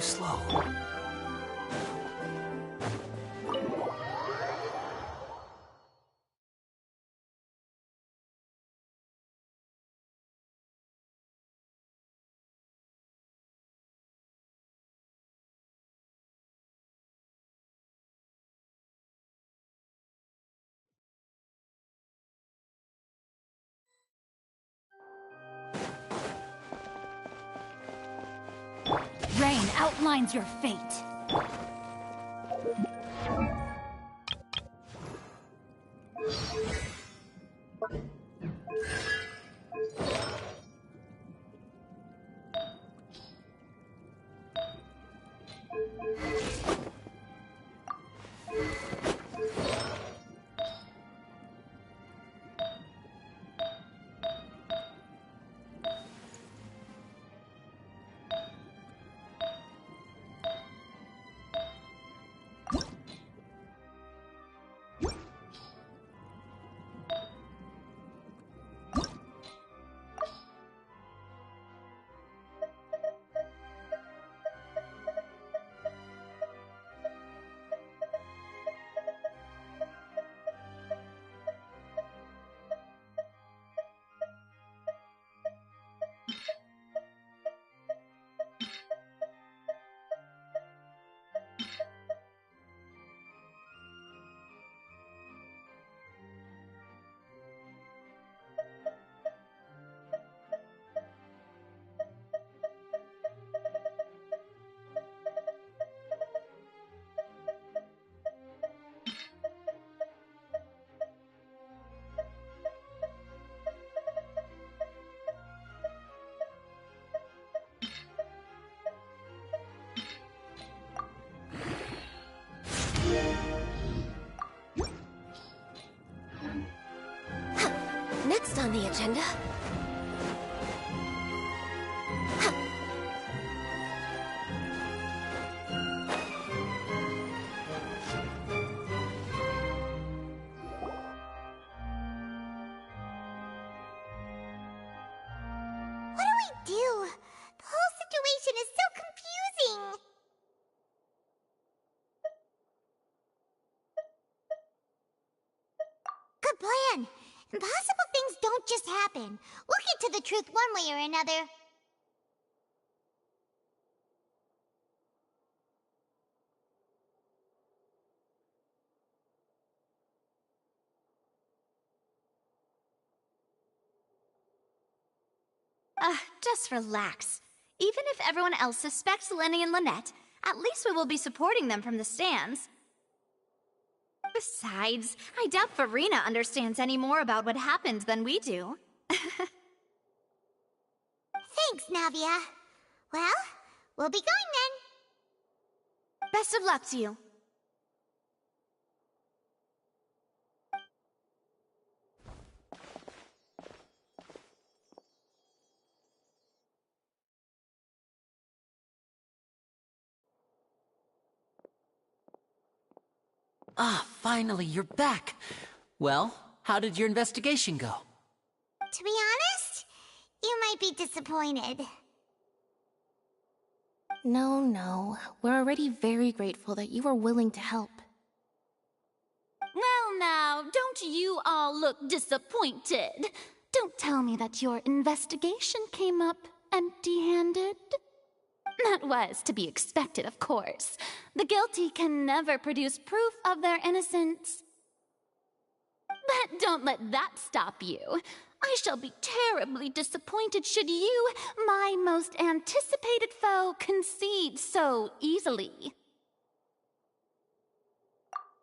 slow. Rain outlines your fate. Next on the agenda... What do we do? The whole situation is so confusing. Good plan. Impossible things don't just happen. We'll get to the truth one way or another. Just relax. Even if everyone else suspects Lenny and Lynette, at least we will be supporting them from the stands. Besides, I doubt Farina understands any more about what happened than we do. Thanks, Navia. Well, we'll be going then. Best of luck to you. Ah, finally, you're back. Well, how did your investigation go? To be honest, you might be disappointed. No. We're already very grateful that you were willing to help. Well now, don't you all look disappointed. Don't tell me that your investigation came up empty-handed. That was to be expected, of course. The guilty can never produce proof of their innocence. But don't let that stop you. I shall be terribly disappointed should you, my most anticipated foe, concede so easily.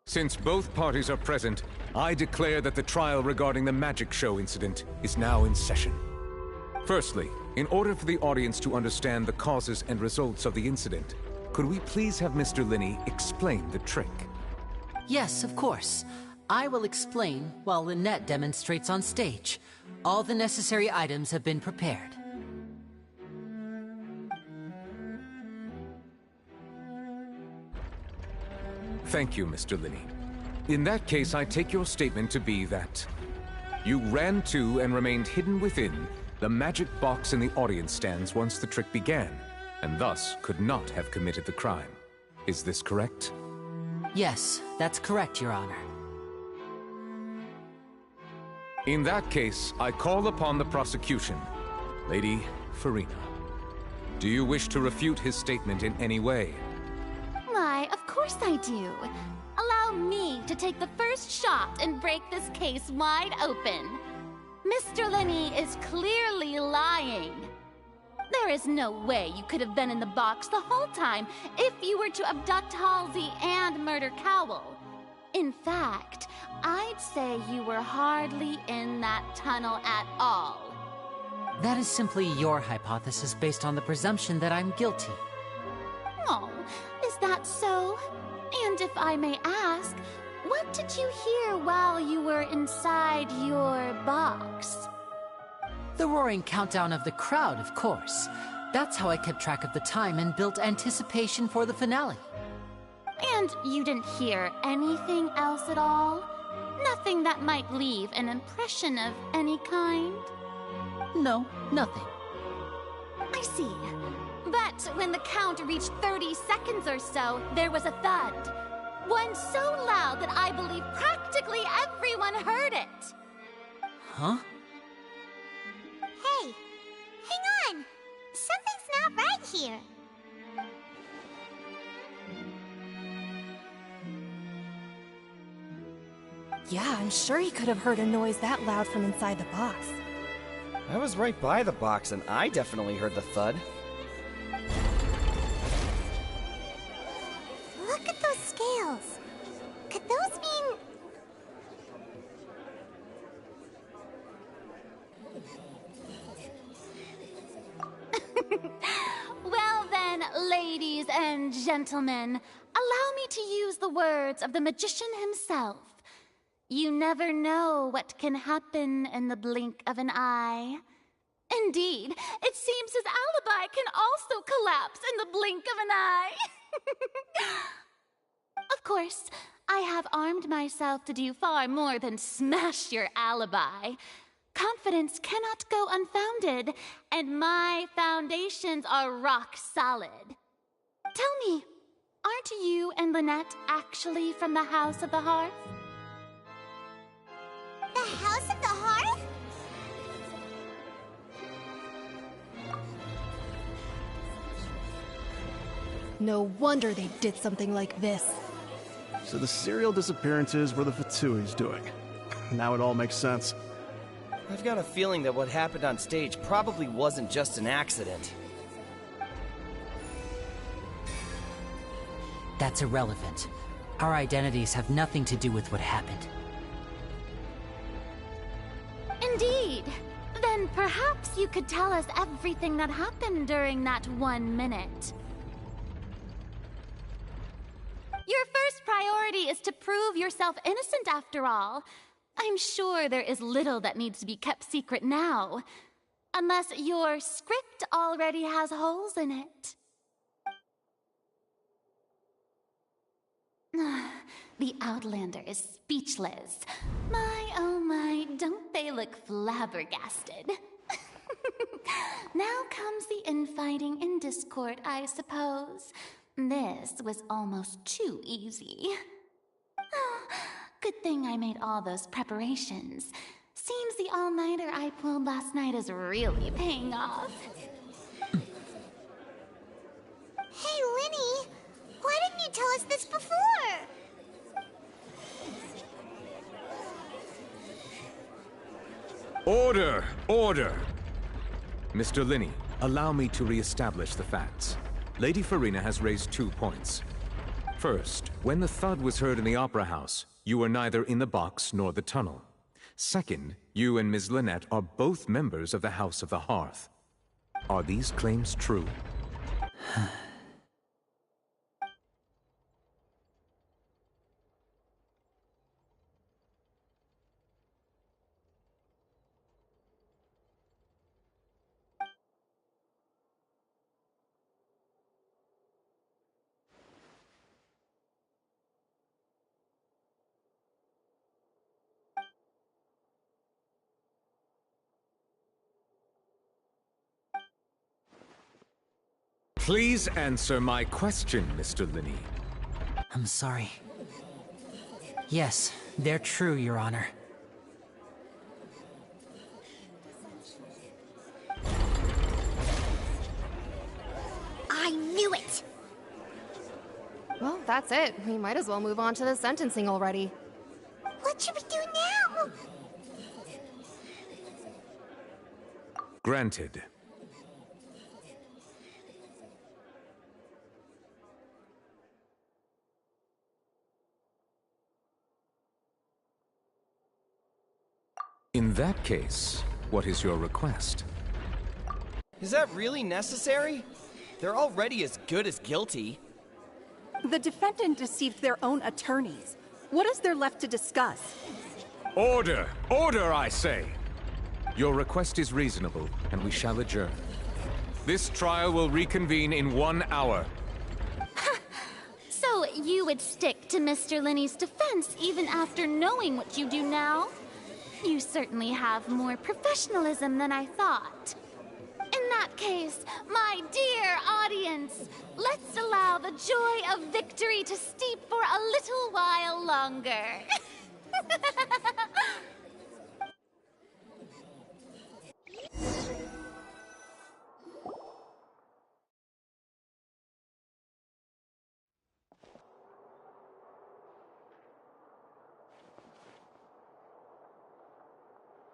Since both parties are present, I declare that the trial regarding the magic show incident is now in session. Firstly, in order for the audience to understand the causes and results of the incident, could we please have Mr. Linney explain the trick? Yes, of course. I will explain while Lynette demonstrates on stage. All the necessary items have been prepared. Thank you, Mr. Linney. In that case, I take your statement to be that you ran to and remained hidden within the magic box in the audience stands once the trick began, and thus could not have committed the crime. Is this correct? Yes, that's correct, Your Honor. In that case, I call upon the prosecution. Lady Farina, do you wish to refute his statement in any way? Why, of course I do. Allow me to take the first shot and break this case wide open. Mr. Lenny is clearly lying. There is no way you could have been in the box the whole time if you were to abduct Halsey and murder Cowell. In fact, I'd say you were hardly in that tunnel at all. That is simply your hypothesis based on the presumption that I'm guilty. Oh, is that so? And if I may ask, what did you hear while you were inside your box? The roaring countdown of the crowd, of course. That's how I kept track of the time and built anticipation for the finale. And you didn't hear anything else at all? Nothing that might leave an impression of any kind? No, nothing. I see. But when the count reached 30 seconds or so, there was a thud. One so loud that I believe practically everyone heard it. Huh? Hey, hang on! Something's not right here. Yeah, I'm sure he could have heard a noise that loud from inside the box. I was right by the box, and I definitely heard the thud. Look at those scales. Could those mean... Well then, ladies and gentlemen, allow me to use the words of the magician himself. You never know what can happen in the blink of an eye. Indeed, it seems his alibi can also collapse in the blink of an eye. Of course, I have armed myself to do far more than smash your alibi. Confidence cannot go unfounded, and my foundations are rock solid. Tell me, aren't you and Lynette actually from the House of the Hearth? The House of the Hearth? No wonder they did something like this. So the serial disappearances were the Fatui's doing. Now it all makes sense. I've got a feeling that what happened on stage probably wasn't just an accident. That's irrelevant. Our identities have nothing to do with what happened. Indeed. Then perhaps you could tell us everything that happened during that 1 minute. Your first priority is to prove yourself innocent, after all. I'm sure there is little that needs to be kept secret now. Unless your script already has holes in it. The Outlander is speechless. My, oh my, don't they look flabbergasted? Now comes the infighting and discord, I suppose. This was almost too easy. Good thing I made all those preparations. Seems the all-nighter I pulled last night is really paying off. Hey, Linny! Why didn't you tell us this before? Order! Order! Mr. Linney, allow me to re-establish the facts. Lady Farina has raised 2 points. First, when the thud was heard in the Opera House, you were neither in the box nor the tunnel. Second, you and Ms. Lynette are both members of the House of the Hearth. Are these claims true? Please answer my question, Mr. Linney. I'm sorry. Yes, they're true, Your Honor. I knew it! Well, that's it. We might as well move on to the sentencing already. What should we do now? Granted. In that case, what is your request? Is that really necessary? They're already as good as guilty. The defendant deceived their own attorneys. What is there left to discuss? Order! Order, I say! Your request is reasonable, and we shall adjourn. This trial will reconvene in 1 hour. So you would stick to Mr. Linney's defense even after knowing what you do now? You certainly have more professionalism than I thought. In that case, my dear audience, let's allow the joy of victory to steep for a little while longer.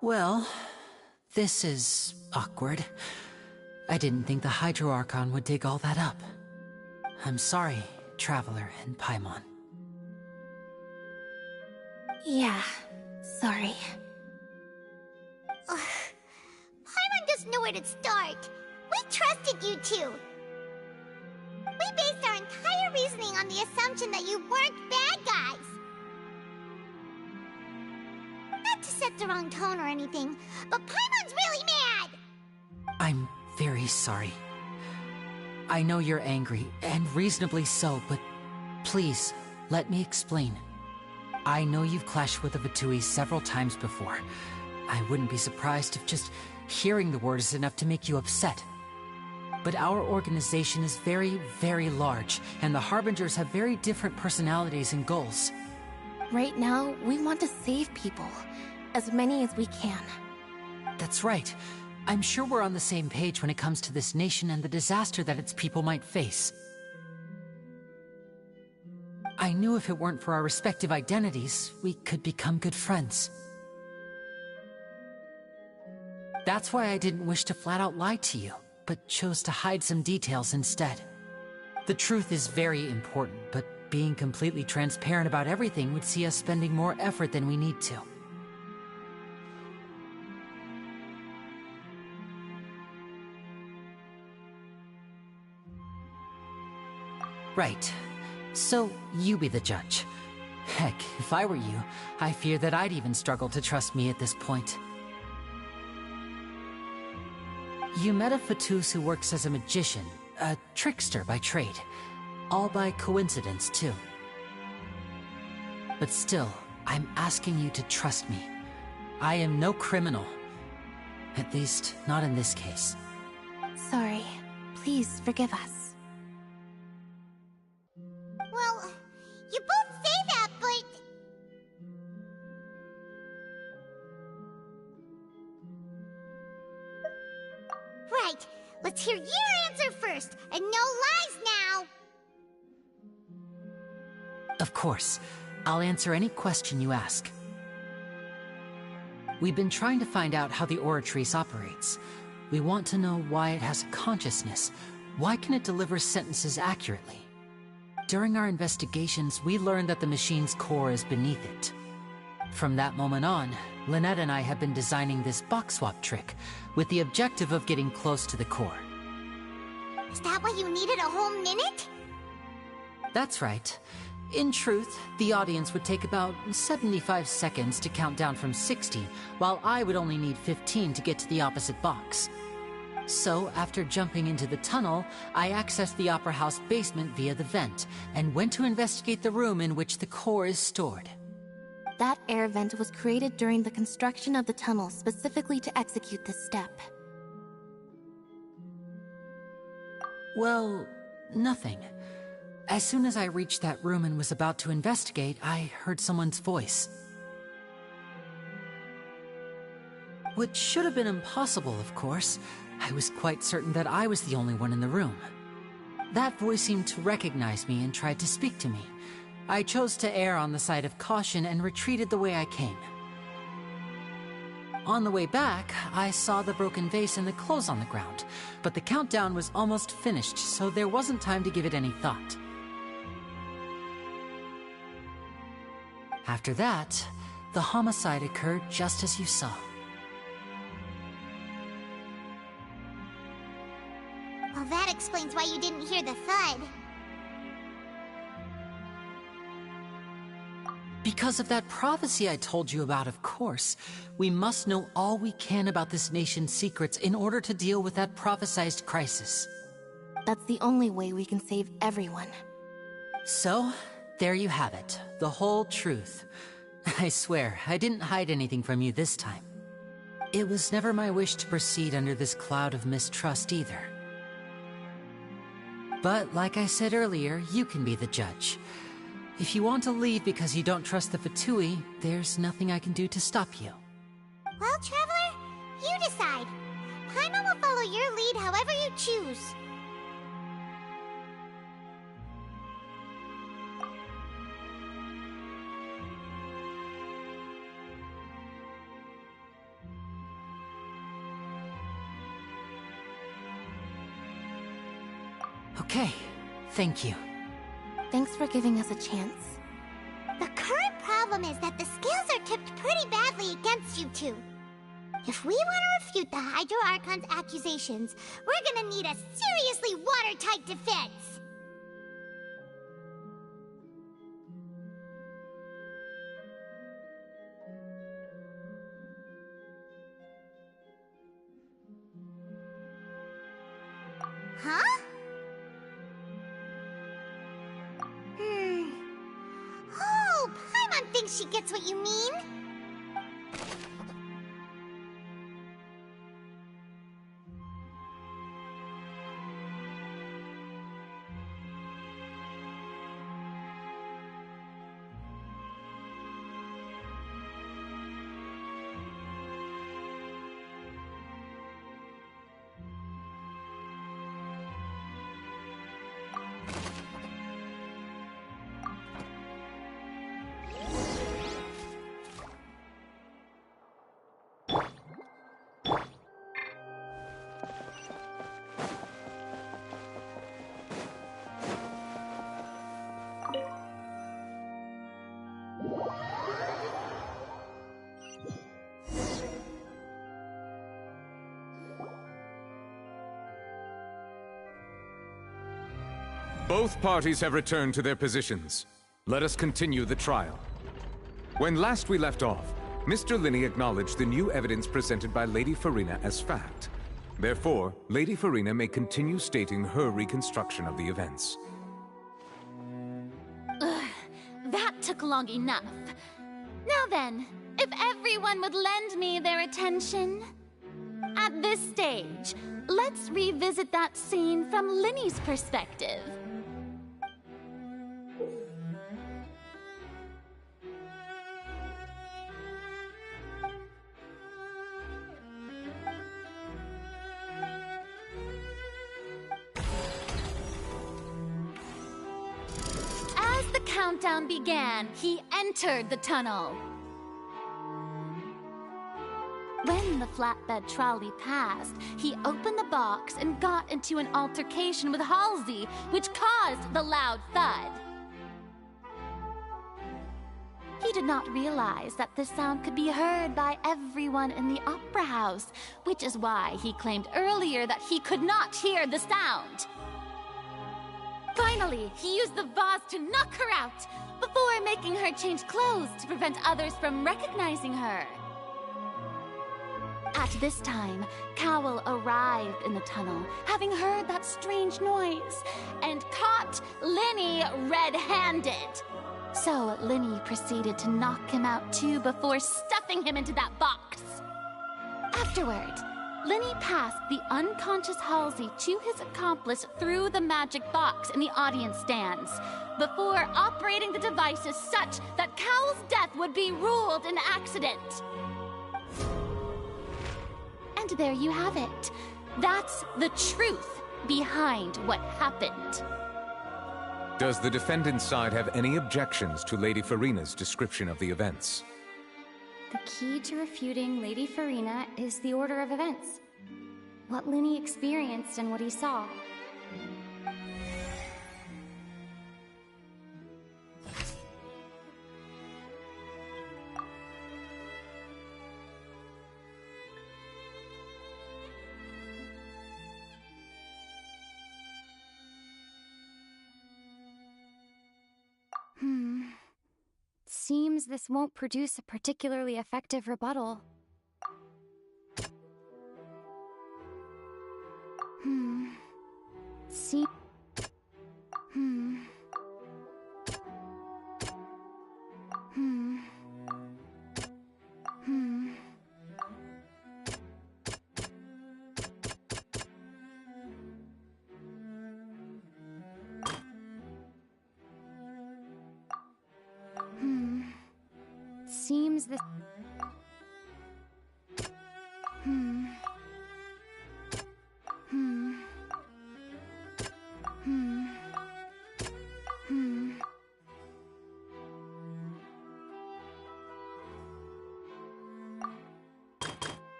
Well, this is awkward. I didn't think the Hydro Archon would dig all that up. I'm sorry, Traveler and Paimon. Yeah, sorry. Paimon doesn't know where to start. We trusted you two. We based our entire reasoning on the assumption that you weren't bad guys. Not to set the wrong tone or anything, but Paimon's really mad! I'm very sorry. I know you're angry, and reasonably so, but please, let me explain. I know you've clashed with the Fatui several times before. I wouldn't be surprised if just hearing the word is enough to make you upset. But our organization is very, very large, and the Harbingers have very different personalities and goals. Right now, we want to save people. As many as we can. That's right. I'm sure we're on the same page when it comes to this nation and the disaster that its people might face. I knew if it weren't for our respective identities, we could become good friends. That's why I didn't wish to flat out lie to you, but chose to hide some details instead. The truth is very important, but being completely transparent about everything would see us spending more effort than we need to. Right. So, you be the judge. Heck, if I were you, I fear that I'd even struggle to trust me at this point. You met a Fatus who works as a magician, a trickster by trade. All by coincidence, too. But still, I'm asking you to trust me. I am no criminal. At least, not in this case. Sorry. Please forgive us. Well, you both say that, but... Right, let's hear your answer first, and no lies now! Of course. I'll answer any question you ask. We've been trying to find out how the Oratrice operates. We want to know why it has a consciousness. Why can it deliver sentences accurately? During our investigations, we learned that the machine's core is beneath it. From that moment on, Lynette and I have been designing this box swap trick, with the objective of getting close to the core. Is that why you needed a whole minute? That's right. In truth, the audience would take about 75 seconds to count down from 60, while I would only need 15 to get to the opposite box. So, after jumping into the tunnel, I accessed the Opera House basement via the vent, and went to investigate the room in which the core is stored. That air vent was created during the construction of the tunnel specifically to execute this step. Well, nothing. As soon as I reached that room and was about to investigate, I heard someone's voice. Which should have been impossible, of course. I was quite certain that I was the only one in the room. That voice seemed to recognize me and tried to speak to me. I chose to err on the side of caution and retreated the way I came. On the way back, I saw the broken vase and the clothes on the ground, but the countdown was almost finished, so there wasn't time to give it any thought. After that, the homicide occurred just as you saw. Well, that explains why you didn't hear the thud. Because of that prophecy I told you about, of course. We must know all we can about this nation's secrets in order to deal with that prophesized crisis. That's the only way we can save everyone. So, there you have it. The whole truth. I swear, I didn't hide anything from you this time. It was never my wish to proceed under this cloud of mistrust either. But, like I said earlier, you can be the judge. If you want to leave because you don't trust the Fatui, there's nothing I can do to stop you. Well, Traveler, you decide. Paimon will follow your lead however you choose. Okay, thank you. Thanks for giving us a chance. The current problem is that the scales are tipped pretty badly against you two. If we want to refute the Hydro Archon's accusations, we're gonna need a seriously watertight defense. Huh? Oh, Paimon thinks she gets what you mean. Both parties have returned to their positions. Let us continue the trial. When last we left off, Mr. Linney acknowledged the new evidence presented by Lady Farina as fact. Therefore, Lady Farina may continue stating her reconstruction of the events. That took long enough. Now then, if everyone would lend me their attention. At this stage, let's revisit that scene from Linney's perspective. As the countdown began, he entered the tunnel. When the flatbed trolley passed, he opened the box and got into an altercation with Halsey, which caused the loud thud. He did not realize that this sound could be heard by everyone in the opera house, which is why he claimed earlier that he could not hear the sound. Finally, he used the vase to knock her out, before making her change clothes to prevent others from recognizing her. At this time, Cowell arrived in the tunnel, having heard that strange noise, and caught Linney red-handed. So Linney proceeded to knock him out too before stuffing him into that box. Afterward, Lenny passed the unconscious Halsey to his accomplice through the magic box in the audience stands, before operating the devices such that Cowl's death would be ruled an accident. And there you have it. That's the truth behind what happened. Does the defendant's side have any objections to Lady Farina's description of the events? The key to refuting Lady Farina is the order of events. What Lenny experienced and what he saw. Seems this won't produce a particularly effective rebuttal. See. Seems this.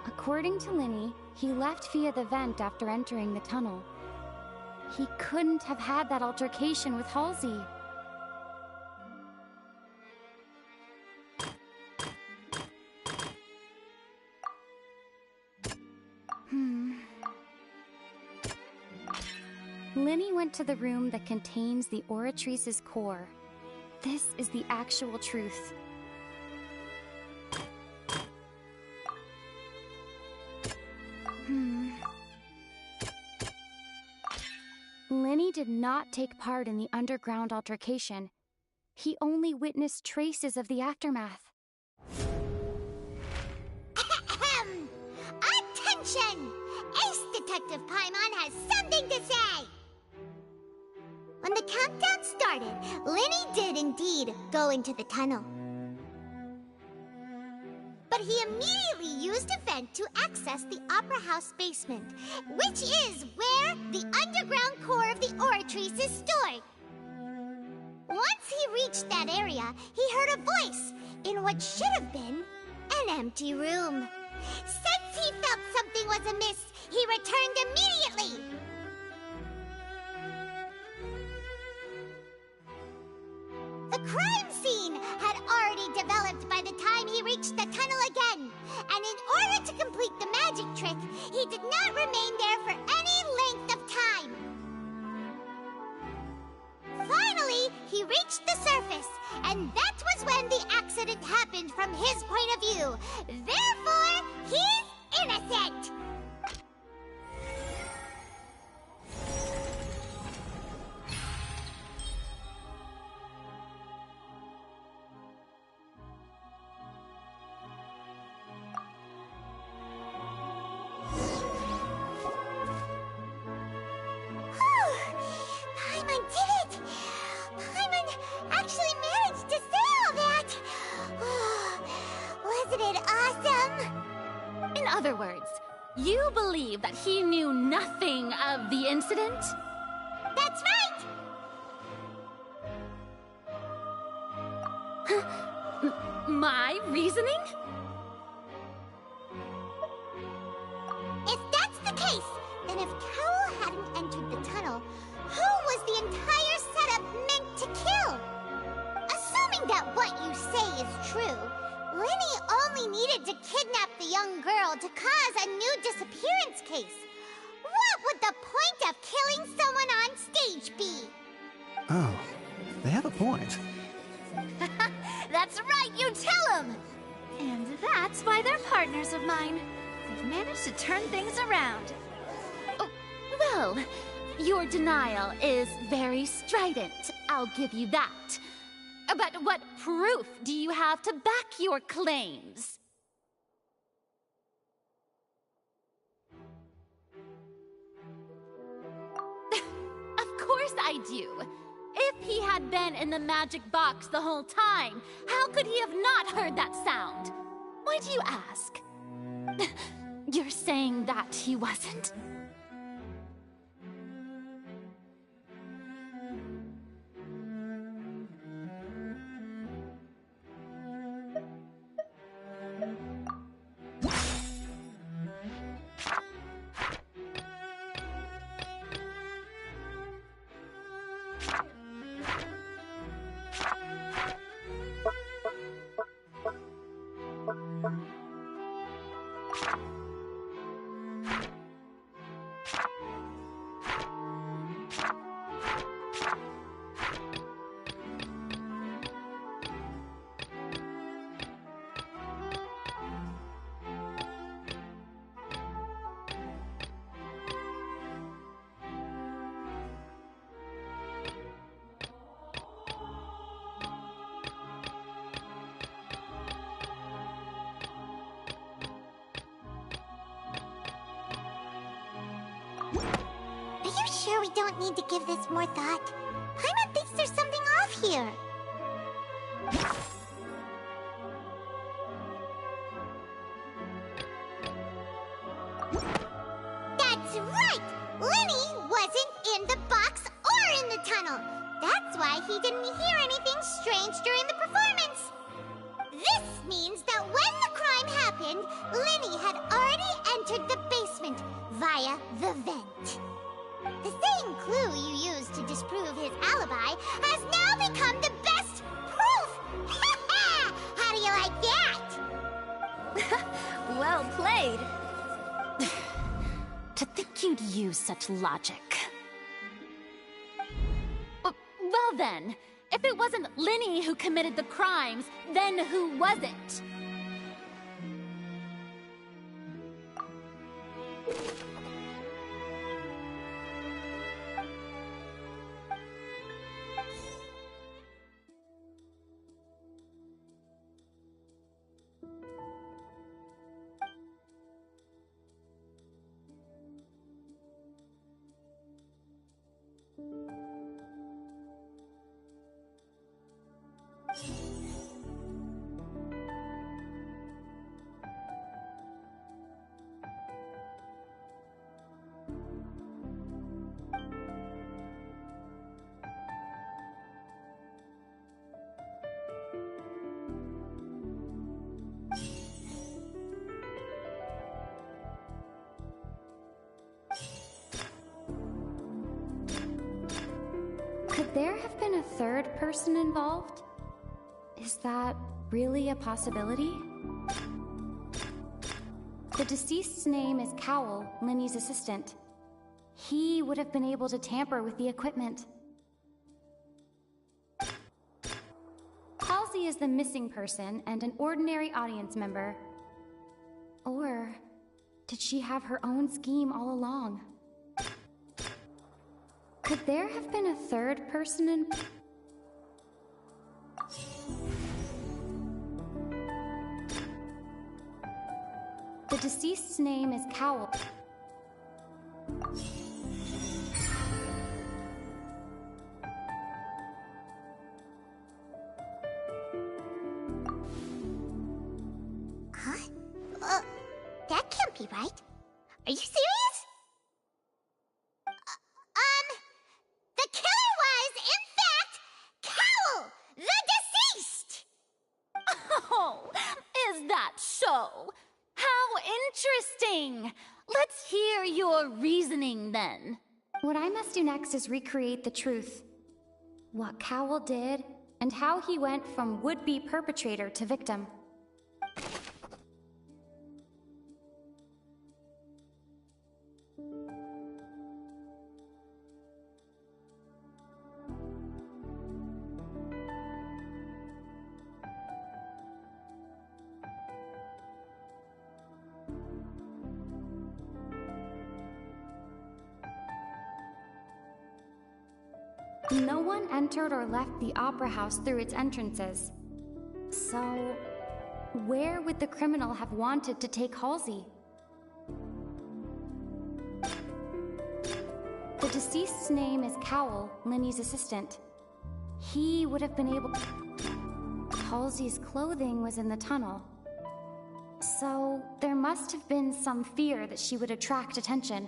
According to Lenny, he left via the vent after entering the tunnel. He couldn't have had that altercation with Halsey. Lenny went to the room that contains the Oratrice's core. This is the actual truth. Lenny did not take part in the underground altercation. He only witnessed traces of the aftermath. Attention! Ace Detective Paimon has something to say! When the countdown started, Lenny did indeed go into the tunnel. But he immediately used a vent to access the Opera House basement, which is where the underground core of the Oratrice is stored. Once he reached that area, he heard a voice in what should have been an empty room. Since he felt something was amiss, he returned immediately. The crime scene had already developed by the time he reached the tunnel again, and in order to complete the magic trick, he did not remain there for any length of time. Finally, he reached the surface, and that was when the accident happened from his point of view. Therefore, he's innocent! Paimon did it! Paimon actually managed to say all that! other words, you believe that he knew nothing of the incident? That's right! My reasoning? If that's the case, then if Cowell hadn't entered the tunnel, who was the entire setup meant to kill? Assuming that what you say is true, Linny only needed to kidnap the young girl to cause a new disappearance case. What would the point of killing someone on stage be? Oh, they have a point. That's right, you tell him! And that's why they're partners of mine. They've managed to turn things around. Oh, well, your denial is very strident, I'll give you that. But what proof do you have to back your claims? Of course I do. If he had been in the magic box the whole time, how could he have not heard that sound? Why do you ask? You're saying that he wasn't? Are you sure we don't need to give this more thought? Paimon thinks there's something off here. That's right! Linny wasn't in the box or in the tunnel. That's why he didn't hear anything strange during the performance. This means that when the crime happened, Linny had already entered the basement via the vent. The same clue you used to disprove his alibi has now become the best proof! How do you like that? Well played. To think you'd use such logic. Well then, if it wasn't Linny who committed the crimes, then who was it? Could there have been a third person involved? Is that really a possibility? The deceased's name is Cowell, Linny's assistant. He would have been able to tamper with the equipment. Halsey is the missing person and an ordinary audience member. Or did she have her own scheme all along? Could there have been a third person in... The deceased's name is Cowell. Huh? That can't right? Are you serious? The killer was, in fact, Cowl, the deceased! Oh, is that so? How interesting! Let's hear your reasoning then. What I must do next is recreate the truth. What Cowl did, and how he went from would-be perpetrator to victim. No one entered or left the opera house through its entrances. So, where would the criminal have wanted to take Halsey? The deceased's name is Cowl, Linny's assistant. He would have been able... Halsey's clothing was in the tunnel. So, there must have been some fear that she would attract attention.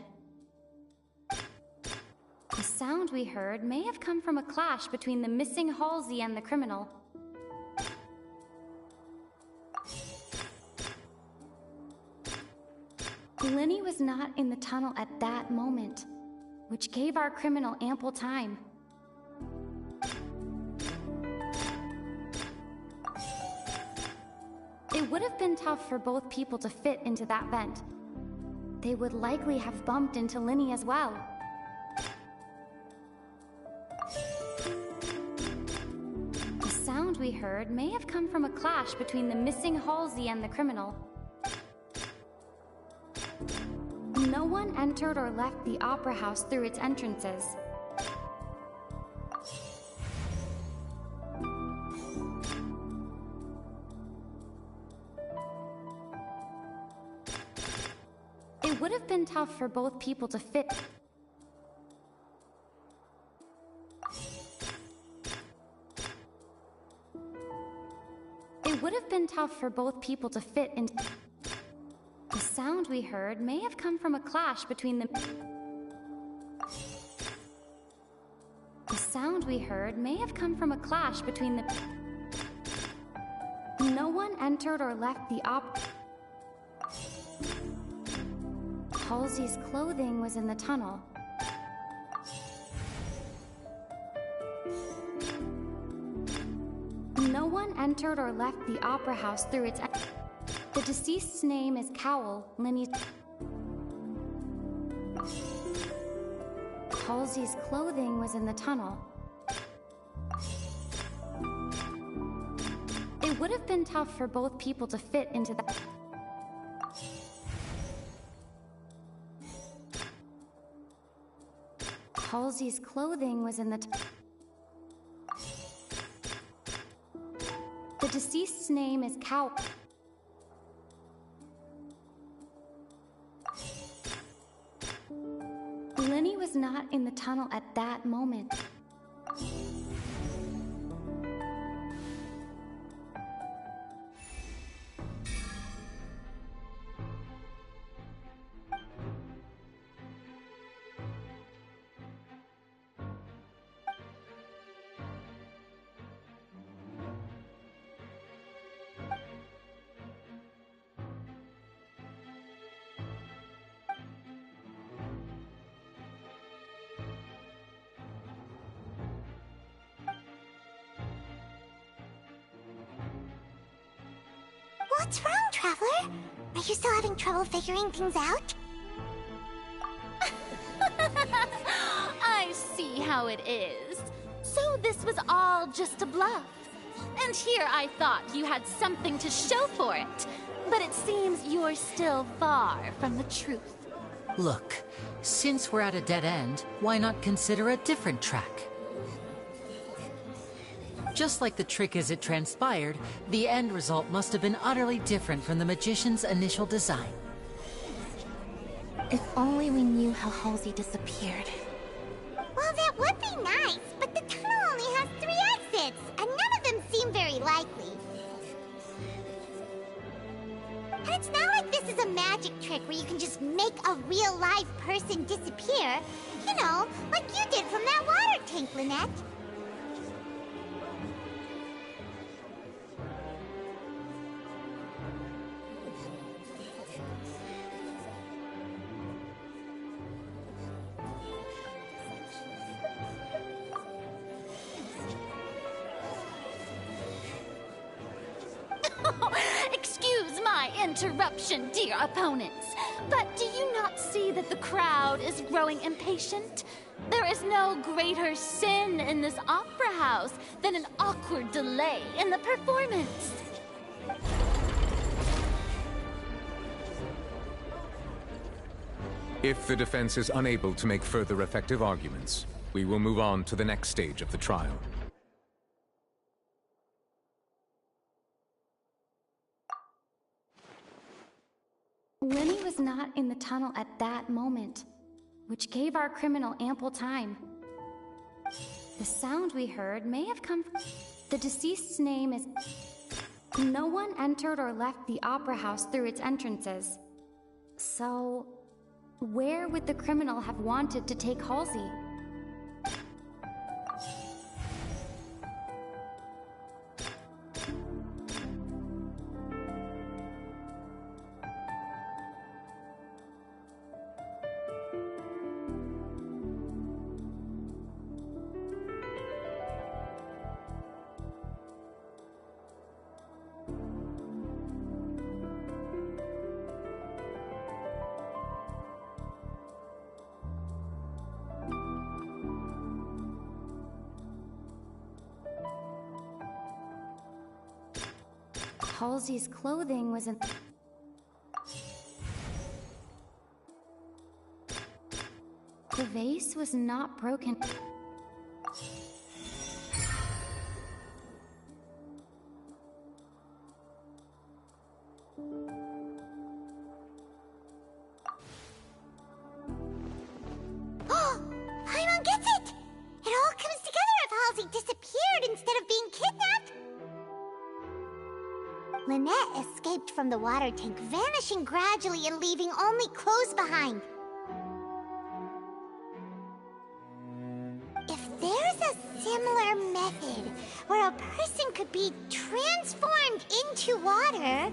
The sound we heard may have come from a clash between the missing Halsey and the criminal. Linny was not in the tunnel at that moment, which gave our criminal ample time. It would have been tough for both people to fit into that vent. They would likely have bumped into Linny as well. The sound we heard may have come from a clash between the missing Halsey and the criminal. No one entered or left the opera house through its entrances. It would have been tough for both people to fit. It would have been tough for both people to fit into... The sound we heard may have come from a clash between the... The sound we heard may have come from a clash between the... No one entered or left the Halsey's clothing was in the tunnel. No one entered or left the opera house through its... The deceased's name is Cowl, Linny's... Halsey's clothing was in the tunnel. It would have been tough for both people to fit into that. Halsey's clothing was in the... The deceased's name is Cowl. Linny was not in the tunnel at that moment. What's wrong, Traveler? Are you still having trouble figuring things out? I see how it is. So this was all just a bluff. And here I thought you had something to show for it. But it seems you're still far from the truth. Look, since we're at a dead end, why not consider a different track? Just like the trick as it transpired, the end result must have been utterly different from the magician's initial design. If only we knew how Halsey disappeared. Well, that would be nice, but the tunnel only has 3 exits, and none of them seem very likely. And it's not like this is a magic trick where you can just make a real live person disappear. You know, like you did from that water tank, Lynette. Excuse my interruption, dear opponents, but do you not see that the crowd is growing impatient? There is no greater sin in this opera house than an awkward delay in the performance. If the defense is unable to make further effective arguments, we will move on to the next stage of the trial. Lenny was not in the tunnel at that moment, which gave our criminal ample time. The sound we heard may have come from... The deceased's name is... No one entered or left the opera house through its entrances. So, where would the criminal have wanted to take Halsey? Halsey's clothing was in... The vase was not broken. Paimon gets it! It all comes together if Halsey disappeared instead of being kidnapped. Lynette escaped from the water tank, vanishing gradually and leaving only clothes behind. If there's a similar method where a person could be transformed into water...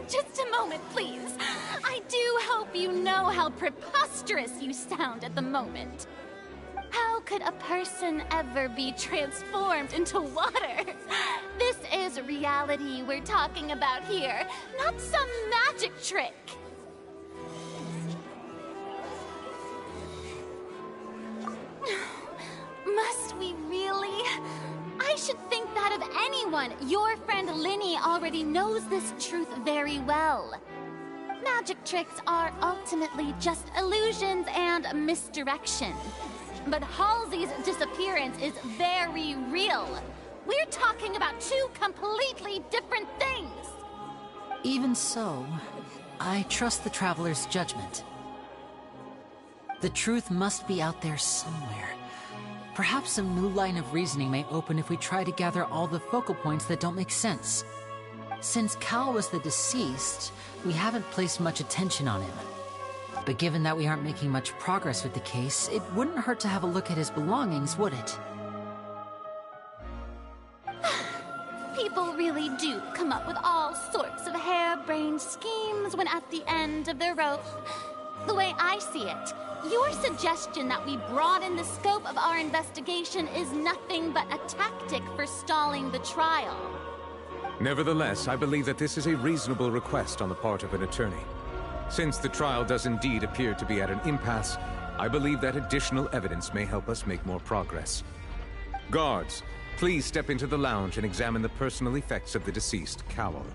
Just a moment, please. I do hope you know how preposterous you sound at the moment. How could a person ever be transformed into water? This is reality we're talking about here, not some magic trick. Must we really? I should think that of anyone. Your friend Linny already knows this truth very well. Magic tricks are ultimately just illusions and misdirection. But Halsey's disappearance is very real. We're talking about two completely different things. Even so, I trust the Traveler's judgment. The truth must be out there somewhere. Perhaps some new line of reasoning may open if we try to gather all the focal points that don't make sense. Since Cal was the deceased, we haven't placed much attention on him. But given that we aren't making much progress with the case, it wouldn't hurt to have a look at his belongings, would it? People really do come up with all sorts of harebrained schemes when at the end of their rope. The way I see it, your suggestion that we broaden the scope of our investigation is nothing but a tactic for stalling the trial. Nevertheless, I believe that this is a reasonable request on the part of an attorney. Since the trial does indeed appear to be at an impasse, I believe that additional evidence may help us make more progress. Guards, please step into the lounge and examine the personal effects of the deceased, Cowell.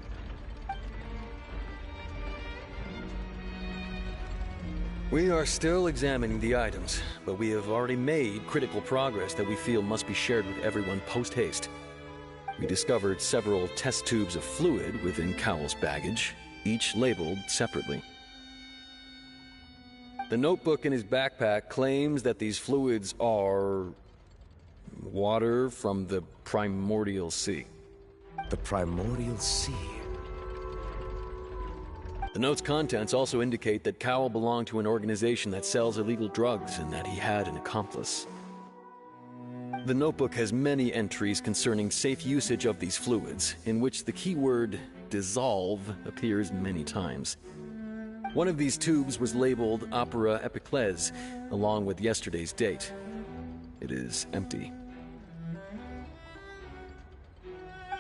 We are still examining the items, but we have already made critical progress that we feel must be shared with everyone post-haste. We discovered several test tubes of fluid within Cowell's baggage, each labeled separately. The notebook in his backpack claims that these fluids are... water from the Primordial Sea. The Primordial Sea? The note's contents also indicate that Cowell belonged to an organization that sells illegal drugs and that he had an accomplice. The notebook has many entries concerning safe usage of these fluids, in which the keyword dissolve appears many times. One of these tubes was labeled Opera Epiclese, along with yesterday's date. It is empty.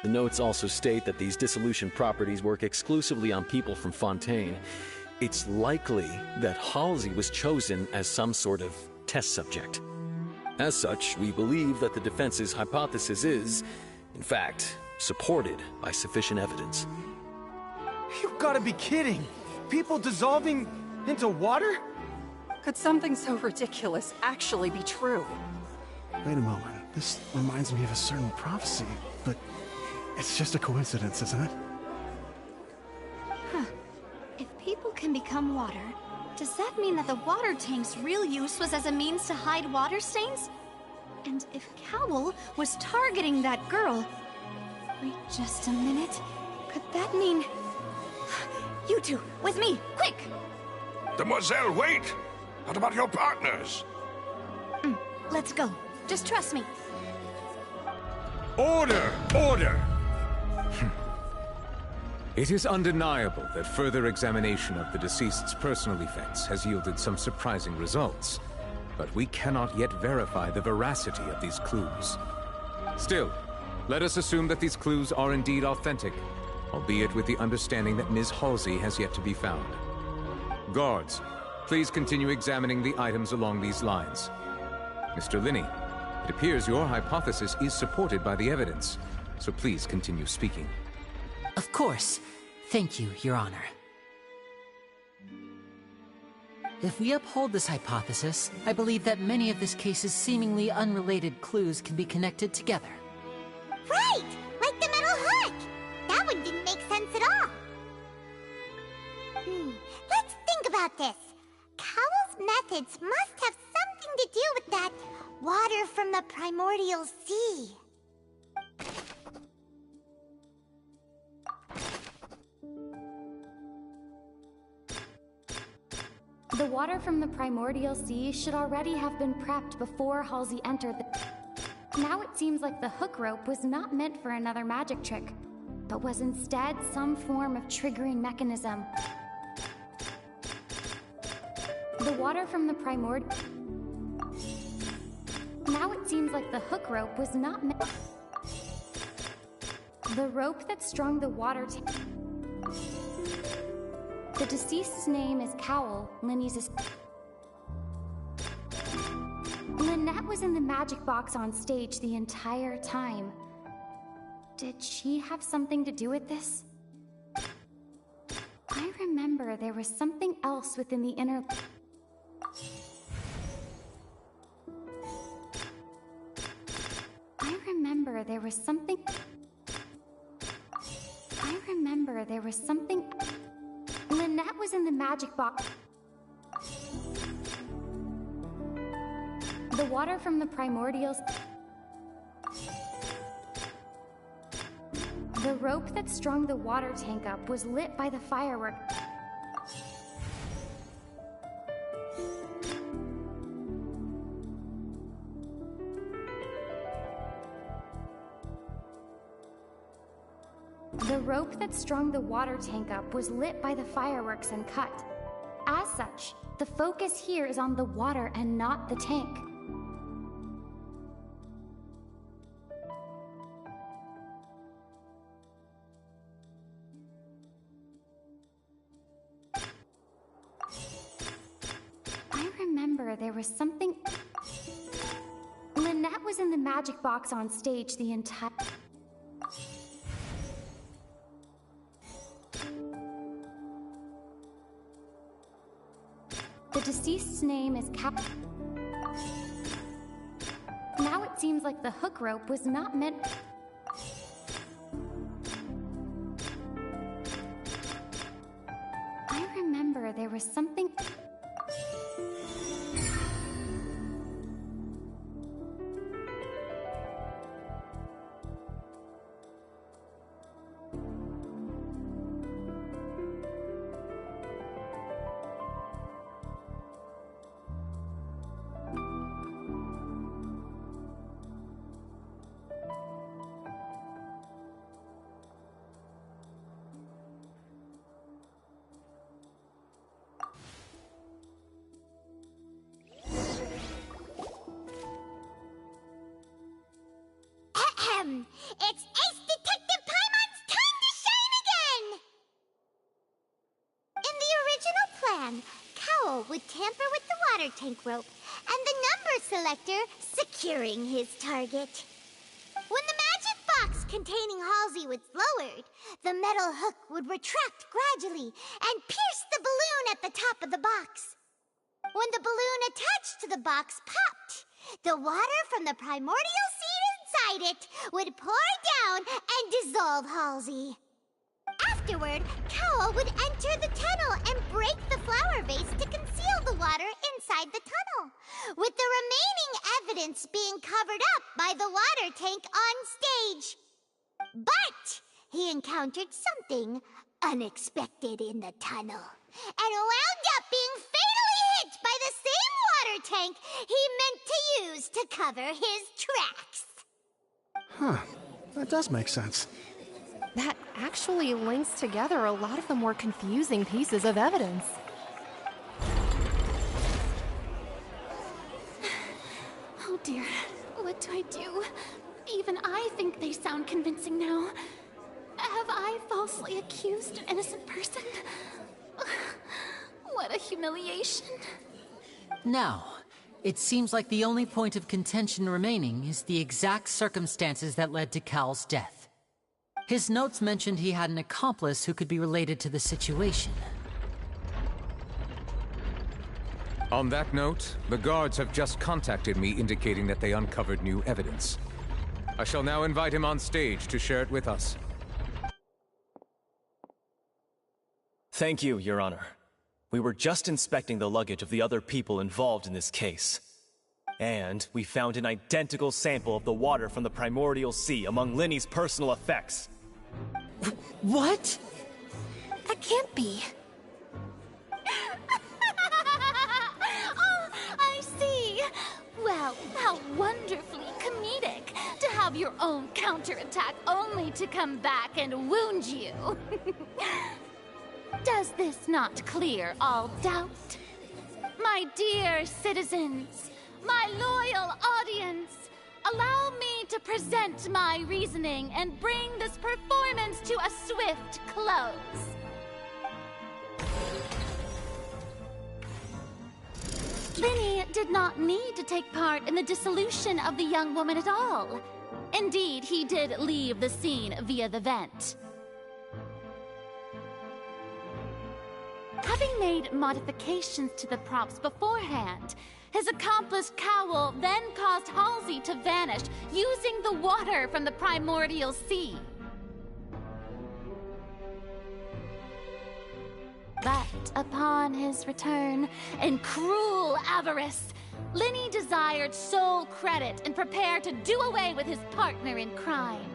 The notes also state that these dissolution properties work exclusively on people from Fontaine. It's likely that Halsey was chosen as some sort of test subject. As such, we believe that the defense's hypothesis is, in fact, supported by sufficient evidence. You've got to be kidding! People dissolving into water? Could something so ridiculous actually be true? Wait a moment. This reminds me of a certain prophecy, but it's just a coincidence, isn't it? Huh. If people can become water, does that mean that the water tank's real use was as a means to hide water stains? And if Cowell was targeting that girl... Wait just a minute. Could that mean... You two, with me, quick! Demoiselle, wait! What about your partners? Let's go. Just trust me. Order! Order! It is undeniable that further examination of the deceased's personal effects has yielded some surprising results, but we cannot yet verify the veracity of these clues. Still, let us assume that these clues are indeed authentic, albeit with the understanding that Ms. Halsey has yet to be found. Guards, please continue examining the items along these lines. Mr. Linney, it appears your hypothesis is supported by the evidence, so please continue speaking. Of course. Thank you, Your Honor. If we uphold this hypothesis, I believe that many of this case's seemingly unrelated clues can be connected together. Right! Like the metal hook! That one didn't make sense at all. Let's think about this. Cowell's methods must have something to do with that water from the primordial sea. The water from the primordial sea should already have been prepped before Halsey entered the... Now it seems like the hook rope was not meant for another magic trick, but was instead some form of triggering mechanism. The water from the primordial... Now it seems like the hook rope was not meant... The rope that strung the water tank... The deceased's name is Cowell, Linny's assistant. Lynette was in the magic box on stage the entire time. Did she have something to do with this? I remember there was something else within the inner... I remember there was something... Lynette was in the magic box. The water from the primordials... The rope that strung the water tank up was lit by the firework. The rope that strung the water tank up was lit by the fireworks and cut. As such, the focus here is on the water and not the tank. I remember there was something... Lynette was in the magic box on stage the entire... The deceased's name is Now it seems like the hook rope was not meant... I remember there was something... plan, Cowl would tamper with the water tank rope, and the number selector securing his target. When the magic box containing Halsey was lowered, the metal hook would retract gradually and pierce the balloon at the top of the box. When the balloon attached to the box popped, the water from the primordial seed inside it would pour down and dissolve Halsey. Afterward, Cowl would enter the tunnel and break the flower vase to conceal the water inside the tunnel, with the remaining evidence being covered up by the water tank on stage. But he encountered something unexpected in the tunnel, and wound up being fatally hit by the same water tank he meant to use to cover his tracks. Huh. That does make sense. That actually links together a lot of the more confusing pieces of evidence. Oh dear, what do I do? Even I think they sound convincing now. Have I falsely accused an innocent person? What a humiliation. Now, it seems like the only point of contention remaining is the exact circumstances that led to Cal's death. His notes mentioned he had an accomplice who could be related to the situation. On that note, the guards have just contacted me indicating that they uncovered new evidence. I shall now invite him on stage to share it with us. Thank you, Your Honor. We were just inspecting the luggage of the other people involved in this case. And we found an identical sample of the water from the primordial sea among Linny's personal effects. What? That can't be. Oh, I see. Well, how wonderfully comedic to have your own counterattack only to come back and wound you. Does this not clear all doubt? My dear citizens, my loyal audience, allow me to present my reasoning and bring this performance to a swift close. Linny did not need to take part in the dissolution of the young woman at all. Indeed, he did leave the scene via the vent. Having made modifications to the props beforehand, his accomplice Cowl then caused Halsey to vanish using the water from the primordial sea. But upon his return, in cruel avarice, Linny desired sole credit and prepared to do away with his partner in crime.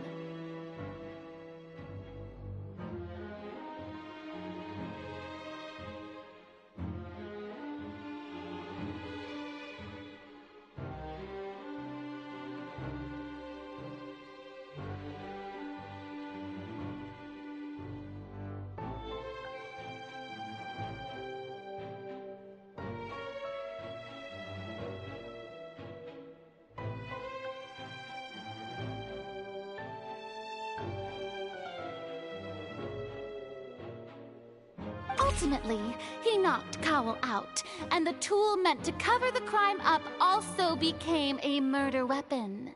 Ultimately, he knocked Cowl out, and the tool meant to cover the crime up also became a murder weapon.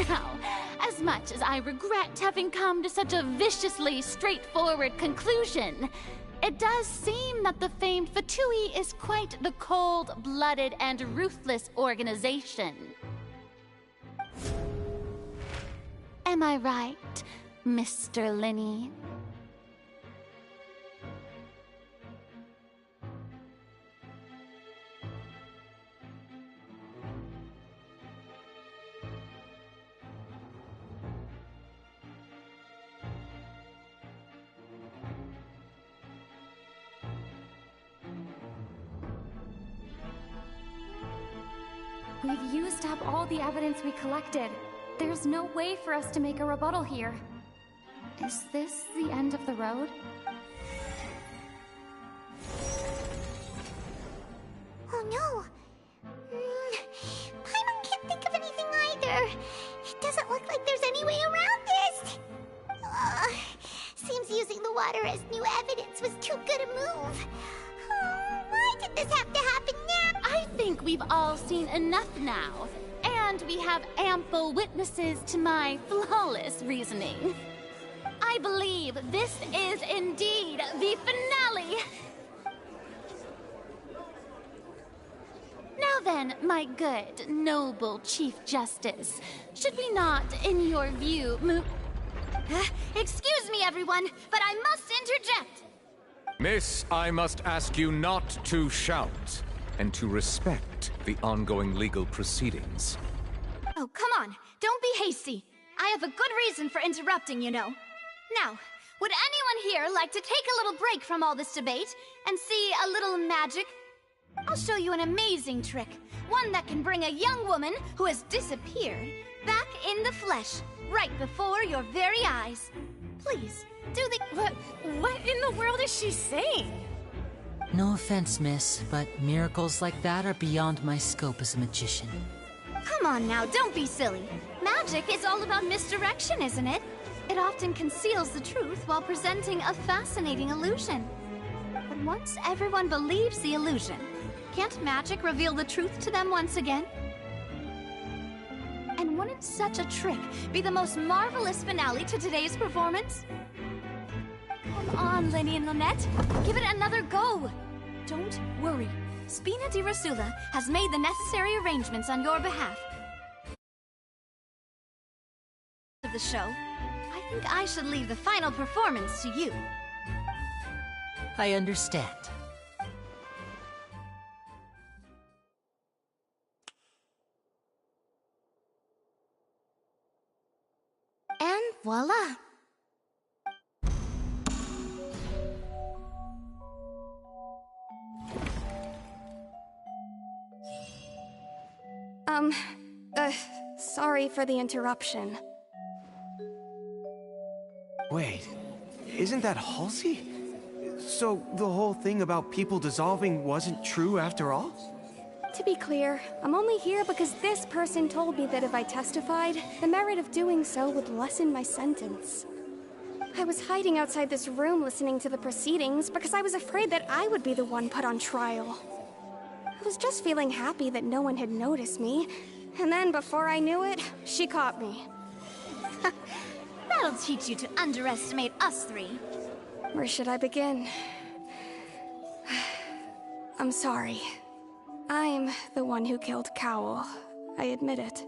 Now, as much as I regret having come to such a viciously straightforward conclusion, it does seem that the famed Fatui is quite the cold-blooded and ruthless organization. Am I right, Mr. Linny? We've used up all the evidence we collected. There's no way for us to make a rebuttal here. Is this the end of the road? Oh no! Paimon can't think of anything either. It doesn't look like there's any way around this. Seems using the water as new evidence was too good a move. this have to happen now? I think we've all seen enough now. And we have ample witnesses to my flawless reasoning. I believe this is indeed the finale. Now then, my good, noble Chief Justice, should we not, in your view, move... Excuse me, everyone, but I must interject. Miss, I must ask you not to shout, and to respect the ongoing legal proceedings. Oh, come on. Don't be hasty. I have a good reason for interrupting, you know. Now, would anyone here like to take a little break from all this debate and see a little magic? I'll show you an amazing trick. One that can bring a young woman who has disappeared back in the flesh, right before your very eyes. Please, do the... What in the world is she saying? No offense, miss, but miracles like that are beyond my scope as a magician. Come on now, don't be silly. Magic is all about misdirection, isn't it? It often conceals the truth while presenting a fascinating illusion. But once everyone believes the illusion, can't magic reveal the truth to them once again? And wouldn't such a trick be the most marvelous finale to today's performance? Come on, Lenny and Lynette. Give it another go. Don't worry. Spina di Rosula has made the necessary arrangements on your behalf. Of the show, I think I should leave the final performance to you. I understand. And voila! Sorry for the interruption. Wait, isn't that Halsey? So the whole thing about people dissolving wasn't true after all? To be clear, I'm only here because this person told me that if I testified, the merit of doing so would lessen my sentence. I was hiding outside this room listening to the proceedings because I was afraid that I would be the one put on trial. I was just feeling happy that no one had noticed me, and then before I knew it, she caught me. That'll teach you to underestimate us three. Where should I begin? I'm sorry. I'm the one who killed Cowl. I admit it.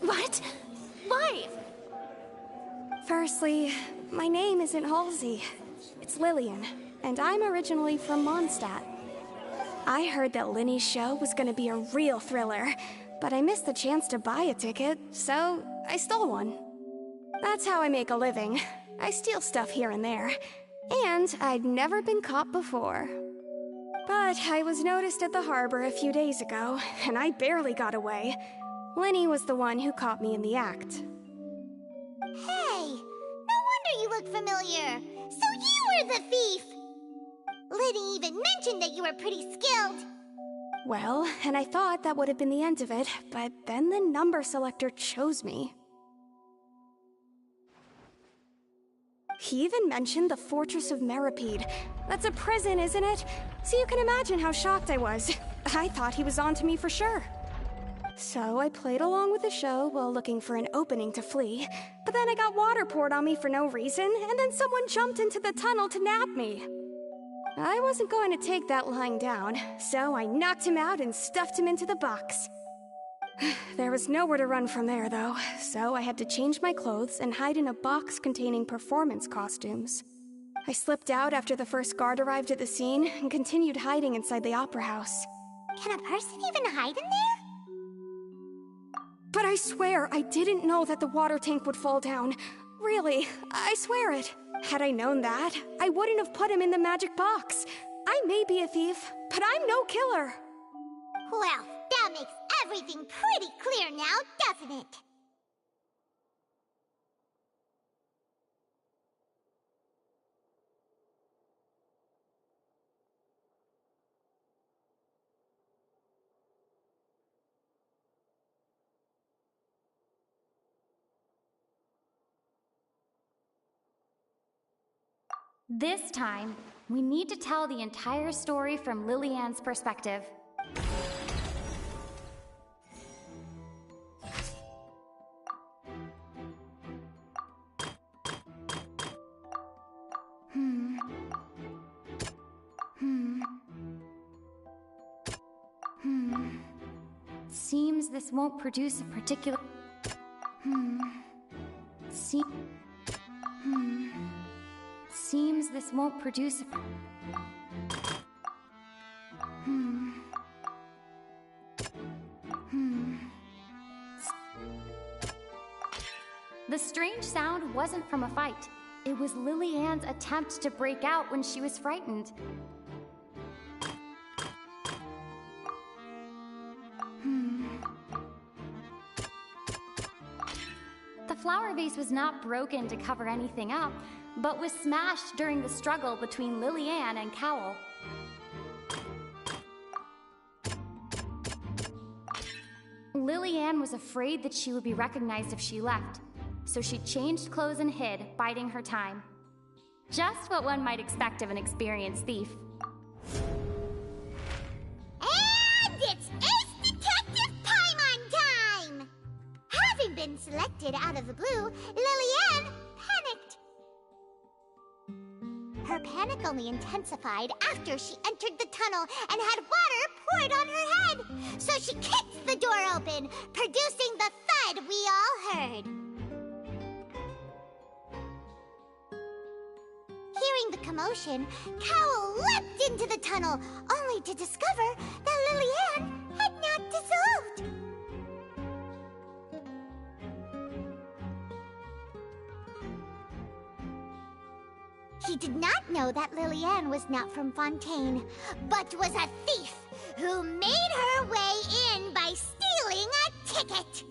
What? Why? Firstly, my name isn't Halsey. It's Lillian, and I'm originally from Mondstadt. I heard that Linny's show was gonna be a real thriller, but I missed the chance to buy a ticket, so I stole one. That's how I make a living. I steal stuff here and there, and I'd never been caught before. But I was noticed at the harbor a few days ago, and I barely got away. Linny was the one who caught me in the act. Hey, no wonder you look familiar. So you were the thief! Liddy even mentioned that you were pretty skilled. Well, and I thought that would have been the end of it, but then the number selector chose me. He even mentioned the Fortress of Meripede. That's a prison, isn't it? So you can imagine how shocked I was. I thought he was onto me for sure. So I played along with the show while looking for an opening to flee, but then I got water poured on me for no reason, and then someone jumped into the tunnel to nab me. I wasn't going to take that lying down, so I knocked him out and stuffed him into the box. There was nowhere to run from there, though, so I had to change my clothes and hide in a box containing performance costumes. I slipped out after the first guard arrived at the scene and continued hiding inside the opera house. Can a person even hide in there? But I swear I didn't know that the water tank would fall down. Really, I swear it. Had I known that, I wouldn't have put him in the magic box. I may be a thief, but I'm no killer. Well, that makes everything pretty clear now, doesn't it? This time, We need to tell the entire story from Lillian's perspective. Seems this won't produce a particular... Seems this won't produce a... The strange sound wasn't from a fight. It was Lillian's attempt to break out when she was frightened. The flower vase was not broken to cover anything up, but was smashed during the struggle between Lillian and Cowell. Lillian was afraid that she would be recognized if she left, so she changed clothes and hid, biding her time. Just what one might expect of an experienced thief. And it's Ace Detective Paimon time! Having been selected out of the blue, Lillian panicked. Her panic only intensified after she entered the tunnel and had water poured on her head. So she kicked the door open, producing the thud we all heard. Hearing the commotion, Cowell leapt into the tunnel, only to discover that Lillian had not dissolved. He did not know that Lillian was not from Fontaine, but was a thief who made her way in by stealing a ticket.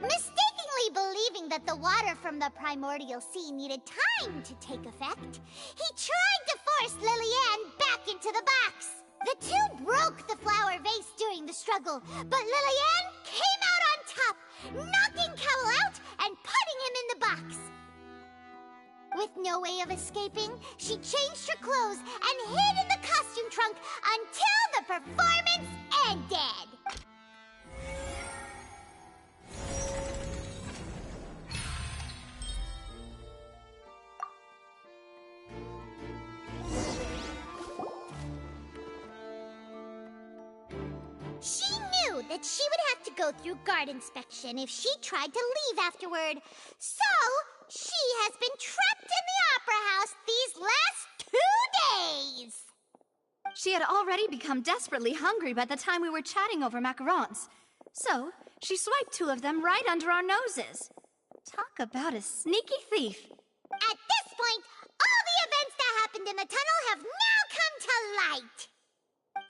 Mistakenly believing that the water from the primordial sea needed time to take effect, he tried to force Lillian back into the box. The two broke the flower vase during the struggle, but Lillian came out on top, knocking Cowell out and putting him in the box. With no way of escaping, she changed her clothes and hid in the costume trunk until the performance ended. She knew that she would have to go through guard inspection if she tried to leave afterward. So, she has been trapped in the Opera House these last 2 days. She had already become desperately hungry by the time we were chatting over macarons. So, she swiped 2 of them right under our noses. Talk about a sneaky thief. At this point, all the events that happened in the tunnel have now come to light.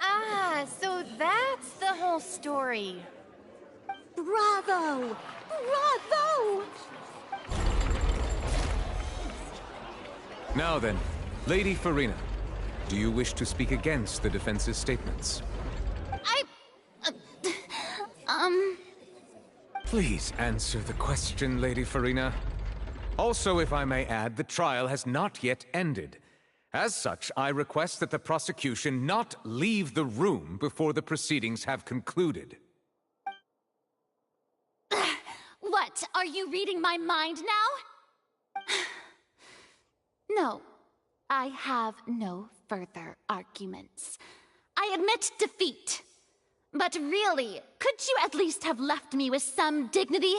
Ah, so that's the whole story. Bravo! Bravo! Now then, Lady Farina, do you wish to speak against the defense's statements? Please answer the question, Lady Farina. Also, if I may add, the trial has not yet ended. As such, I request that the prosecution not leave the room before the proceedings have concluded. What? Are you reading my mind now? No, I have no further arguments. I admit defeat. But really, could you at least have left me with some dignity?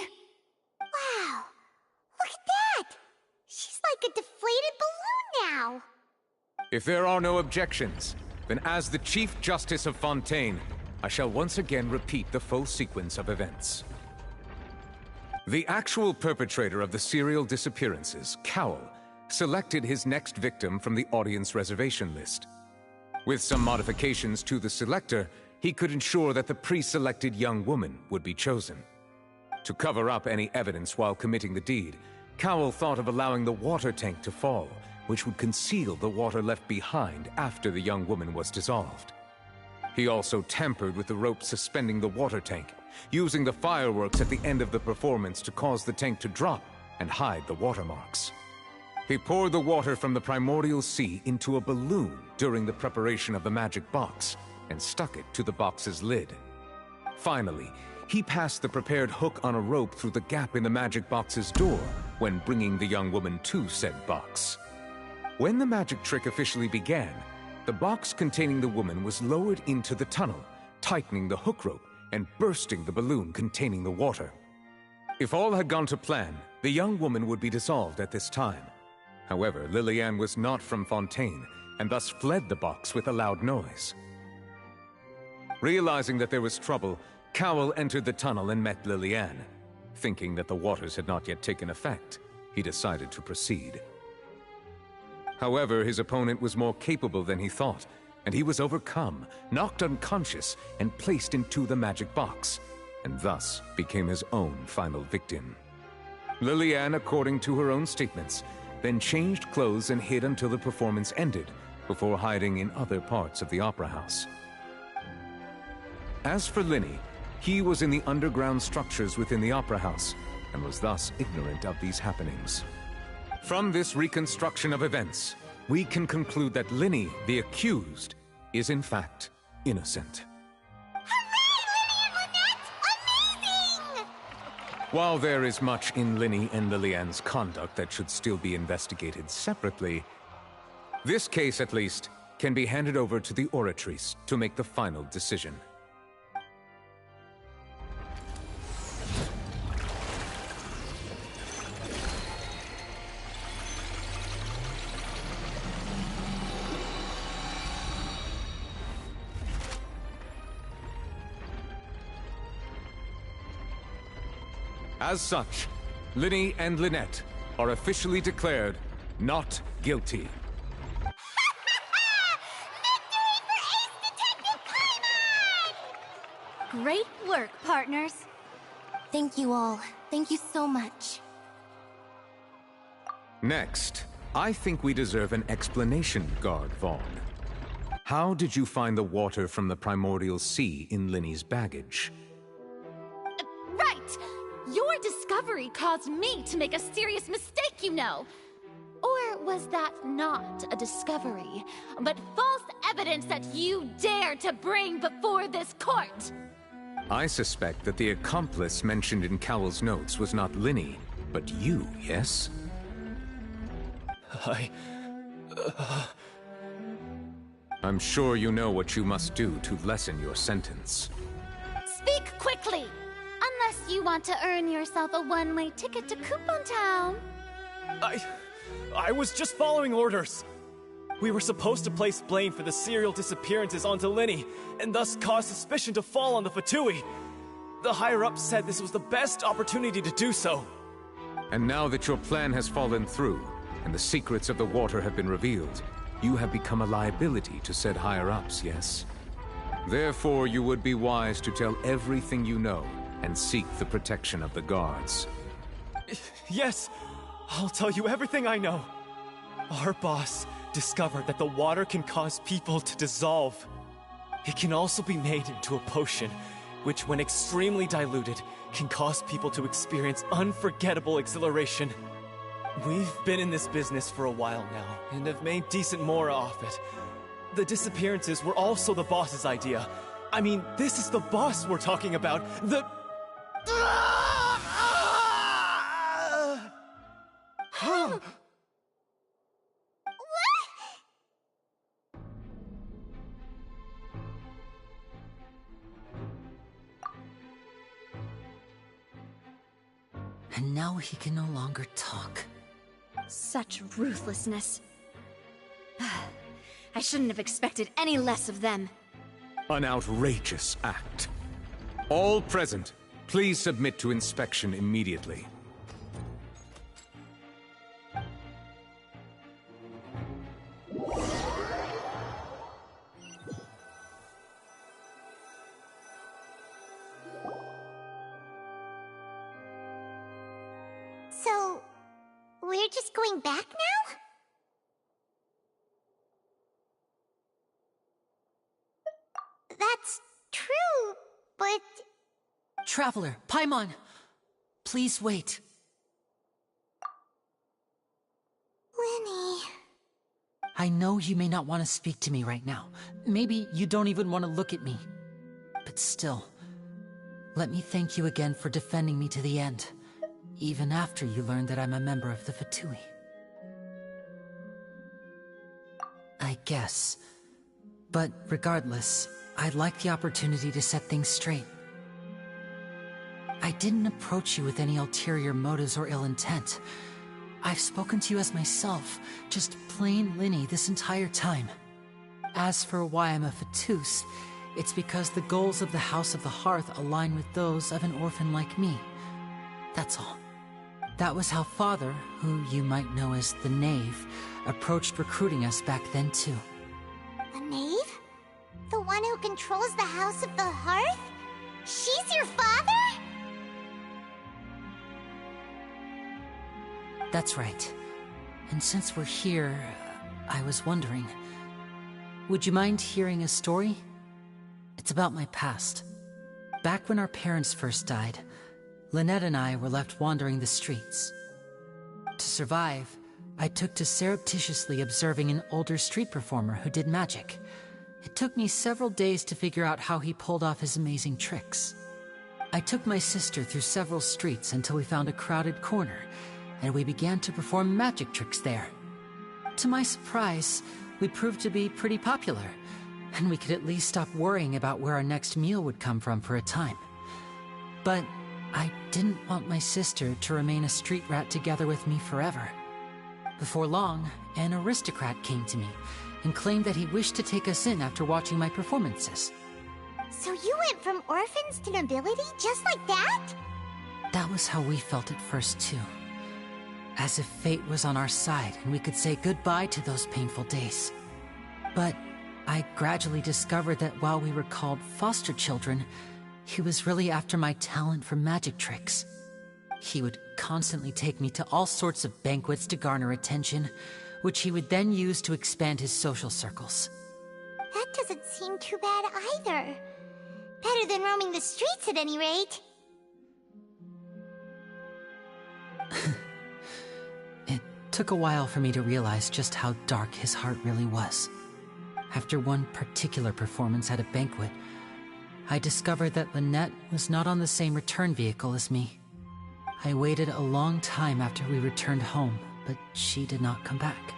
Wow, look at that! She's like a deflated balloon now. If there are no objections, then as the Chief Justice of Fontaine, I shall once again repeat the full sequence of events. The actual perpetrator of the serial disappearances, Cowell, selected his next victim from the audience reservation list. With some modifications to the selector, he could ensure that the pre-selected young woman would be chosen. To cover up any evidence while committing the deed, Cowell thought of allowing the water tank to fall, which would conceal the water left behind after the young woman was dissolved. He also tampered with the rope suspending the water tank, using the fireworks at the end of the performance to cause the tank to drop and hide the watermarks. He poured the water from the primordial sea into a balloon during the preparation of the magic box and stuck it to the box's lid. Finally, he passed the prepared hook on a rope through the gap in the magic box's door when bringing the young woman to said box. When the magic trick officially began, the box containing the woman was lowered into the tunnel, tightening the hook rope and bursting the balloon containing the water. If all had gone to plan, the young woman would be dissolved at this time. However, Liliane was not from Fontaine, and thus fled the box with a loud noise. Realizing that there was trouble, Cowell entered the tunnel and met Liliane. Thinking that the waters had not yet taken effect, he decided to proceed. However, his opponent was more capable than he thought, and he was overcome, knocked unconscious, and placed into the magic box, and thus became his own final victim. Liliane, according to her own statements, then changed clothes and hid until the performance ended, before hiding in other parts of the opera house. As for Linny, he was in the underground structures within the opera house, and was thus ignorant of these happenings. From this reconstruction of events, we can conclude that Linny, the accused, is in fact innocent. While there is much in Linny and Liliane's conduct that should still be investigated separately, this case, at least, can be handed over to the Oratrice to make the final decision. As such, Linny and Lynette are officially declared not guilty. Great work, partners. Thank you all. Thank you so much. Next, I think we deserve an explanation, Guard Vaughn. How did you find the water from the primordial sea in Linny's baggage? Right! Your discovery caused me to make a serious mistake, you know. Or was that not a discovery, but false evidence that you dared to bring before this court? I suspect that the accomplice mentioned in Cowell's notes was not Linny, but you, yes? I'm sure you know what you must do to lessen your sentence. Speak quickly! Unless you want to earn yourself a one-way ticket to Coupon Town. I was just following orders. We were supposed to place blame for the serial disappearances onto Linny, and thus cause suspicion to fall on the Fatui. The higher-ups said this was the best opportunity to do so. And now that your plan has fallen through, and the secrets of the water have been revealed, you have become a liability to said higher-ups, yes? Therefore, you would be wise to tell everything you know, and seek the protection of the guards. Yes, I'll tell you everything I know. Our boss discovered that the water can cause people to dissolve. It can also be made into a potion, which when extremely diluted, can cause people to experience unforgettable exhilaration. We've been in this business for a while now, and have made decent more off it. The disappearances were also the boss's idea. I mean, this is the boss we're talking about. And now he can no longer talk. Such ruthlessness. I shouldn't have expected any less of them. An outrageous act. All present, please submit to inspection immediately. So, we're just going back now? Traveler, Paimon! Please wait. Lenny... I know you may not want to speak to me right now. Maybe you don't even want to look at me. But still, let me thank you again for defending me to the end, even after you learned that I'm a member of the Fatui. I guess. But regardless, I'd like the opportunity to set things straight. I didn't approach you with any ulterior motives or ill intent. I've spoken to you as myself, just plain Linny this entire time. As for why I'm a Fatus, it's because the goals of the House of the Hearth align with those of an orphan like me. That's all. That was how Father, who you might know as the Knave, approached recruiting us back then too. The Knave? The one who controls the House of the Hearth? She's your father? That's right. And since we're here, I was wondering, would you mind hearing a story? It's about my past. Back when our parents first died, Lynette and I were left wandering the streets. To survive, I took to surreptitiously observing an older street performer who did magic. It took me several days to figure out how he pulled off his amazing tricks. I took my sister through several streets until we found a crowded corner, and we began to perform magic tricks there. To my surprise, we proved to be pretty popular, and we could at least stop worrying about where our next meal would come from for a time. But I didn't want my sister to remain a street rat together with me forever. Before long, an aristocrat came to me and claimed that he wished to take us in after watching my performances. So you went from orphans to nobility just like that? That was how we felt at first too. As if fate was on our side and we could say goodbye to those painful days. But I gradually discovered that while we were called foster children, he was really after my talent for magic tricks. He would constantly take me to all sorts of banquets to garner attention, which he would then use to expand his social circles. That doesn't seem too bad either. Better than roaming the streets at any rate. It took a while for me to realize just how dark his heart really was. After one particular performance at a banquet, I discovered that Lynette was not on the same return vehicle as me. I waited a long time after we returned home, but she did not come back.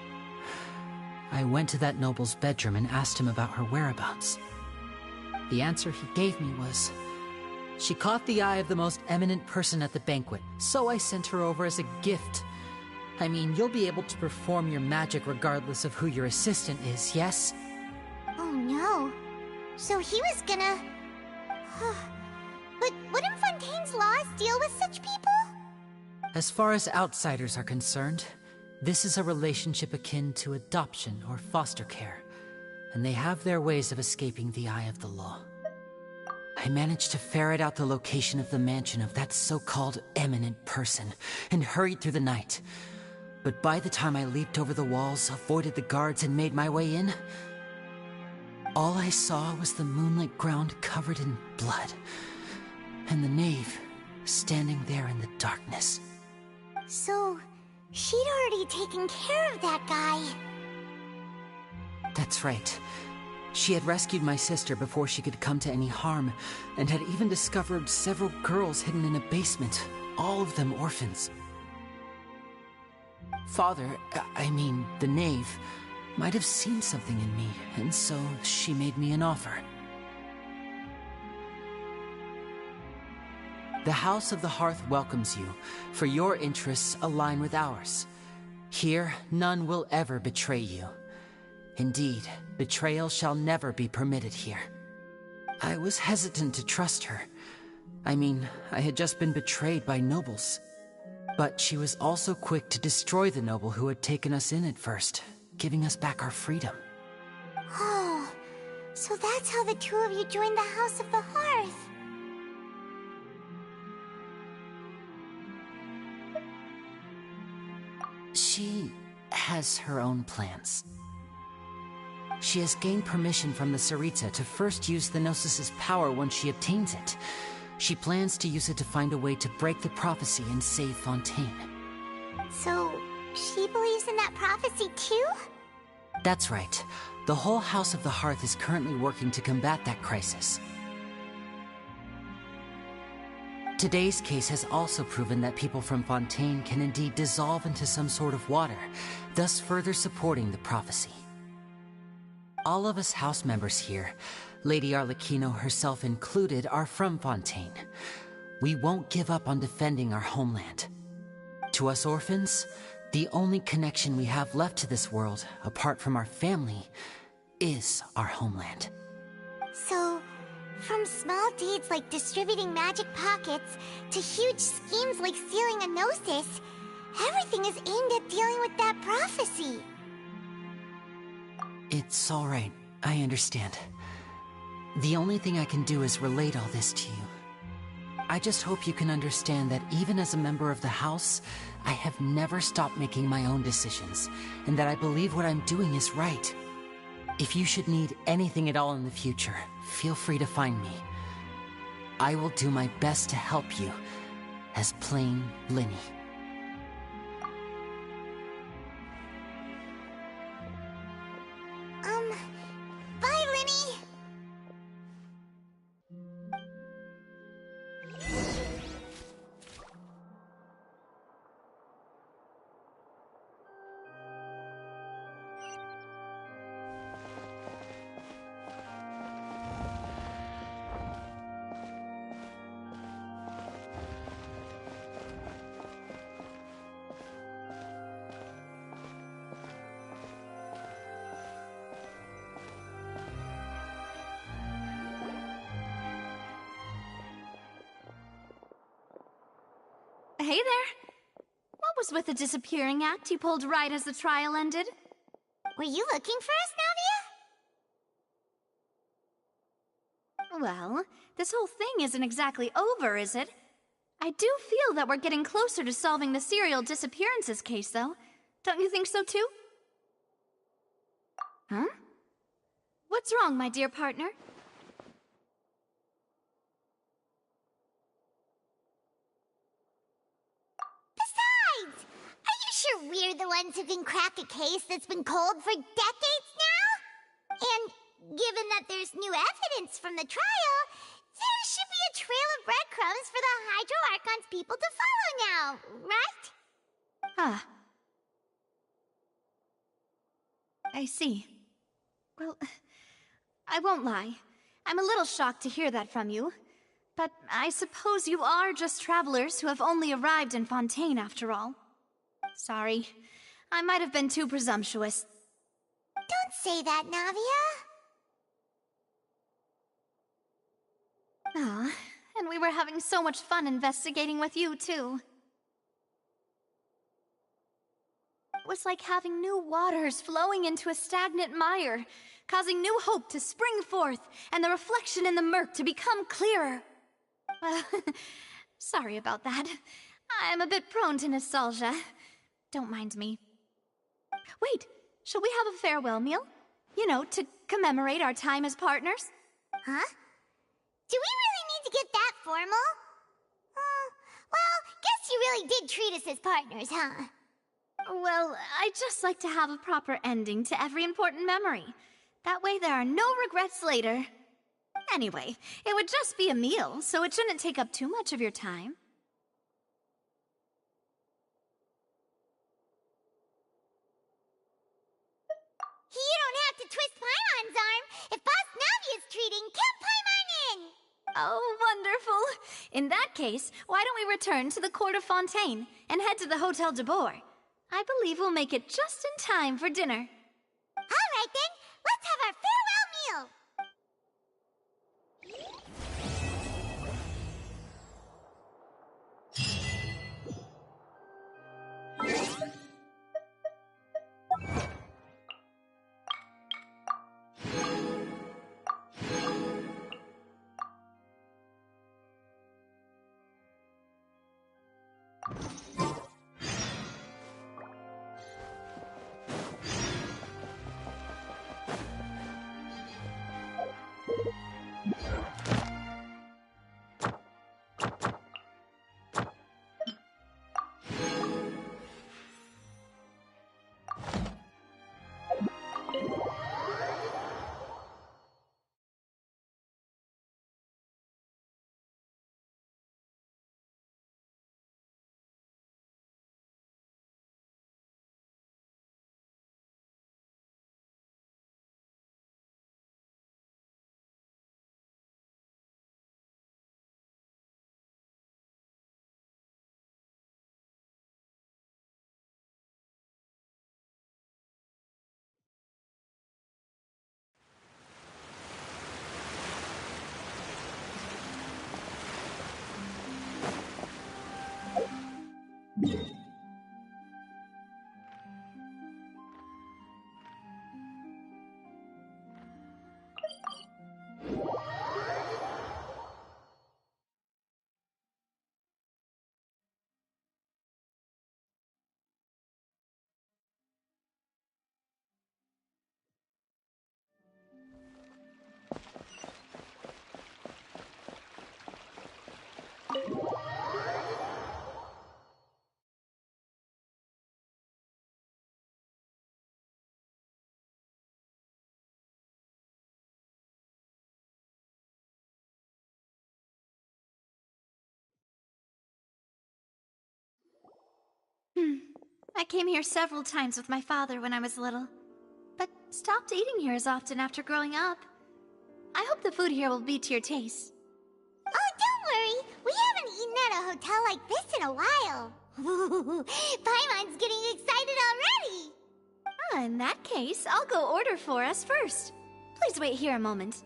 I went to that noble's bedroom and asked him about her whereabouts. The answer he gave me was, she caught the eye of the most eminent person at the banquet, so I sent her over as a gift. I mean, you'll be able to perform your magic regardless of who your assistant is, yes? Oh no. So he was gonna... But wouldn't Fontaine's laws deal with such people? As far as outsiders are concerned, this is a relationship akin to adoption or foster care, and they have their ways of escaping the eye of the law. I managed to ferret out the location of the mansion of that so-called eminent person and hurried through the night. But by the time I leaped over the walls, avoided the guards, and made my way in, all I saw was the moonlit ground covered in blood, and the knave standing there in the darkness. So, she'd already taken care of that guy. That's right. She had rescued my sister before she could come to any harm, and had even discovered several girls hidden in a basement, all of them orphans. Father, I mean, the knave, might have seen something in me, and so she made me an offer. The House of the Hearth welcomes you, for your interests align with ours. Here, none will ever betray you. Indeed, betrayal shall never be permitted here. I was hesitant to trust her. I mean, I had just been betrayed by nobles. But she was also quick to destroy the noble who had taken us in at first, giving us back our freedom. Oh, so that's how the two of you joined the House of the Hearth. She has her own plans. She has gained permission from the Tsaritsa to first use the Gnosis's power once she obtains it. She plans to use it to find a way to break the prophecy and save Fontaine. So, she believes in that prophecy too? That's right. The whole House of the Hearth is currently working to combat that crisis. Today's case has also proven that people from Fontaine can indeed dissolve into some sort of water, thus further supporting the prophecy. All of us house members here, Lady Arlecchino herself included, are from Fontaine. We won't give up on defending our homeland. To us orphans, the only connection we have left to this world, apart from our family, is our homeland. So, from small deeds like distributing magic pockets to huge schemes like stealing a Gnosis, everything is aimed at dealing with that prophecy. It's all right. I understand. The only thing I can do is relate all this to you. I just hope you can understand that even as a member of the House, I have never stopped making my own decisions, and that I believe what I'm doing is right. If you should need anything at all in the future, feel free to find me. I will do my best to help you, as plain Linny. Bye, Linny! Hey there! What was with the disappearing act you pulled right as the trial ended? Were you looking for us, Navia? Well, this whole thing isn't exactly over, is it? I do feel that we're getting closer to solving the serial disappearances case, though. Don't you think so, too? Huh? What's wrong, my dear partner? Besides, are you sure we're the ones who can crack a case that's been cold for decades now? And given that there's new evidence from the trial, there should be a trail of breadcrumbs for the Hydro Archon's people to follow now, right? Ah. I see. Well, I won't lie. I'm a little shocked to hear that from you. But I suppose you are just travelers who have only arrived in Fontaine after all. Sorry. I might have been too presumptuous. Don't say that, Navia. Ah, and we were having so much fun investigating with you, too. It was like having new waters flowing into a stagnant mire, causing new hope to spring forth, and the reflection in the murk to become clearer. Well, sorry about that. I'm a bit prone to nostalgia. Don't mind me. Wait, shall we have a farewell meal? You know, to commemorate our time as partners? Huh? Do we really need to get that formal? Well, guess you really did treat us as partners, huh? Well, I'd just like to have a proper ending to every important memory. That way there are no regrets later. Anyway, it would just be a meal, so it shouldn't take up too much of your time. You don't have to twist Paimon's arm. If Boss Navia's treating, count Paimon in! Oh, wonderful. In that case, why don't we return to the Court of Fontaine and head to the Hotel de Boer? I believe we'll make it just in time for dinner. All right then, let's have our farewell meal! I came here several times with my father when I was little, but stopped eating here as often after growing up. I hope the food here will be to your taste. Oh, don't worry. We haven't eaten at a hotel like this in a while. Paimon's getting excited already. In that case, I'll go order for us first. Please wait here a moment.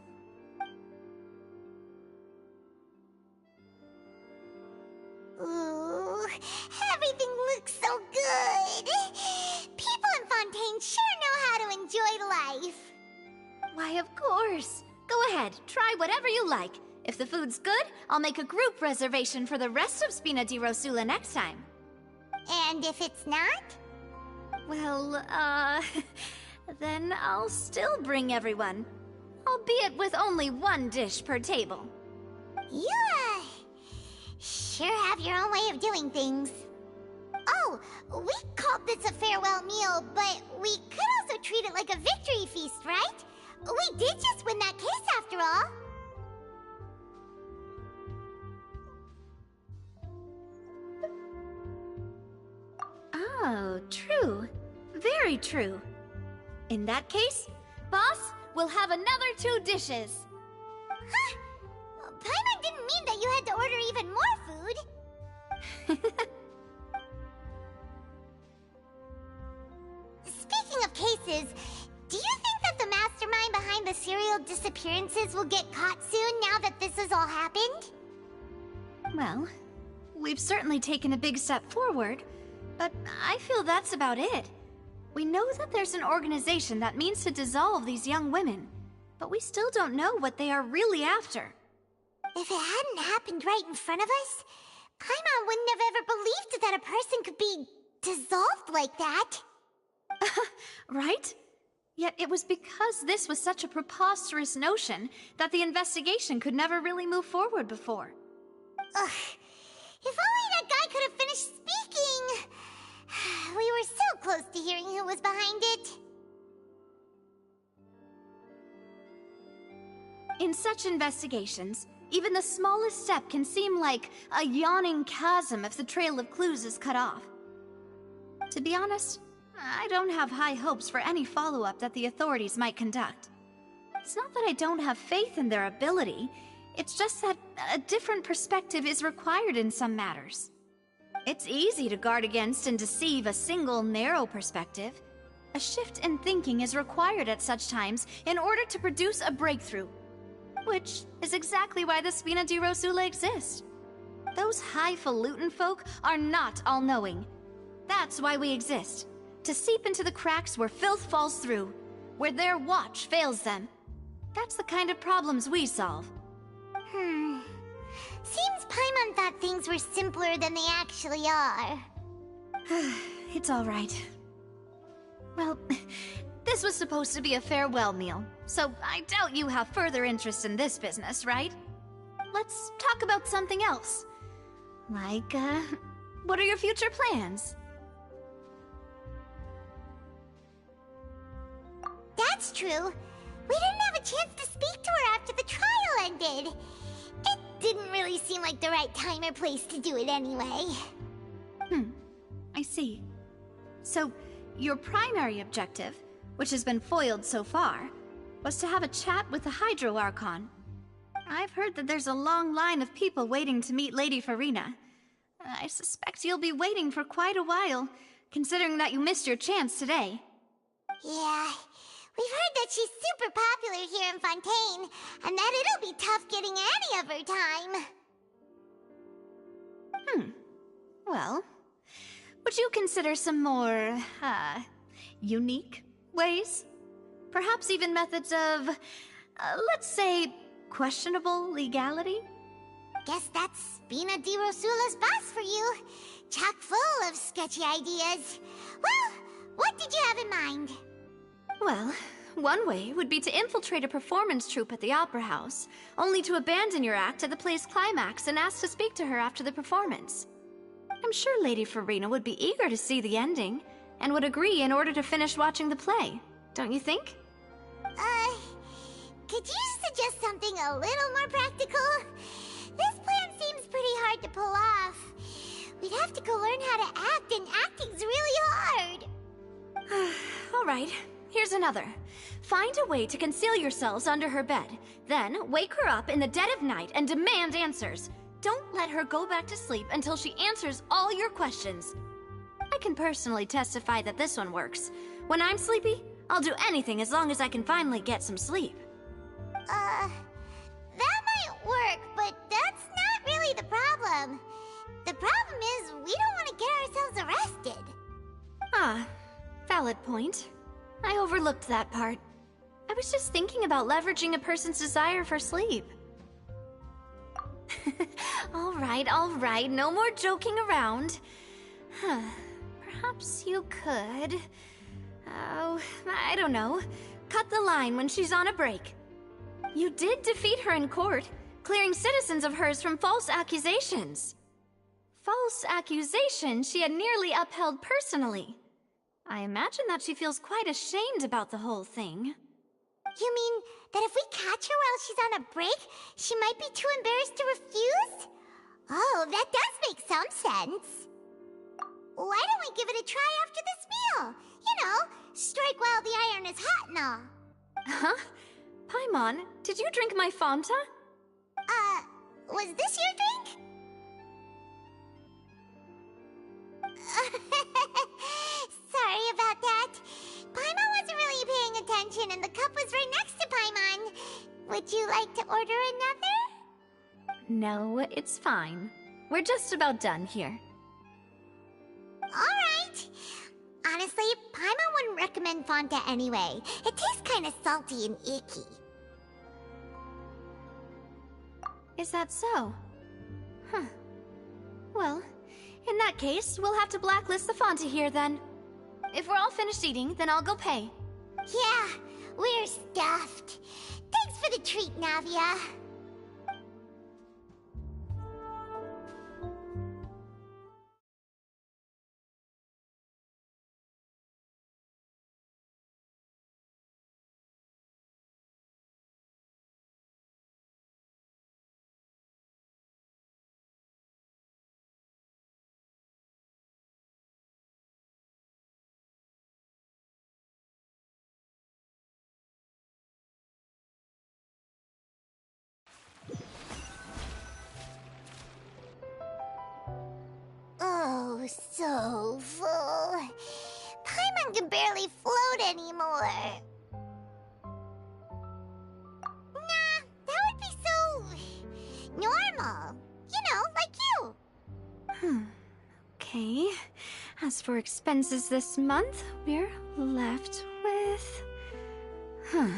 Ooh, everything looks so good. People in Fontaine sure know how to enjoy life. Why, of course. Go ahead, try whatever you like. If the food's good, I'll make a group reservation for the rest of Spina di Rosula next time. And if it's not? Well, then I'll still bring everyone. Albeit with only one dish per table. You, sure have your own way of doing things. Oh, we called this a farewell meal, but we could also treat it like a victory feast, right? We did just win that case after all. Oh, true. Very true. In that case, boss, we'll have another 2 dishes. Huh? Paimon didn't mean that you had to order even more food. Speaking of cases, do you think that the mastermind behind the serial disappearances will get caught soon now that this has all happened? Well, we've certainly taken a big step forward, but I feel that's about it. We know that there's an organization that means to dissolve these young women, but we still don't know what they are really after. If it hadn't happened right in front of us, Paimon wouldn't have ever believed that a person could be dissolved like that. Right? Yet it was because this was such a preposterous notion that the investigation could never really move forward before. Ugh. If only that guy could have finished speaking! We were so close to hearing who was behind it. In such investigations, even the smallest step can seem like a yawning chasm if the trail of clues is cut off. To be honest, I don't have high hopes for any follow-up that the authorities might conduct. It's not that I don't have faith in their ability, it's just that a different perspective is required in some matters. It's easy to guard against and deceive a single narrow perspective. A shift in thinking is required at such times in order to produce a breakthrough. Which is exactly why the Spina di Rosula exists. Those highfalutin folk are not all-knowing. That's why we exist. To seep into the cracks where filth falls through, where their watch fails them. That's the kind of problems we solve. Seems Paimon thought things were simpler than they actually are. It's all right. Well, this was supposed to be a farewell meal, so I doubt you have further interest in this business, right? Let's talk about something else. Like, what are your future plans? That's true. We didn't have a chance to speak to her after the trial ended. It didn't really seem like the right time or place to do it anyway. I see. So, your primary objective, which has been foiled so far, was to have a chat with the Hydro Archon. I've heard that there's a long line of people waiting to meet Lady Farina. I suspect you'll be waiting for quite a while, considering that you missed your chance today. Yeah, we've heard that she's super popular here in Fontaine, and that it'll be tough getting any of her time. Well, would you consider some more, unique ways? Perhaps even methods of, let's say, questionable legality? Guess that's Spina di Rosula's boss for you. Chock full of sketchy ideas. Well, what did you have in mind? Well, one way would be to infiltrate a performance troupe at the Opera House, only to abandon your act at the play's climax and ask to speak to her after the performance. I'm sure Lady Farina would be eager to see the ending, and would agree in order to finish watching the play, don't you think? Could you suggest something a little more practical? This plan seems pretty hard to pull off. We'd have to go learn how to act, and acting right, here's another. Find a way to conceal yourselves under her bed. Then, wake her up in the dead of night and demand answers. Don't let her go back to sleep until she answers all your questions. I can personally testify that this one works. When I'm sleepy, I'll do anything as long as I can finally get some sleep. That might work, but that's not really the problem. The problem is we don't want to get ourselves arrested. Ah, valid point. I overlooked that part. I was just thinking about leveraging a person's desire for sleep. All right, no more joking around. Perhaps you could... Oh, I don't know. Cut the line when she's on a break. You did defeat her in court, clearing citizens of hers from false accusations. False accusations she had nearly upheld personally. I imagine that she feels quite ashamed about the whole thing. You mean that if we catch her while she's on a break, she might be too embarrassed to refuse? Oh, that does make some sense. Why don't we give it a try after this meal? You know, strike while the iron is hot and all. Huh? Paimon, did you drink my Fanta? Was this your drink? Sorry about that. Paimon wasn't really paying attention and the cup was right next to Paimon. Would you like to order another? No, it's fine. We're just about done here. Alright. Honestly, Paimon wouldn't recommend Fanta anyway. It tastes kinda salty and icky. Is that so? Huh. Well, in that case, we'll have to blacklist the Fanta here then. If we're all finished eating, then I'll go pay. Yeah, we're stuffed. Thanks for the treat, Navia. Oh, so full. Paimon can barely float anymore. Nah, that would be so... normal. You know, like you. Okay. As for expenses this month, we're left with... Hey,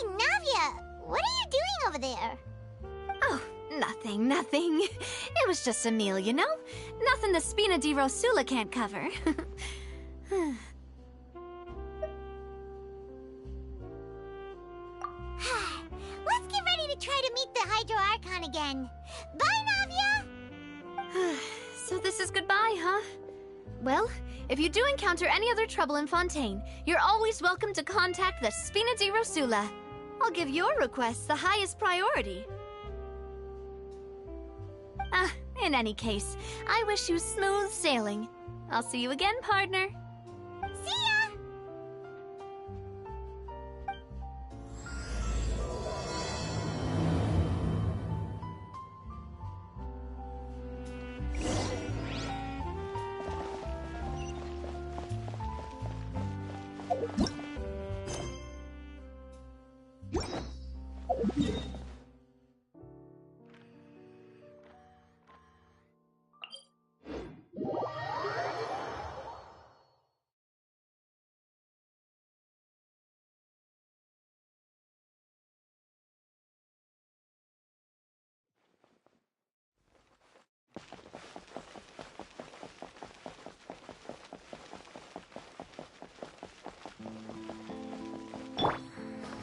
Navia! What are you doing over there? Oh, nothing. It was just a meal, you know? Nothing the Spina di Rosula can't cover. Let's get ready to try to meet the Hydro Archon again. Bye, Navia! So this is goodbye, huh? Well, if you do encounter any other trouble in Fontaine, you're always welcome to contact the Spina di Rosula. I'll give your requests the highest priority. In any case, I wish you smooth sailing. I'll see you again, partner. See ya!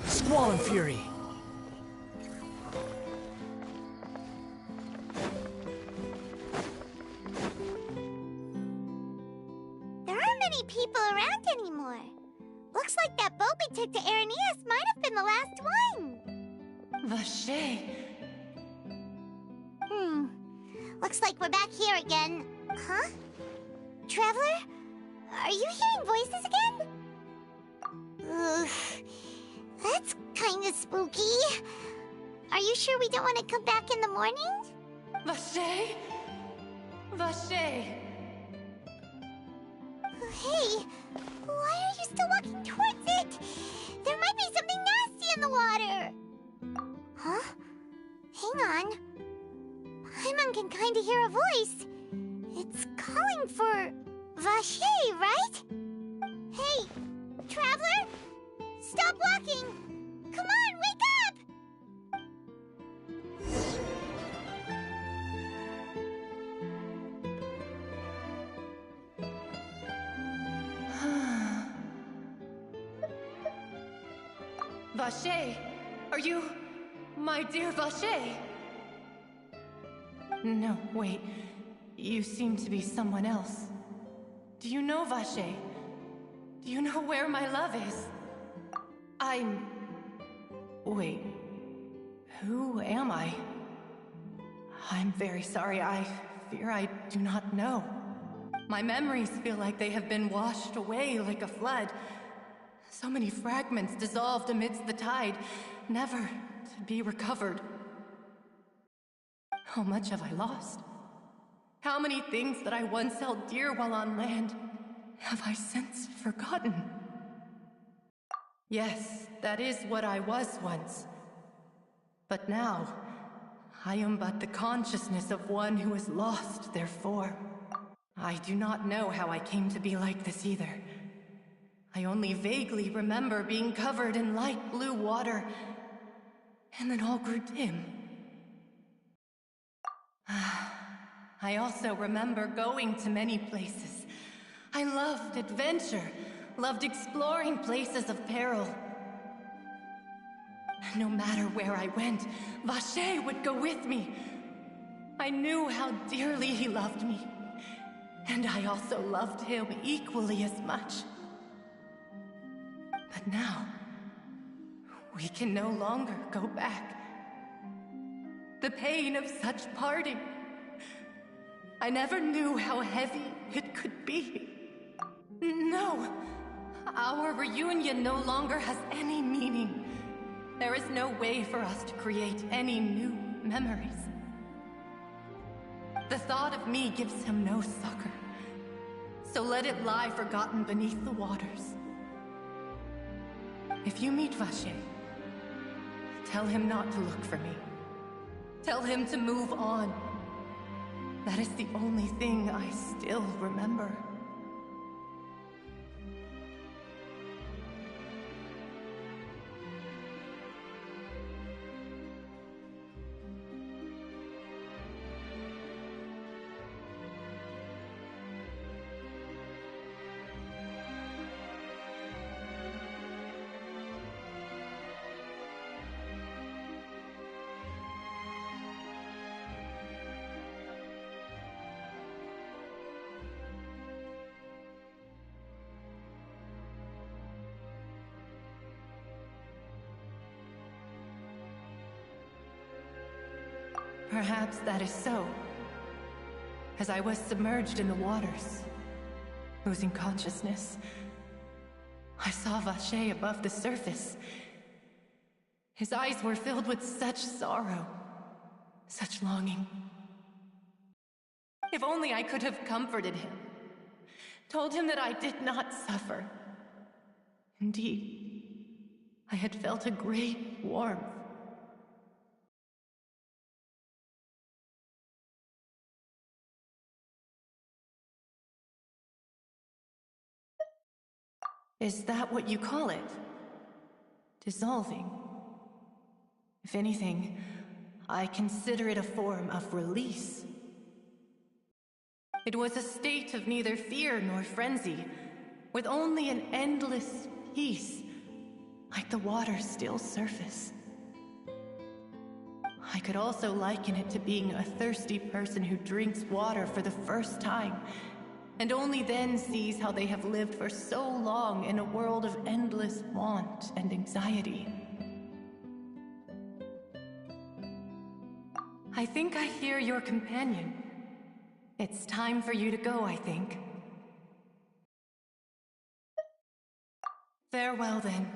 Squall and Fury. There aren't many people around anymore. Looks like that boat we took to Araneas might have been the last one. Vache. Looks like we're back here again. Huh? Traveler? Are you hearing voices again? Ugh, that's kinda spooky. Are you sure we don't want to come back in the morning? Vache? Vache! Hey, why are you still walking towards it? There might be something nasty in the water. Huh? Hang on. Paimon can kinda hear a voice. It's calling for Vache, right? Hey, traveler! Stop walking! Come on, wake up! Vache! Are you... my dear Vache? No, wait. You seem to be someone else. Do you know Vache? Do you know where my love is? I'm... Wait. Who am I? I'm very sorry. I fear I do not know. My memories feel like they have been washed away like a flood. So many fragments dissolved amidst the tide, never to be recovered. How much have I lost? How many things that I once held dear while on land have I since forgotten? Yes, that is what I was once. But now, I am but the consciousness of one who has lost their form. I do not know how I came to be like this either. I only vaguely remember being covered in light blue water, and then all grew dim. I also remember going to many places. I loved adventure, loved exploring places of peril. No matter where I went, Vache would go with me. I knew how dearly he loved me, and I also loved him equally as much. But now, we can no longer go back. The pain of such parting, I never knew how heavy it could be. No, our reunion no longer has any meaning. There is no way for us to create any new memories. The thought of me gives him no succor, so let it lie forgotten beneath the waters. If you meet Vache, tell him not to look for me. Tell him to move on. That is the only thing I still remember. Perhaps that is so. As I was submerged in the waters, losing consciousness, I saw Vache above the surface. His eyes were filled with such sorrow, such longing. If only I could have comforted him, told him that I did not suffer. Indeed, I had felt a great warmth. Is that what you call it? Dissolving? If anything, I consider it a form of release. It was a state of neither fear nor frenzy, with only an endless peace, like the water's still surface. I could also liken it to being a thirsty person who drinks water for the first time, and only then sees how they have lived for so long in a world of endless want and anxiety. I think I hear your companion. It's time for you to go, I think. Farewell, then.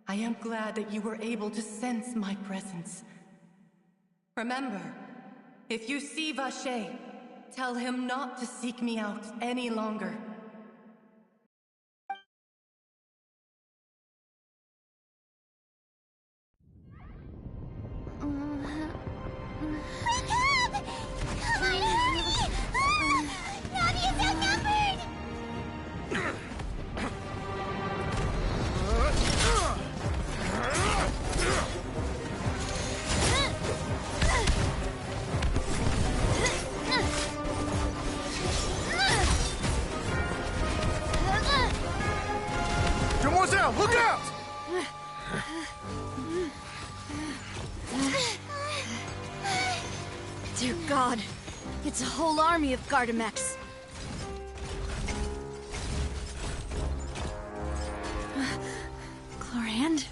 I am glad that you were able to sense my presence. Remember, if you see Vache, tell him not to seek me out any longer. Come on, hurry! Navi is outnumbered! Demoiselle, look out! Dear God, it's a whole army of Gardamex. Clorand?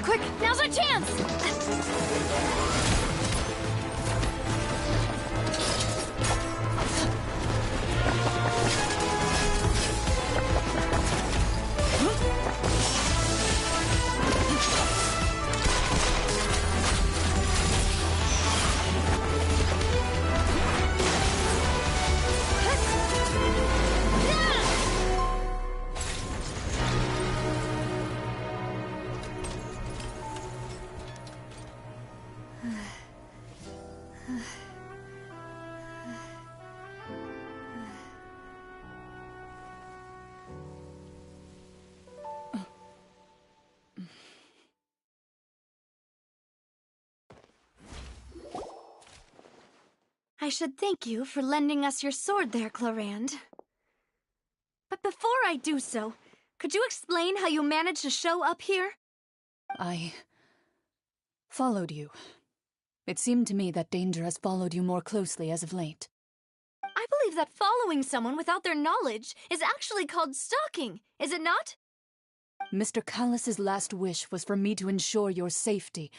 Quick, now's our chance! I should thank you for lending us your sword there, Clorand. But before I do so, could you explain how you managed to show up here? I followed you. It seemed to me that danger has followed you more closely as of late. I believe that following someone without their knowledge is actually called stalking, is it not? Mr. Callus's last wish was for me to ensure your safety,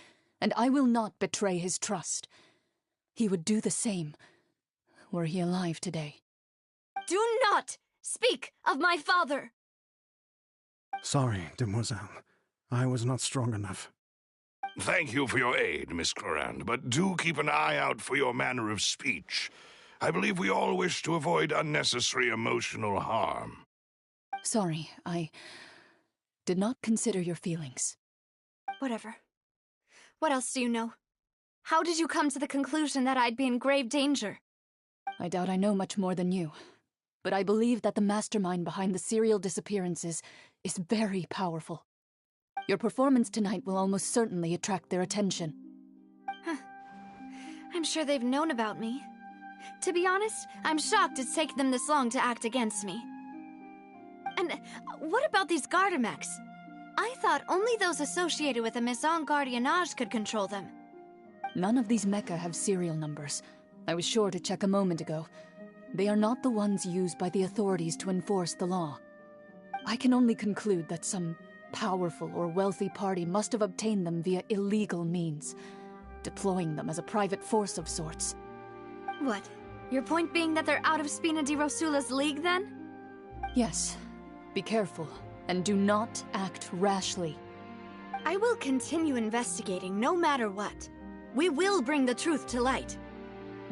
and I will not betray his trust. He would do the same, were he alive today. Do not speak of my father! Sorry, Demoiselle. I was not strong enough. Thank you for your aid, Miss Clorand, but do keep an eye out for your manner of speech. I believe we all wish to avoid unnecessary emotional harm. Sorry, I did not consider your feelings. Whatever. What else do you know? How did you come to the conclusion that I'd be in grave danger? I doubt I know much more than you, but I believe that the mastermind behind the serial disappearances is very powerful. Your performance tonight will almost certainly attract their attention. I'm sure they've known about me. To be honest, I'm shocked it's taken them this long to act against me. And what about these Gardamex? I thought only those associated with the Maison Gardiennage could control them. None of these mecha have serial numbers. I was sure to check a moment ago. They are not the ones used by the authorities to enforce the law. I can only conclude that some powerful or wealthy party must have obtained them via illegal means, deploying them as a private force of sorts. What? Your point being that they're out of Spina di Rosula's league, then? Yes. Be careful, and do not act rashly. I will continue investigating no matter what. We will bring the truth to light.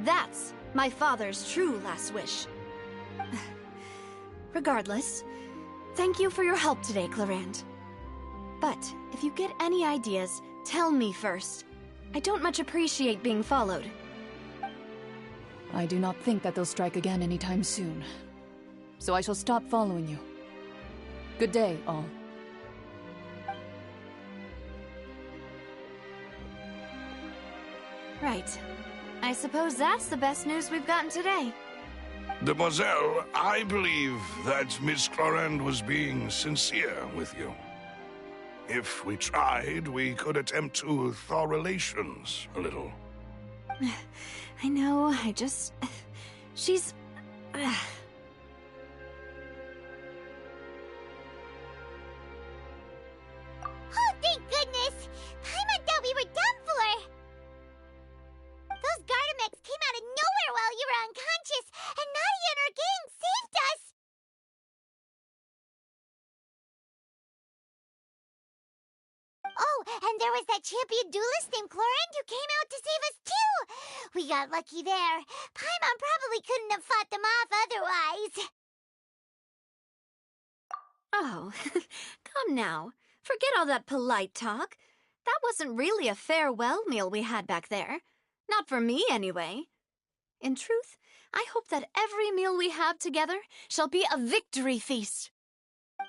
That's my father's true last wish. Regardless, thank you for your help today, Clorand. But if you get any ideas, tell me first. I don't much appreciate being followed. I do not think that they'll strike again anytime soon. So I shall stop following you. Good day, all. Right. I suppose that's the best news we've gotten today. Demoiselle, I believe that Miss Clorand was being sincere with you. If we tried, we could attempt to thaw relations a little. I know, she's... And there was that champion duelist named Chlorand who came out to save us too! We got lucky there. Paimon probably couldn't have fought them off otherwise. Oh, come now. Forget all that polite talk. That wasn't really a farewell meal we had back there. Not for me, anyway. In truth, I hope that every meal we have together shall be a victory feast.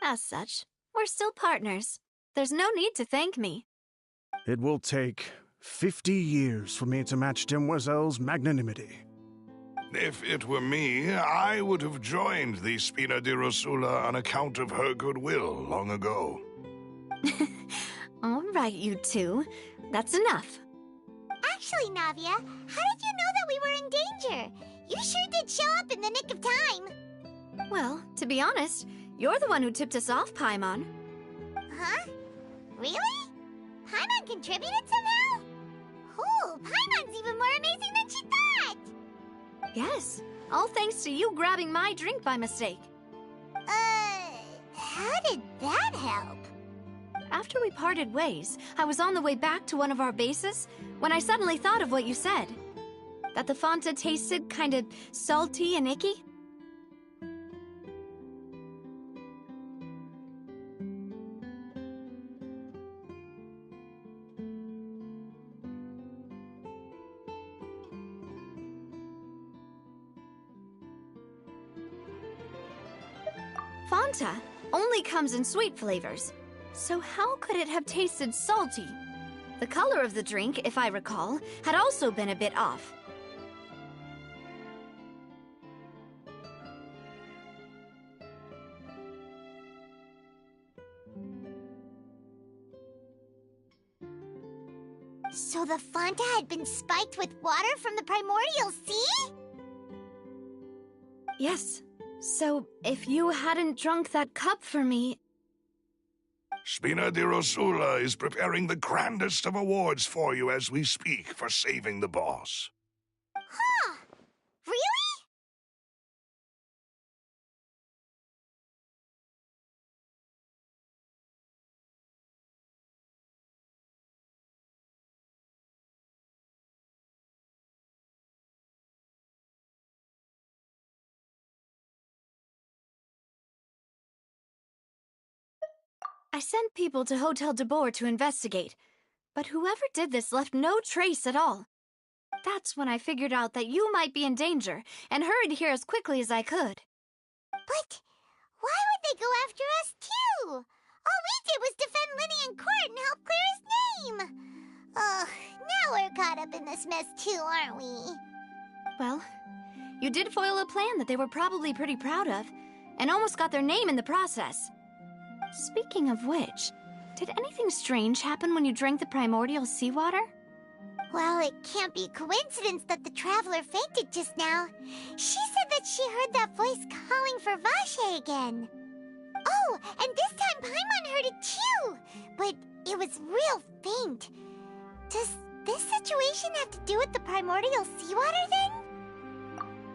As such, we're still partners. There's no need to thank me. It will take 50 years for me to match Demoiselle's magnanimity. If it were me, I would have joined the Spina di Rosula on account of her goodwill long ago. All right, you two. That's enough. Actually, Navia, how did you know that we were in danger? You sure did show up in the nick of time. Well, to be honest, you're the one who tipped us off, Paimon. Huh? Really? Paimon contributed somehow? Oh, Paimon's even more amazing than she thought! Yes, all thanks to you grabbing my drink by mistake. How did that help? After we parted ways, I was on the way back to one of our bases when I suddenly thought of what you said. That the Fanta tasted kind of salty and icky. Fanta only comes in sweet flavors, so how could it have tasted salty? The color of the drink, if I recall, had also been a bit off. So the Fanta had been spiked with water from the primordial sea? Yes. So, if you hadn't drunk that cup for me... Spina di Rosula is preparing the grandest of awards for you as we speak for saving the boss. Huh! Really? I sent people to Hotel de Boer to investigate, but whoever did this left no trace at all. That's when I figured out that you might be in danger, and hurried here as quickly as I could. But why would they go after us, too? All we did was defend Linny in court and help clear his name. Ugh, now we're caught up in this mess, too, aren't we? Well, you did foil a plan that they were probably pretty proud of, and almost got their name in the process. Speaking of which, did anything strange happen when you drank the primordial seawater? Well, it can't be coincidence that the traveler fainted just now. She said that she heard that voice calling for Vache again. Oh, and this time Paimon heard it too, but it was real faint. Does this situation have to do with the primordial seawater then?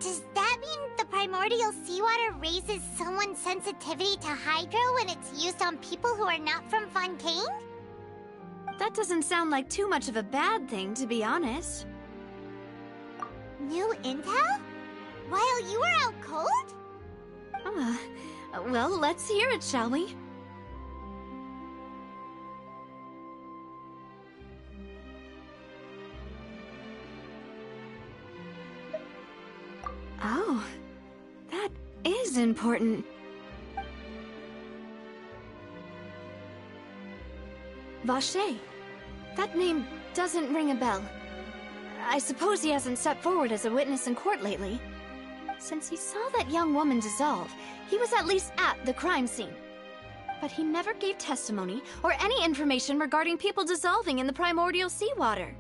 Does that mean the primordial seawater raises someone's sensitivity to hydro when it's used on people who are not from Fontaine? That doesn't sound like too much of a bad thing, to be honest. New intel? While you were out cold? Well, let's hear it, shall we? Oh, that is important. Vache. That name doesn't ring a bell. I suppose he hasn't stepped forward as a witness in court lately. Since he saw that young woman dissolve, he was at least at the crime scene. But he never gave testimony or any information regarding people dissolving in the primordial seawater.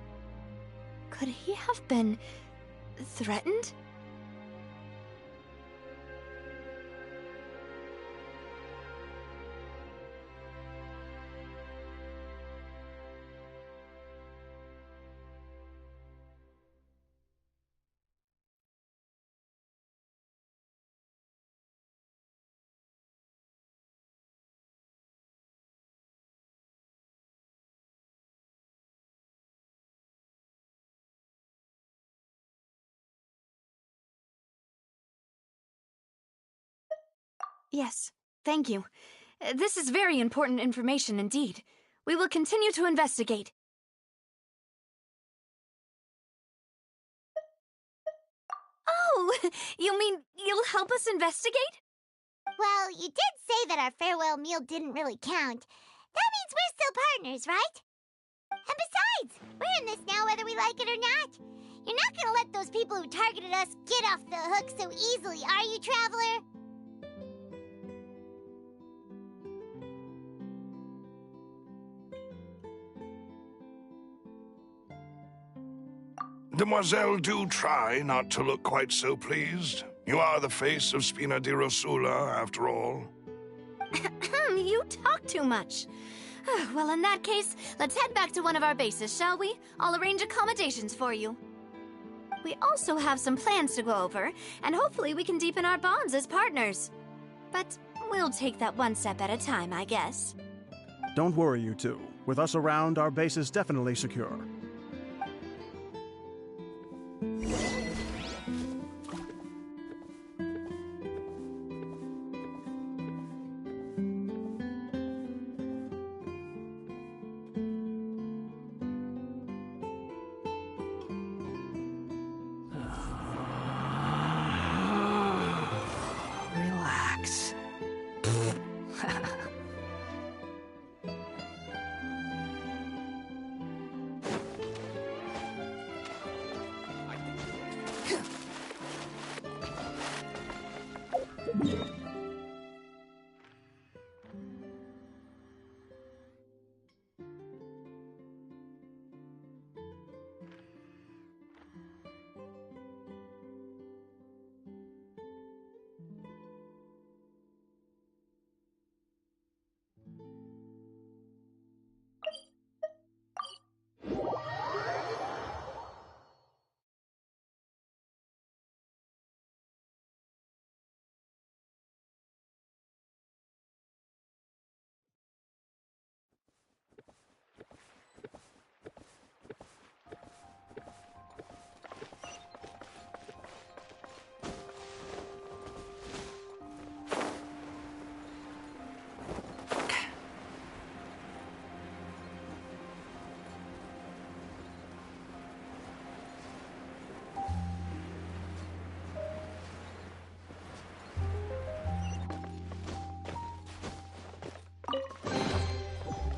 Could he have been threatened? Yes, thank you. This is very important information indeed. We will continue to investigate. Oh, you mean you'll help us investigate? Well, you did say that our farewell meal didn't really count. That means we're still partners, right? And besides, we're in this now whether we like it or not. You're not gonna let those people who targeted us get off the hook so easily, are you, Traveler? Demoiselle, do try not to look quite so pleased. You are the face of Spina di Rosula, after all. You talk too much. Well, in that case, let's head back to one of our bases, shall we? I'll arrange accommodations for you. We also have some plans to go over, and hopefully we can deepen our bonds as partners. But we'll take that one step at a time, I guess. Don't worry, you two. With us around, our base is definitely secure. Relax.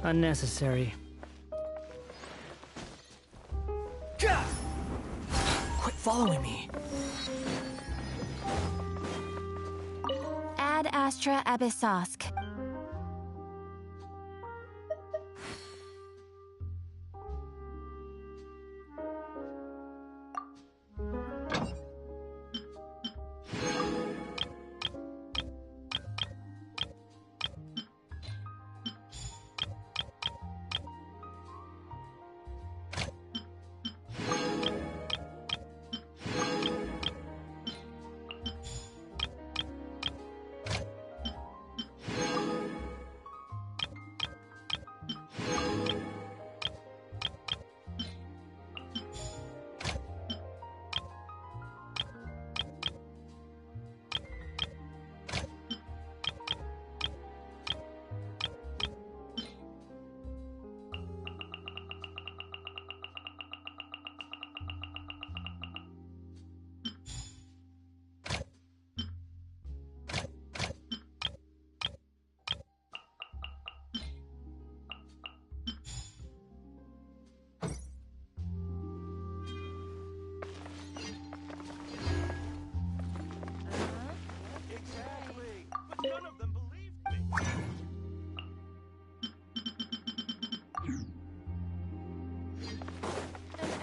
Unnecessary. Quit following me. Ad Astra Abyssosk.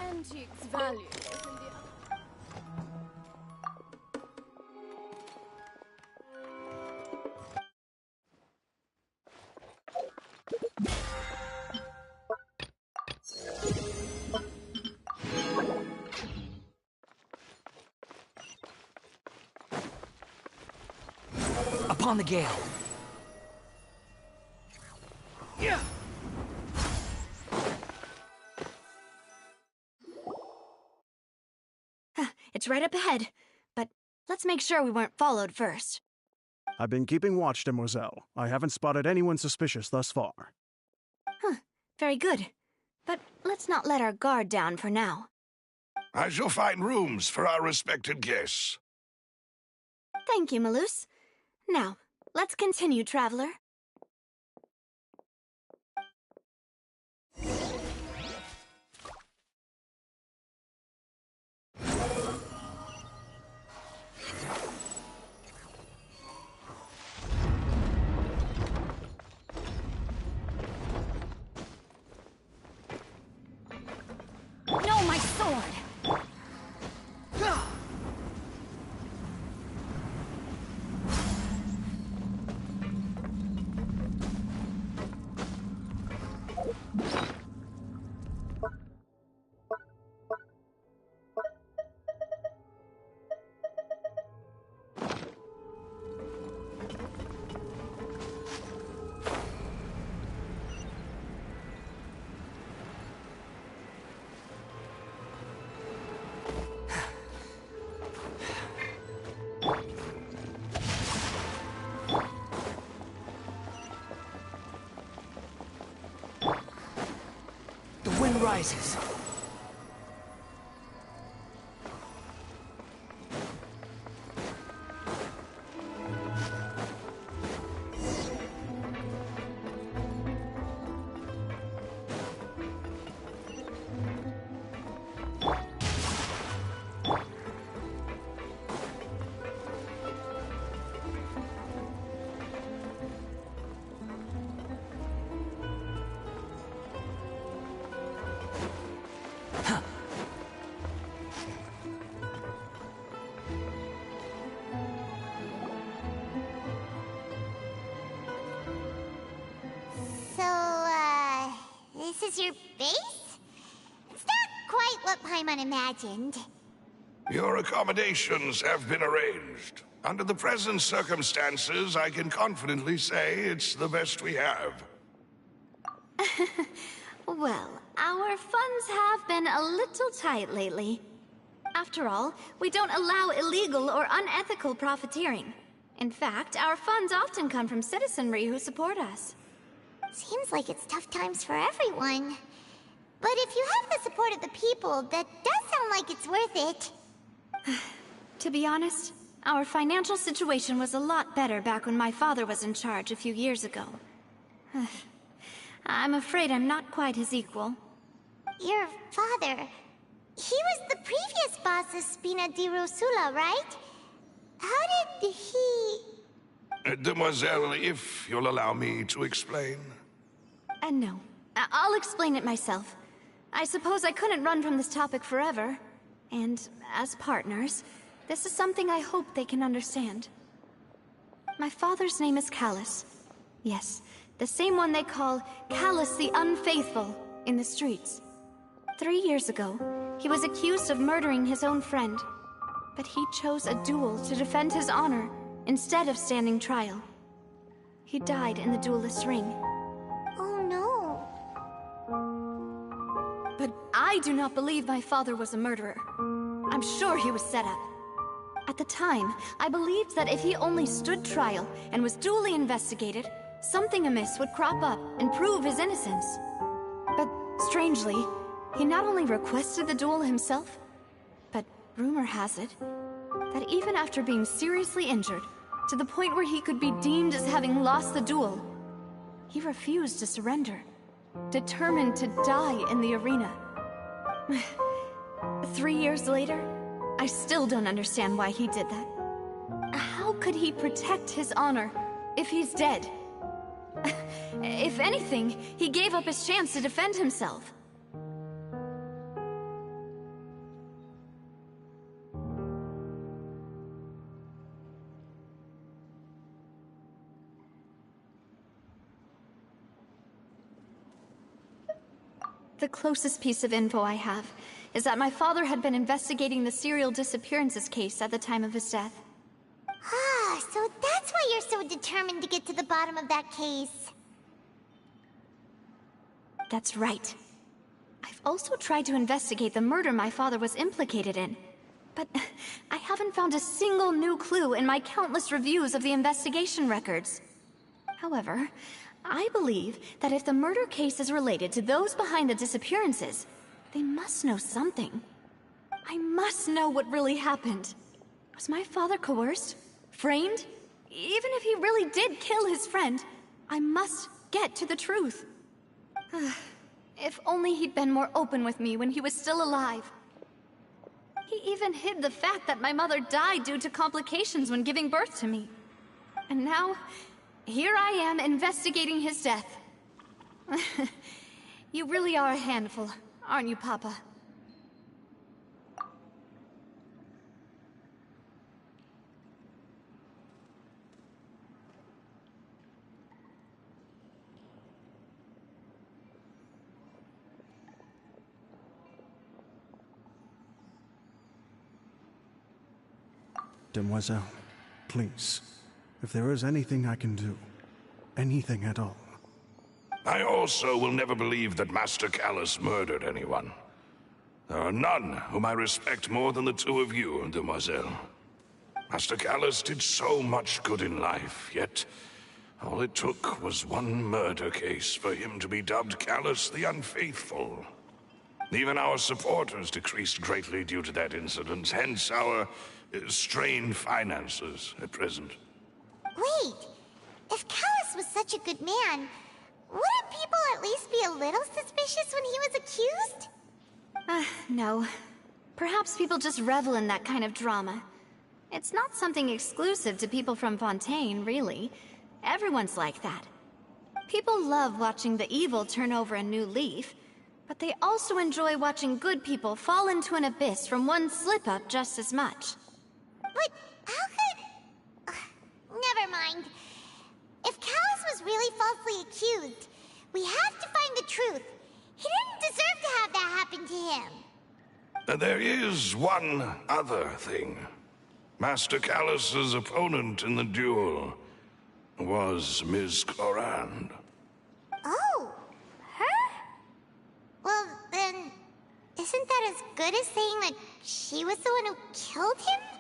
Antique's value is in the... Upon the gale. Yeah. It's right up ahead, but let's make sure we weren't followed first. I've been keeping watch, Demoiselle. I haven't spotted anyone suspicious thus far. Huh, very good. But let's not let our guard down for now. I shall find rooms for our respected guests. Thank you, Malus. Now, let's continue, traveler. No, my sword! The wind rises. This is your base? It's not quite what Paimon imagined. Your accommodations have been arranged. Under the present circumstances, I can confidently say it's the best we have. Well, our funds have been a little tight lately. After all, we don't allow illegal or unethical profiteering. In fact, our funds often come from citizenry who support us. Seems like it's tough times for everyone. But if you have the support of the people, that does sound like it's worth it. To be honest, our financial situation was a lot better back when my father was in charge a few years ago. I'm afraid I'm not quite his equal. Your father... he was the previous boss of Spina di Rosula, right? How did he... Demoiselle, if you'll allow me to explain. No. I'll explain it myself. I suppose I couldn't run from this topic forever. And as partners, this is something I hope they can understand. My father's name is Callus. Yes, the same one they call Callus the Unfaithful in the streets. 3 years ago, he was accused of murdering his own friend. But he chose a duel to defend his honor instead of standing trial. He died in the duelist's ring. Oh no. But I do not believe my father was a murderer. I'm sure he was set up. At the time, I believed that if he only stood trial and was duly investigated, something amiss would crop up and prove his innocence. But strangely, he not only requested the duel himself, but rumor has it that even after being seriously injured, to the point where he could be deemed as having lost the duel, he refused to surrender, determined to die in the arena. 3 years later, I still don't understand why he did that. How could he protect his honor if he's dead? If anything, he gave up his chance to defend himself. The closest piece of info I have is that my father had been investigating the serial disappearances case at the time of his death. Ah, so that's why you're so determined to get to the bottom of that case. That's right. I've also tried to investigate the murder my father was implicated in. But I haven't found a single new clue in my countless reviews of the investigation records. However, I believe that if the murder case is related to those behind the disappearances, they must know something. I must know what really happened. Was my father coerced? Framed? Even if he really did kill his friend, I must get to the truth. If only he'd been more open with me when he was still alive. He even hid the fact that my mother died due to complications when giving birth to me. And now, here I am investigating his death. You really are a handful, aren't you, Papa? Demoiselle, please, if there is anything I can do, anything at all. I also will never believe that Master Callus murdered anyone. There are none whom I respect more than the two of you, Demoiselle. Master Callus did so much good in life, yet all it took was one murder case for him to be dubbed Callus the Unfaithful. Even our supporters decreased greatly due to that incident, hence our strained finances at present. Wait, if Callus was such a good man, wouldn't people at least be a little suspicious when he was accused? No. Perhaps people just revel in that kind of drama. It's not something exclusive to people from Fontaine, really. Everyone's like that. People love watching the evil turn over a new leaf, but they also enjoy watching good people fall into an abyss from one slip-up just as much. But how could... never mind. If Callus was really falsely accused, we have to find the truth. He didn't deserve to have that happen to him. There is one other thing. Master Callus's opponent in the duel was Ms. Clorand. Oh, her? Well, then, isn't that as good as saying that she was the one who killed him?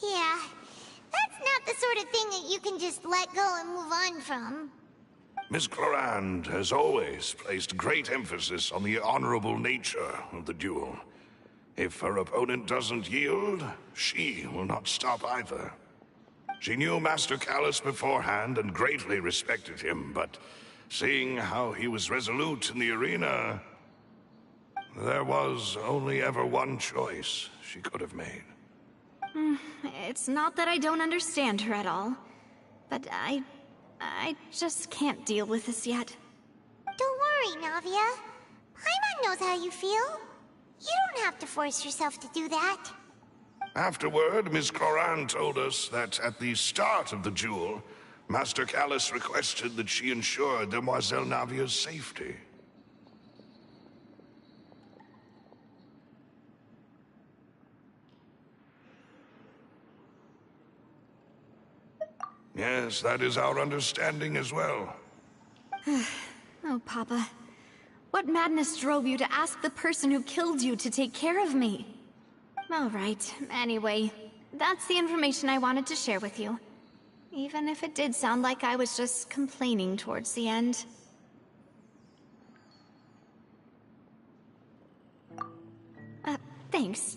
Yeah, that's not the sort of thing that you can just let go and move on from. Ms. Clorand has always placed great emphasis on the honorable nature of the duel. If her opponent doesn't yield, she will not stop either. She knew Master Callus beforehand and greatly respected him, but seeing how he was resolute in the arena, there was only ever one choice she could have made. It's not that I don't understand her at all, but I just can't deal with this yet. Don't worry, Navia. Paimon knows how you feel. You don't have to force yourself to do that. Afterward, Ms. Clorand told us that at the start of the duel, Master Callus requested that she ensure Demoiselle Navia's safety. Yes, that is our understanding as well. Oh, Papa. What madness drove you to ask the person who killed you to take care of me? All right, anyway, that's the information I wanted to share with you. Even if it did sound like I was just complaining towards the end. Thanks.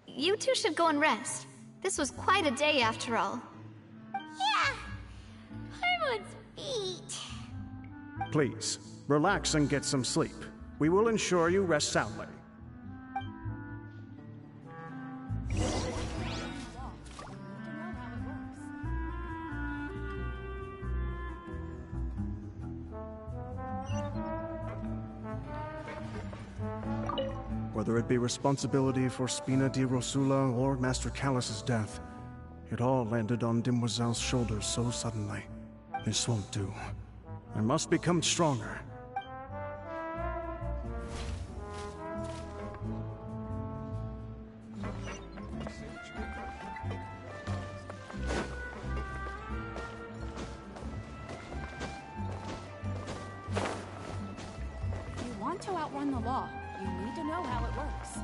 You two should go and rest. This was quite a day after all. Yeah, Paimon's beat. Please, relax and get some sleep. We will ensure you rest soundly. Whether it be responsibility for Spina di Rosula or Master Callus's death, it all landed on Demoiselle's shoulders so suddenly. This won't do. I must become stronger. to outrun the law, you need to know how it works.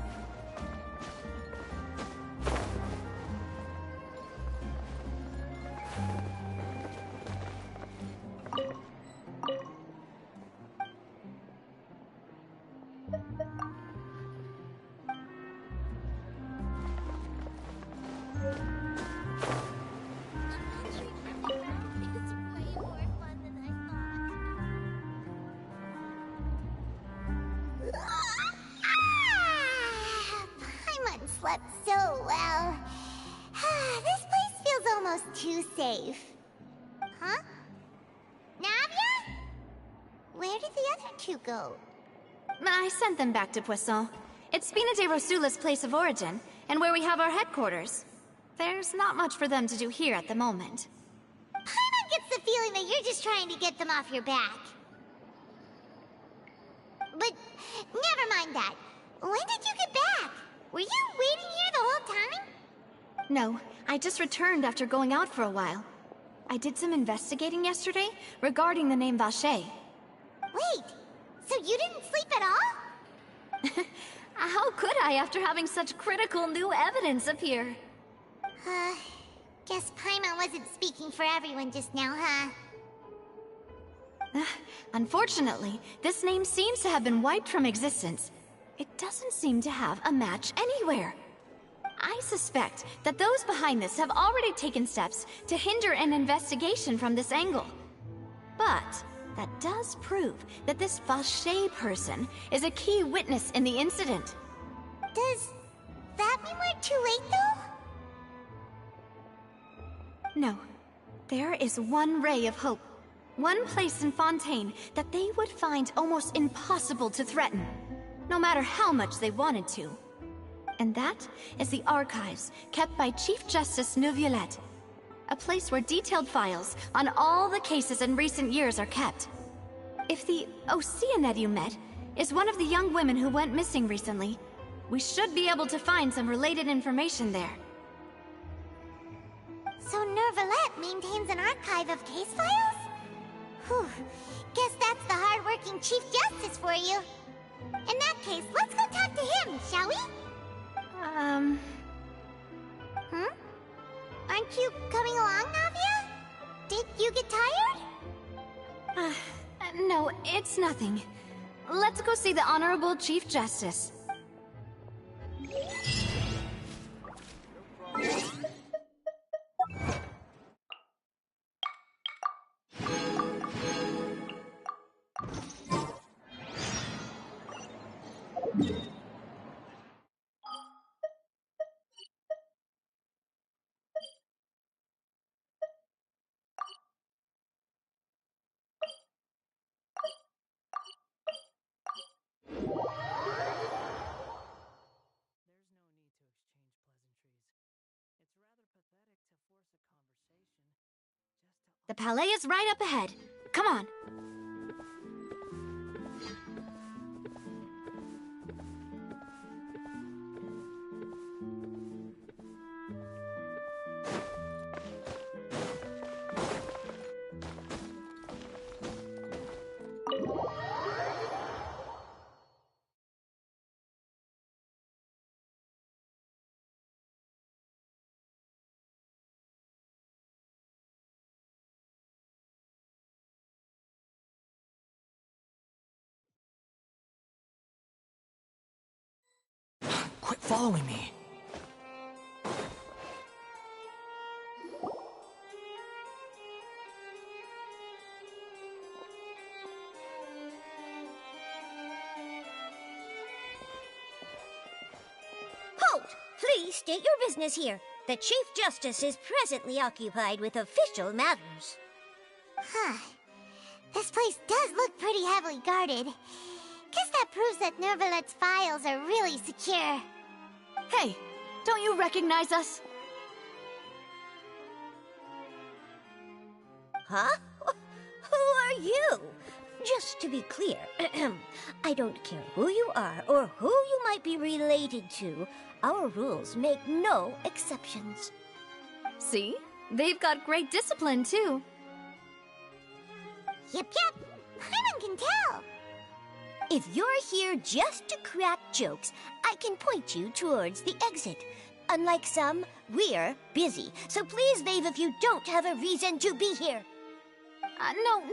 Paimon slept so well. This place feels almost too safe. Huh? Navia? Where did the other two go? I sent them back to Poisson. It's Spina de Rosula's place of origin, and where we have our headquarters. There's not much for them to do here at the moment. Paimon gets the feeling that you're just trying to get them off your back. But never mind that. When did you get back? Were you waiting here the whole time? No, I just returned after going out for a while. I did some investigating yesterday regarding the name Vache. Wait, so you didn't sleep at all? How could I after having such critical new evidence appear? Guess Paimon wasn't speaking for everyone just now, huh? Unfortunately, this name seems to have been wiped from existence. It doesn't seem to have a match anywhere. I suspect that those behind this have already taken steps to hinder an investigation from this angle. But that does prove that this Vache person is a key witness in the incident. Does that mean we're too late, though? No. There is one ray of hope. One place in Fontaine that they would find almost impossible to threaten, no matter how much they wanted to. And that is the archives kept by Chief Justice Neuvillette, a place where detailed files on all the cases in recent years are kept. If the Oceanette you met is one of the young women who went missing recently, we should be able to find some related information there. So Neuvillette maintains an archive of case files? Whew. Guess that's the hard-working Chief Justice for you. In that case, let's go talk to him, shall we? Aren't you coming along, Navia? Did you get tired? No, it's nothing. Let's go see the Honorable Chief Justice. The Palais is right up ahead. Come on. Quit following me. Halt! Please state your business here. The Chief Justice is presently occupied with official matters. Huh. This place does look pretty heavily guarded. Guess that proves that Neuvillette's files are really secure. Hey, don't you recognize us? Huh? Who are you? Just to be clear, I don't care who you are or who you might be related to. Our rules make no exceptions. See? They've got great discipline, too. Yep. Paimon can tell. If you're here just to crack jokes, I can point you towards the exit. Unlike some, we're busy, so please leave if you don't have a reason to be here.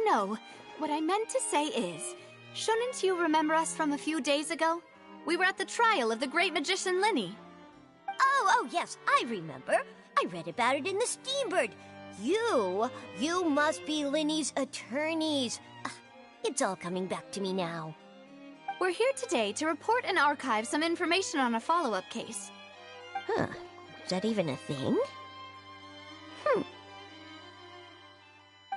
No. What I meant to say is, shouldn't you remember us from a few days ago? We were at the trial of the great magician Linny. Oh, yes, I remember. I read about it in the Steambird. You must be Linny's attorneys. It's all coming back to me now. We're here today to report and archive some information on a follow-up case. Huh. Is that even a thing?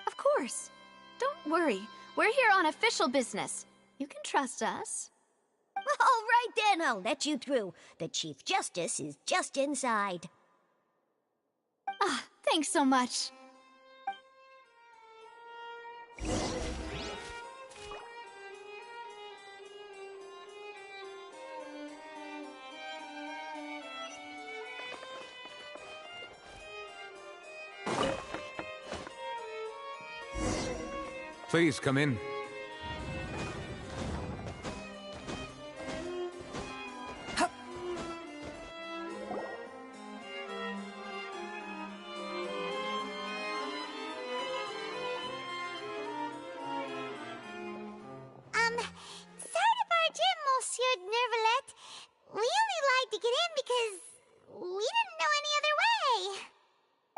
Of course. Don't worry. We're here on official business. You can trust us. All right then, I'll let you through. The Chief Justice is just inside. Thanks so much. Please come in. Sorry to barge in, Monsieur Nervalet. We only lied to get in because we didn't know any other way.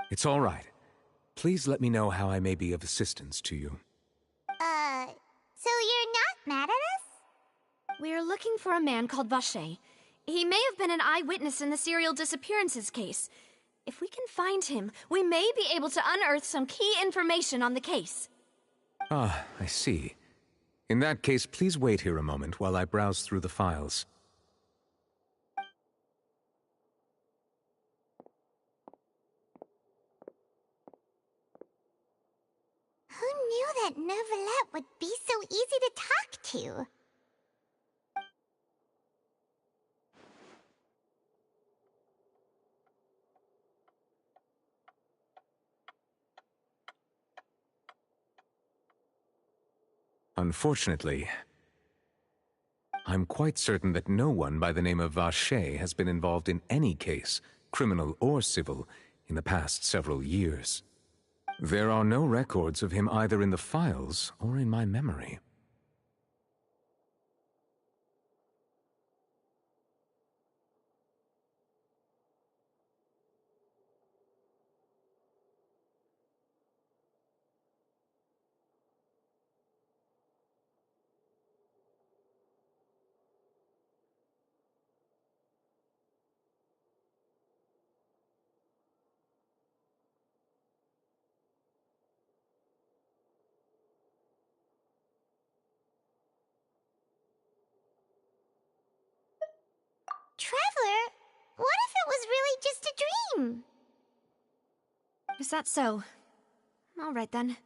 It's all right. Please let me know how I may be of assistance to you. So you're not mad at us? We're looking for a man called Vache. He may have been an eyewitness in the serial disappearances case. If we can find him, we may be able to unearth some key information on the case. Ah, I see. In that case, please wait here a moment while I browse through the files. Who knew that Nervalet would be so easy to talk to? Unfortunately, I'm quite certain that no one by the name of Vache has been involved in any case, criminal or civil, in the past several years. There are no records of him either in the files or in my memory. Traveler, what if it was really just a dream? Is that so? All right then.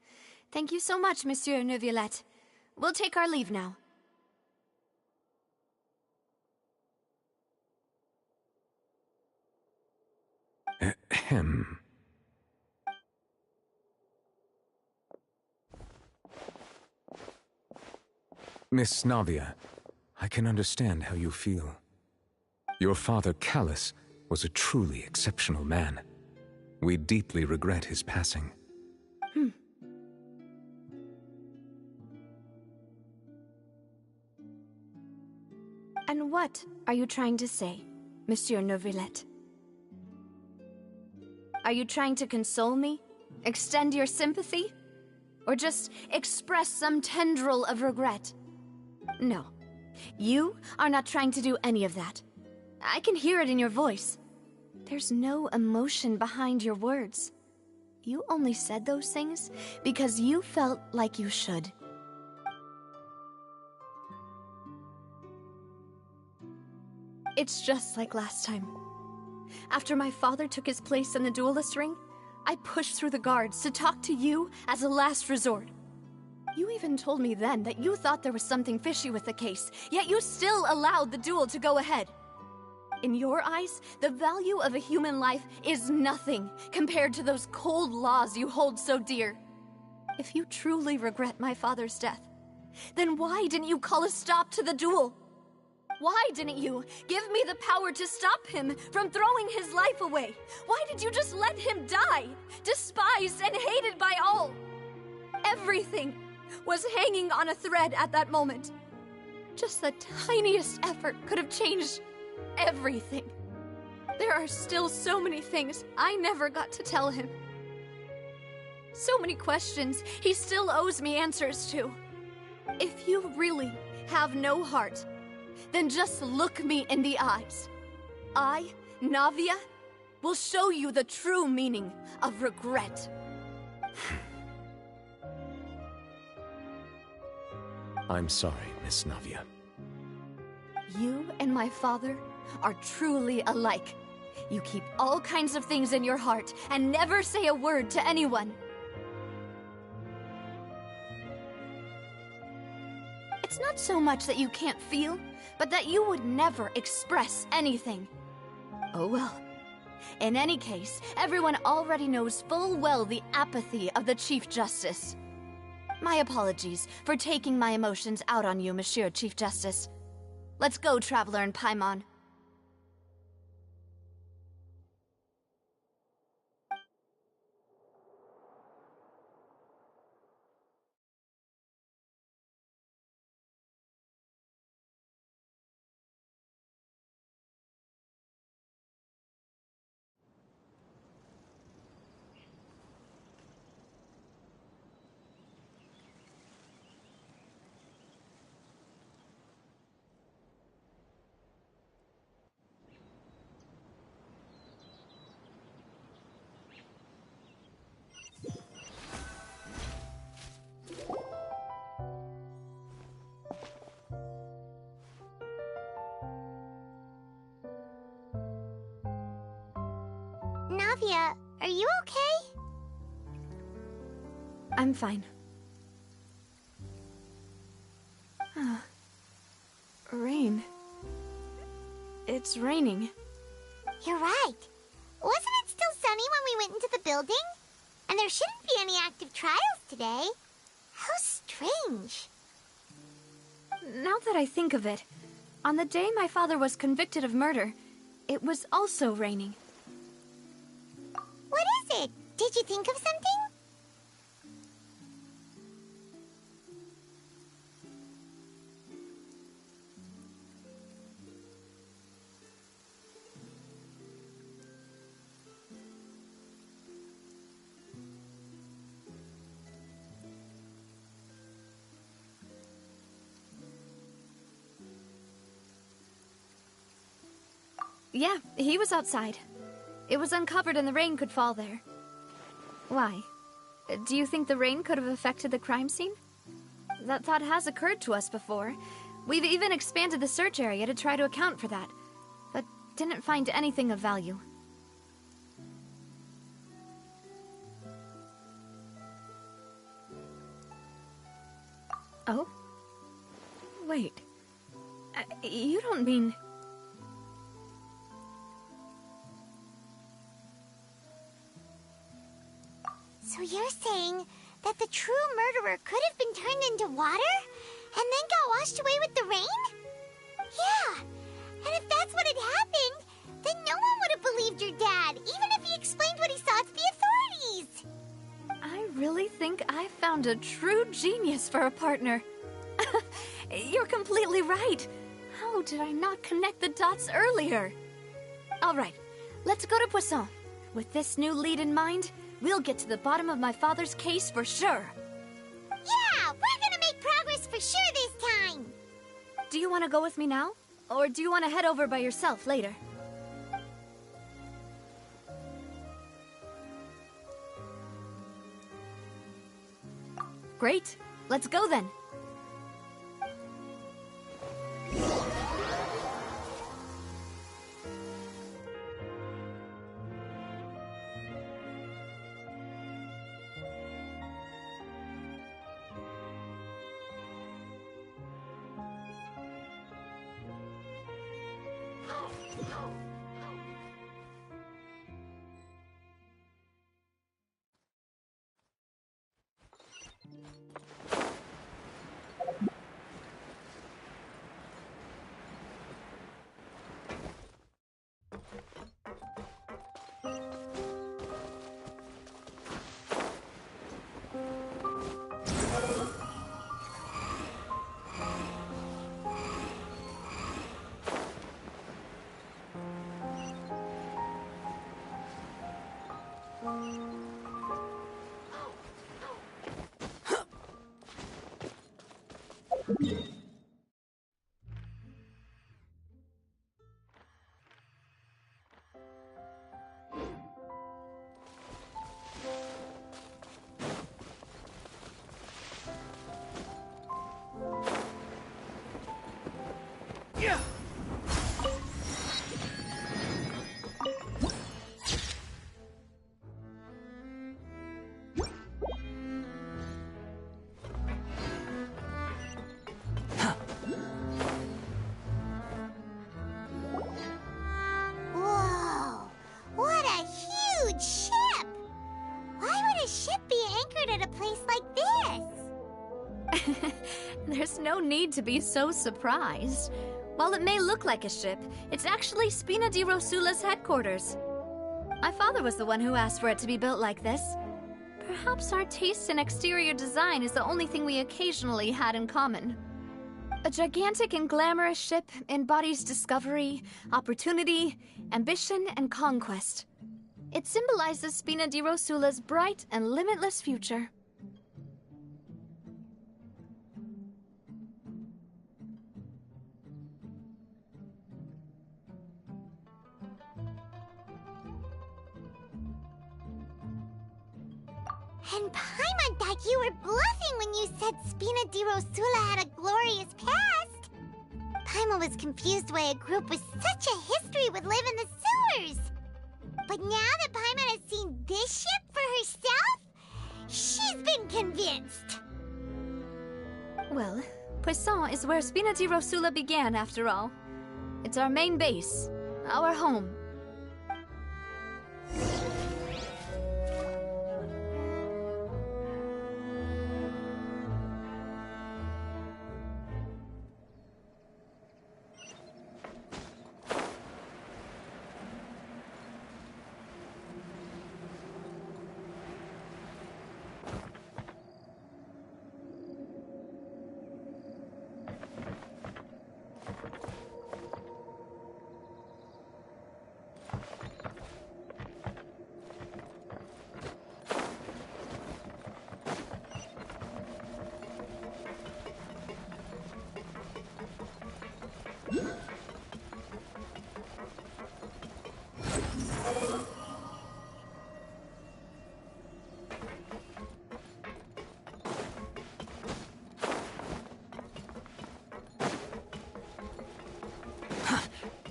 Thank you so much, Monsieur Neuvillette. We'll take our leave now. Ahem. Miss Navia, I can understand how you feel. Your father, Callus, was a truly exceptional man. We deeply regret his passing. And what are you trying to say, Monsieur Neuvillette? Are you trying to console me? Extend your sympathy? Or just express some tendril of regret? No. You are not trying to do any of that. I can hear it in your voice. There's no emotion behind your words. You only said those things because you felt like you should. It's just like last time. After my father took his place in the duelist ring, I pushed through the guards to talk to you as a last resort. You even told me then that you thought there was something fishy with the case, yet you still allowed the duel to go ahead. In your eyes, the value of a human life is nothing compared to those cold laws you hold so dear. If you truly regret my father's death, Then why didn't you call a stop to the duel? Why didn't you give me the power to stop him from throwing his life away? Why did you just let him die, despised and hated by all? Everything was hanging on a thread at that moment. Just the tiniest effort could have changed everything. There are still so many things I never got to tell him. So many questions he still owes me answers to. If you really have no heart, then just look me in the eyes. I, Navia, will show you the true meaning of regret. I'm sorry, Miss Navia. You and my father are truly alike. You keep all kinds of things in your heart and never say a word to anyone. It's not so much that you can't feel, but that you would never express anything. Oh well. In any case, everyone already knows full well the apathy of the Chief Justice. My apologies for taking my emotions out on you, Monsieur Chief Justice. Let's go, Traveler and Paimon. Navia, are you okay? I'm fine. Rain. It's raining. You're right. Wasn't it still sunny when we went into the building? And there shouldn't be any active trials today. How strange. Now that I think of it, on the day my father was convicted of murder, it was also raining. What is it? Did you think of something? Yeah, he was outside. It was uncovered and the rain could fall there. Why? Do you think the rain could have affected the crime scene? That thought has occurred to us before. We've even expanded the search area to try to account for that, but didn't find anything of value. Oh? Wait. You don't mean... So you're saying that the true murderer could have been turned into water and then got washed away with the rain? Yeah, and if that's what had happened, then no one would have believed your dad, even if he explained what he saw to the authorities. I really think I found a true genius for a partner. You're completely right. How did I not connect the dots earlier? All right, let's go to Poisson. With this new lead in mind, we'll get to the bottom of my father's case for sure. Yeah, we're gonna make progress for sure this time. Do you want to go with me now? Or do you want to head over by yourself later? Great. Let's go then. Whoa! What a huge ship! Why would a ship be anchored at a place like this? There's no need to be so surprised. While it may look like a ship, it's actually Spina di Rosula's headquarters. My father was the one who asked for it to be built like this. Perhaps our taste in exterior design is the only thing we occasionally had in common. A gigantic and glamorous ship embodies discovery, opportunity, ambition, and conquest. It symbolizes Spina di Rosula's bright and limitless future. And Paimon thought you were bluffing when you said Spina di Rosula had a glorious past. Paimon was confused why a group with such a history would live in the sewers. But now that Paimon has seen this ship for herself, she's been convinced. Well, Poisson is where Spina di Rosula began, after all. It's our main base, our home.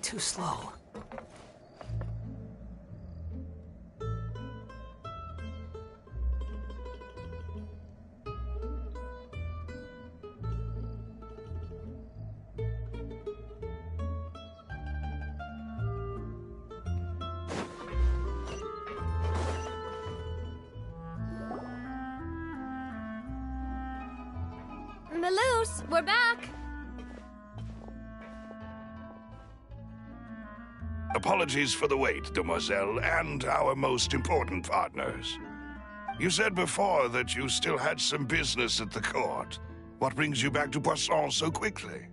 Too slow. Melus, we're back! Apologies for the wait, demoiselle, and our most important partners. You said before that you still had some business at the court. What brings you back to Poisson so quickly?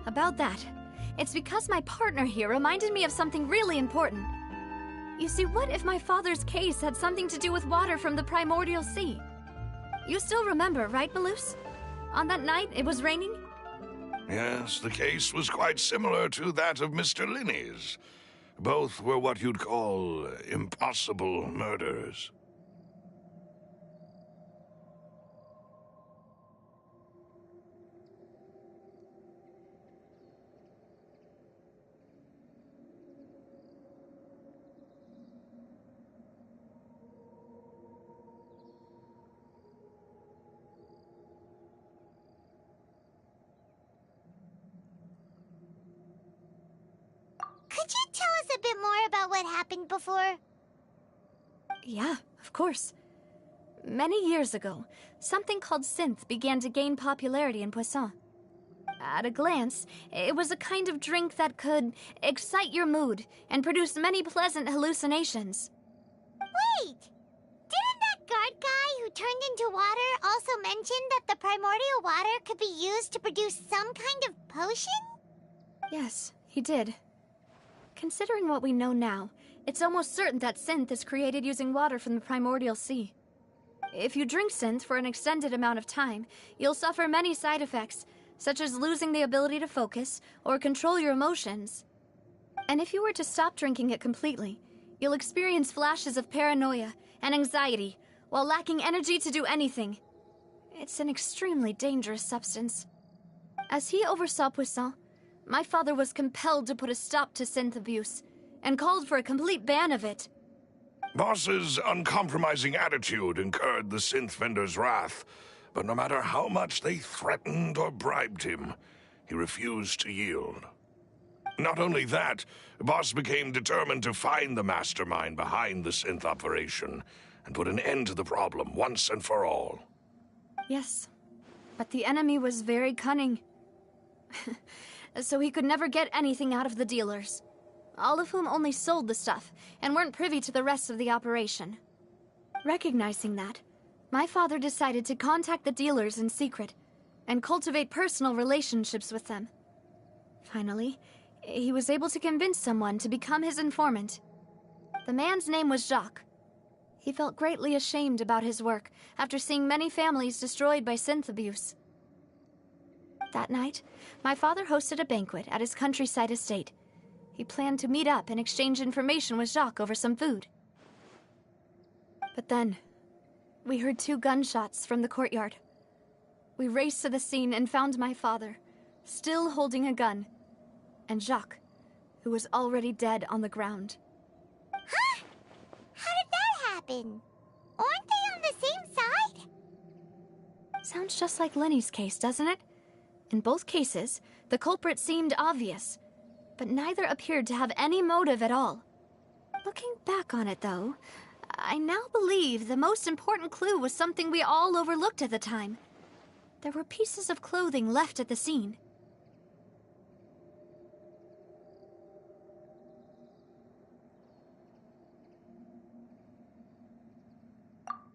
About that. It's because my partner here reminded me of something really important. You see, what if my father's case had something to do with water from the primordial sea? You still remember, right, Melus? On that night, it was raining? Yes, the case was quite similar to that of Mr. Linney's. Both were what you'd call impossible murders. Could you tell us a bit more about what happened before? Yeah, of course. Many years ago, something called synth began to gain popularity in Poisson. At a glance, it was a kind of drink that could excite your mood and produce many pleasant hallucinations. Wait! Didn't that guard guy who turned into water also mention that the primordial water could be used to produce some kind of potion? Yes, he did. Considering what we know now, it's almost certain that synth is created using water from the primordial sea. If you drink synth for an extended amount of time, you'll suffer many side effects, such as losing the ability to focus or control your emotions. And if you were to stop drinking it completely, you'll experience flashes of paranoia and anxiety while lacking energy to do anything. It's an extremely dangerous substance. As he oversaw Puissant, my father was compelled to put a stop to synth abuse and called for a complete ban of it. Boss's uncompromising attitude incurred the synth vendor's wrath, but no matter how much they threatened or bribed him, he refused to yield. Not only that, Boss became determined to find the mastermind behind the synth operation and put an end to the problem once and for all. Yes, but the enemy was very cunning. So he could never get anything out of the dealers, all of whom only sold the stuff and weren't privy to the rest of the operation. Recognizing that, my father decided to contact the dealers in secret and cultivate personal relationships with them. Finally, he was able to convince someone to become his informant. The man's name was Jacques. He felt greatly ashamed about his work after seeing many families destroyed by synth abuse. That night, my father hosted a banquet at his countryside estate. He planned to meet up and exchange information with Jacques over some food. But then, we heard 2 gunshots from the courtyard. We raced to the scene and found my father, still holding a gun, and Jacques, who was already dead on the ground. Huh? How did that happen? Aren't they on the same side? Sounds just like Lenny's case, doesn't it? In both cases, the culprit seemed obvious, but neither appeared to have any motive at all. Looking back on it, though, I now believe the most important clue was something we all overlooked at the time. There were pieces of clothing left at the scene.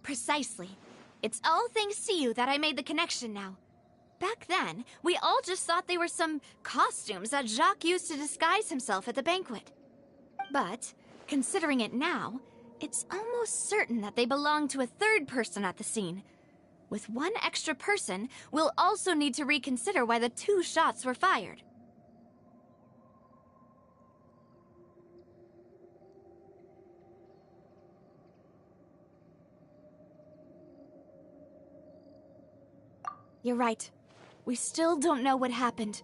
Precisely. It's all thanks to you that I made the connection now. Back then, we all just thought they were some costumes that Jacques used to disguise himself at the banquet. But, considering it now, it's almost certain that they belong to a third person at the scene. With one extra person, we'll also need to reconsider why the 2 shots were fired. You're right. We still don't know what happened.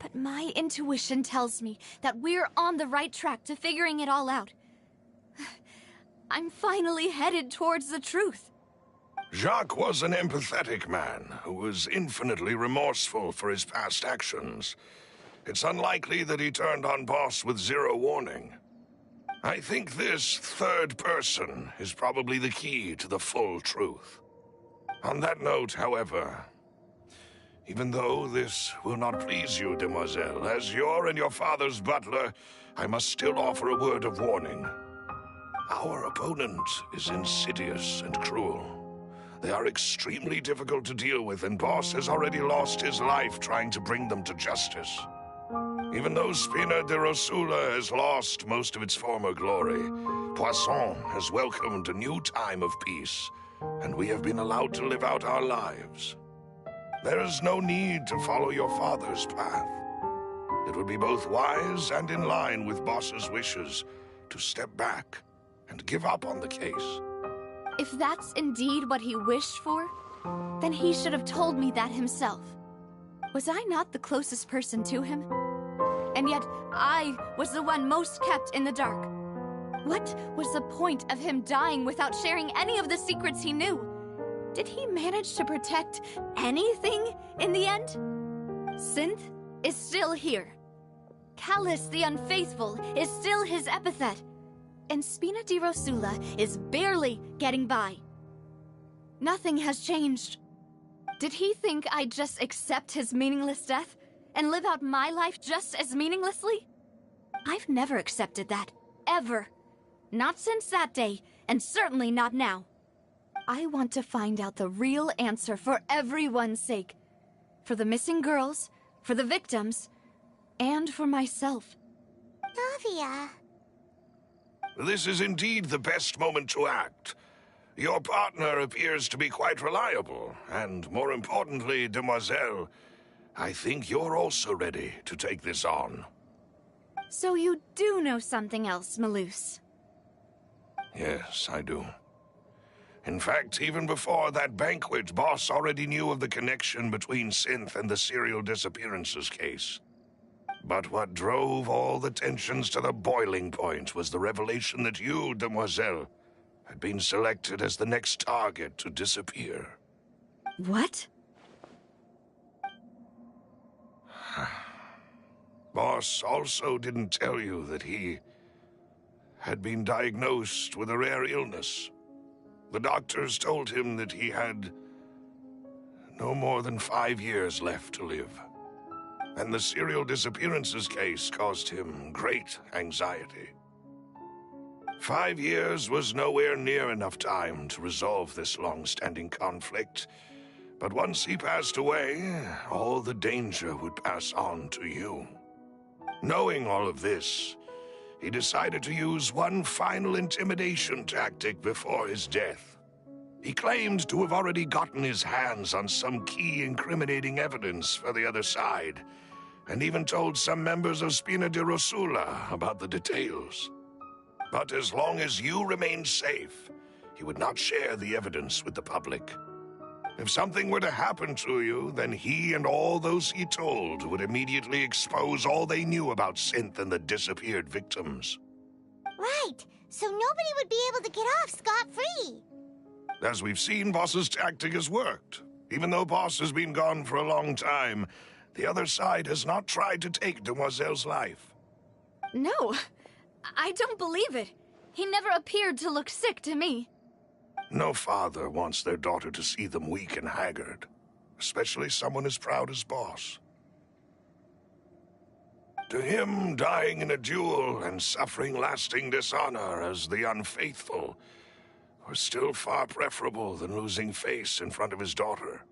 But my intuition tells me that we're on the right track to figuring it all out. I'm finally headed towards the truth. Jacques was an empathetic man who was infinitely remorseful for his past actions. It's unlikely that he turned on Boss with 0 warning. I think this third person is probably the key to the full truth. On that note, however, even though this will not please you, demoiselle, as your and your father's butler, I must still offer a word of warning. Our opponent is insidious and cruel. They are extremely difficult to deal with, and Boss has already lost his life trying to bring them to justice. Even though Spina de Rosula has lost most of its former glory, Poisson has welcomed a new time of peace, and we have been allowed to live out our lives. There is no need to follow your father's path. It would be both wise and in line with Boss's wishes to step back and give up on the case. If that's indeed what he wished for, then he should have told me that himself. Was I not the closest person to him? And yet, I was the one most kept in the dark. What was the point of him dying without sharing any of the secrets he knew? Did he manage to protect anything in the end? Synth is still here. Callus the Unfaithful is still his epithet. And Spina di Rosula is barely getting by. Nothing has changed. Did he think I'd just accept his meaningless death and live out my life just as meaninglessly? I've never accepted that, ever. Not since that day, and certainly not now. I want to find out the real answer for everyone's sake. For the missing girls, for the victims, and for myself. Navia. This is indeed the best moment to act. Your partner appears to be quite reliable, and more importantly, Demoiselle, I think you're also ready to take this on. So you do know something else, Malus? Yes, I do. In fact, even before that banquet, Boss already knew of the connection between Synth and the serial disappearances case. But what drove all the tensions to the boiling point was the revelation that you, Demoiselle, had been selected as the next target to disappear. What? Boss also didn't tell you that he had been diagnosed with a rare illness. The doctors told him that he had no more than 5 years left to live. And the serial disappearances case caused him great anxiety. 5 years was nowhere near enough time to resolve this long-standing conflict. But once he passed away, all the danger would pass on to you. Knowing all of this, he decided to use one final intimidation tactic before his death. He claimed to have already gotten his hands on some key incriminating evidence for the other side, and even told some members of Spina di Rosula about the details. But as long as you remained safe, he would not share the evidence with the public. If something were to happen to you, then he and all those he told would immediately expose all they knew about Synth and the disappeared victims. Right, so nobody would be able to get off scot-free. As we've seen, Boss's tactic has worked. Even though Boss has been gone for a long time, the other side has not tried to take Demoiselle's life. No, I don't believe it. He never appeared to look sick to me. No father wants their daughter to see them weak and haggard, especially someone as proud as Boss. To him, dying in a duel and suffering lasting dishonor as the unfaithful was still far preferable than losing face in front of his daughter.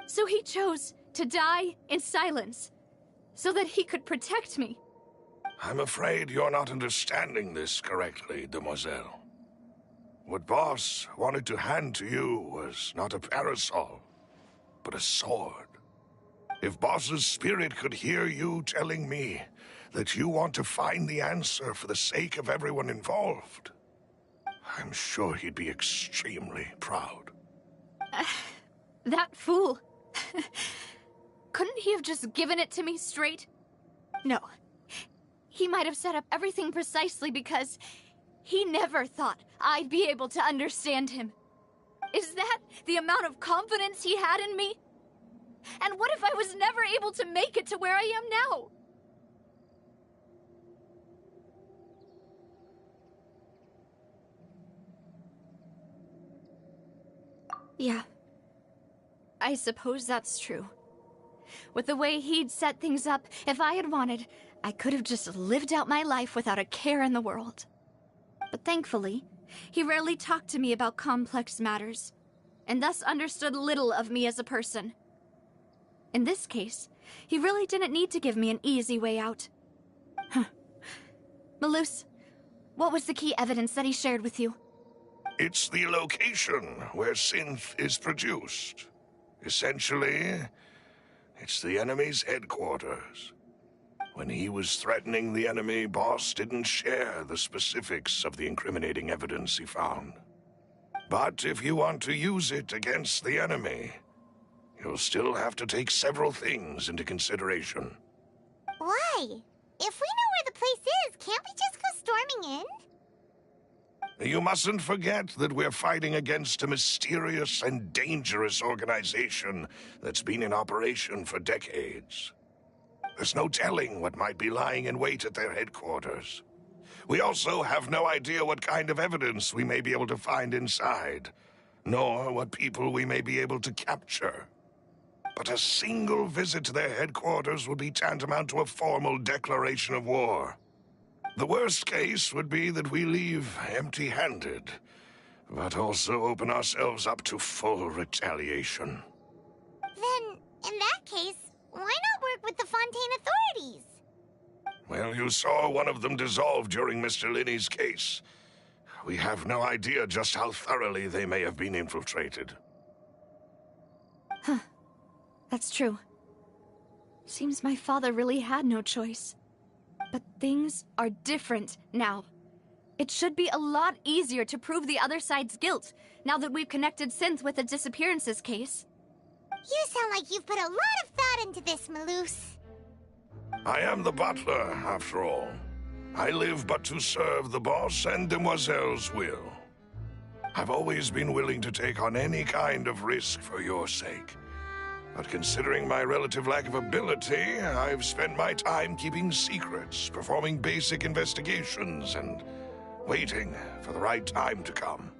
So he chose to die in silence, so that he could protect me. I'm afraid you're not understanding this correctly, Demoiselle. What Boss wanted to hand to you was not a parasol, but a sword. If Boss's spirit could hear you telling me that you want to find the answer for the sake of everyone involved, I'm sure he'd be extremely proud. That fool. Couldn't he have just given it to me straight? No. He might have set up everything precisely because he never thought I'd be able to understand him. Is that the amount of confidence he had in me? And what if I was never able to make it to where I am now? Yeah. I suppose that's true. With the way he'd set things up, if I had wanted, I could have just lived out my life without a care in the world. But thankfully, he rarely talked to me about complex matters, and thus understood little of me as a person. In this case, he really didn't need to give me an easy way out. Malus, what was the key evidence that he shared with you? It's the location where Synth is produced. Essentially, it's the enemy's headquarters. When he was threatening the enemy, Boss didn't share the specifics of the incriminating evidence he found. But if you want to use it against the enemy, you'll still have to take several things into consideration. Why? If we know where the place is, can't we just go storming in? You mustn't forget that we're fighting against a mysterious and dangerous organization that's been in operation for decades. There's no telling what might be lying in wait at their headquarters. We also have no idea what kind of evidence we may be able to find inside, nor what people we may be able to capture. But a single visit to their headquarters would be tantamount to a formal declaration of war. The worst case would be that we leave empty-handed, but also open ourselves up to full retaliation. Then, in that case, why not work with the Fontaine authorities? Well, you saw one of them dissolve during Mr. Linney's case. we have no idea just how thoroughly they may have been infiltrated. Huh. That's true. Seems my father really had no choice. But things are different now. It should be a lot easier to prove the other side's guilt, now that we've connected Synth with the disappearances case. You sound like you've put a lot of thought into this, Malus. I am the butler, after all. I live but to serve the boss and Demoiselle's will. I've always been willing to take on any kind of risk for your sake. But considering my relative lack of ability, I've spent my time keeping secrets, performing basic investigations, and waiting for the right time to come.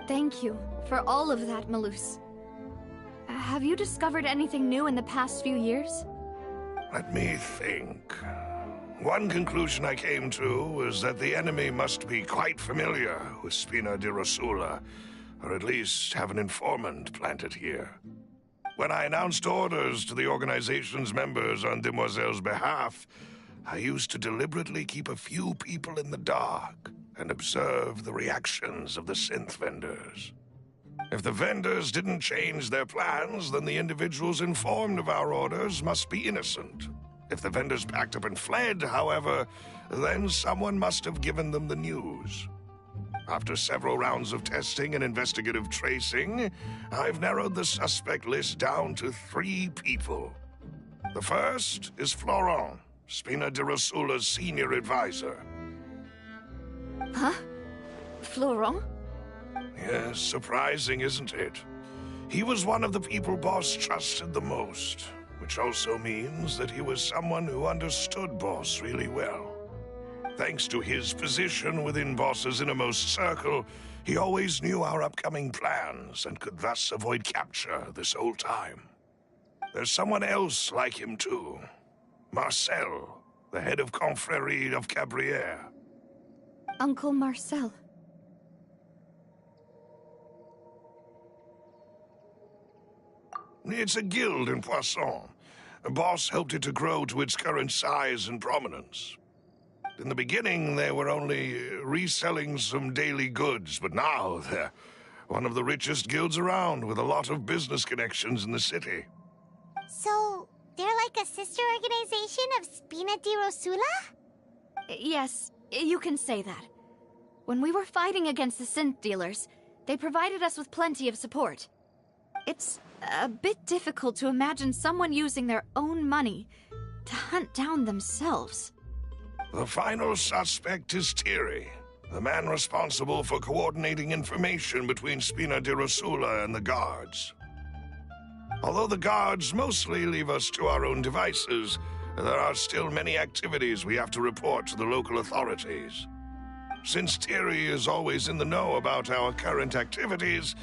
Thank you for all of that, Malus. Have you discovered anything new in the past few years? Let me think. One conclusion I came to was that the enemy must be quite familiar with Spina di Rosula, or at least have an informant planted here. When I announced orders to the organization's members on Demoiselle's behalf, I used to deliberately keep a few people in the dark and observe the reactions of the synth vendors. If the vendors didn't change their plans, then the individuals informed of our orders must be innocent. If the vendors packed up and fled, however, then someone must have given them the news. After several rounds of testing and investigative tracing, I've narrowed the suspect list down to 3 people. The first is Florent, Spina di Rosula's senior advisor. Huh? Florent? Yes, surprising, isn't it? He was one of the people Boss trusted the most, which also means that he was someone who understood Boss really well. Thanks to his position within Boss's innermost circle, he always knew our upcoming plans and could thus avoid capture this whole time. There's someone else like him too. Marcel, the head of Confrérie of Cabrières. Uncle Marcel. It's a guild in Poisson. Boss helped it to grow to its current size and prominence. In the beginning, they were only reselling some daily goods, but now they're one of the richest guilds around, with a lot of business connections in the city. So, they're like a sister organization of Spina di Rosula? Yes, you can say that. When we were fighting against the synth dealers, they provided us with plenty of support. It's a bit difficult to imagine someone using their own money to hunt down themselves. The final suspect is Thierry, the man responsible for coordinating information between Spina di Rosula and the guards. Although the guards mostly leave us to our own devices, there are still many activities we have to report to the local authorities. Since Thierry is always in the know about our current activities,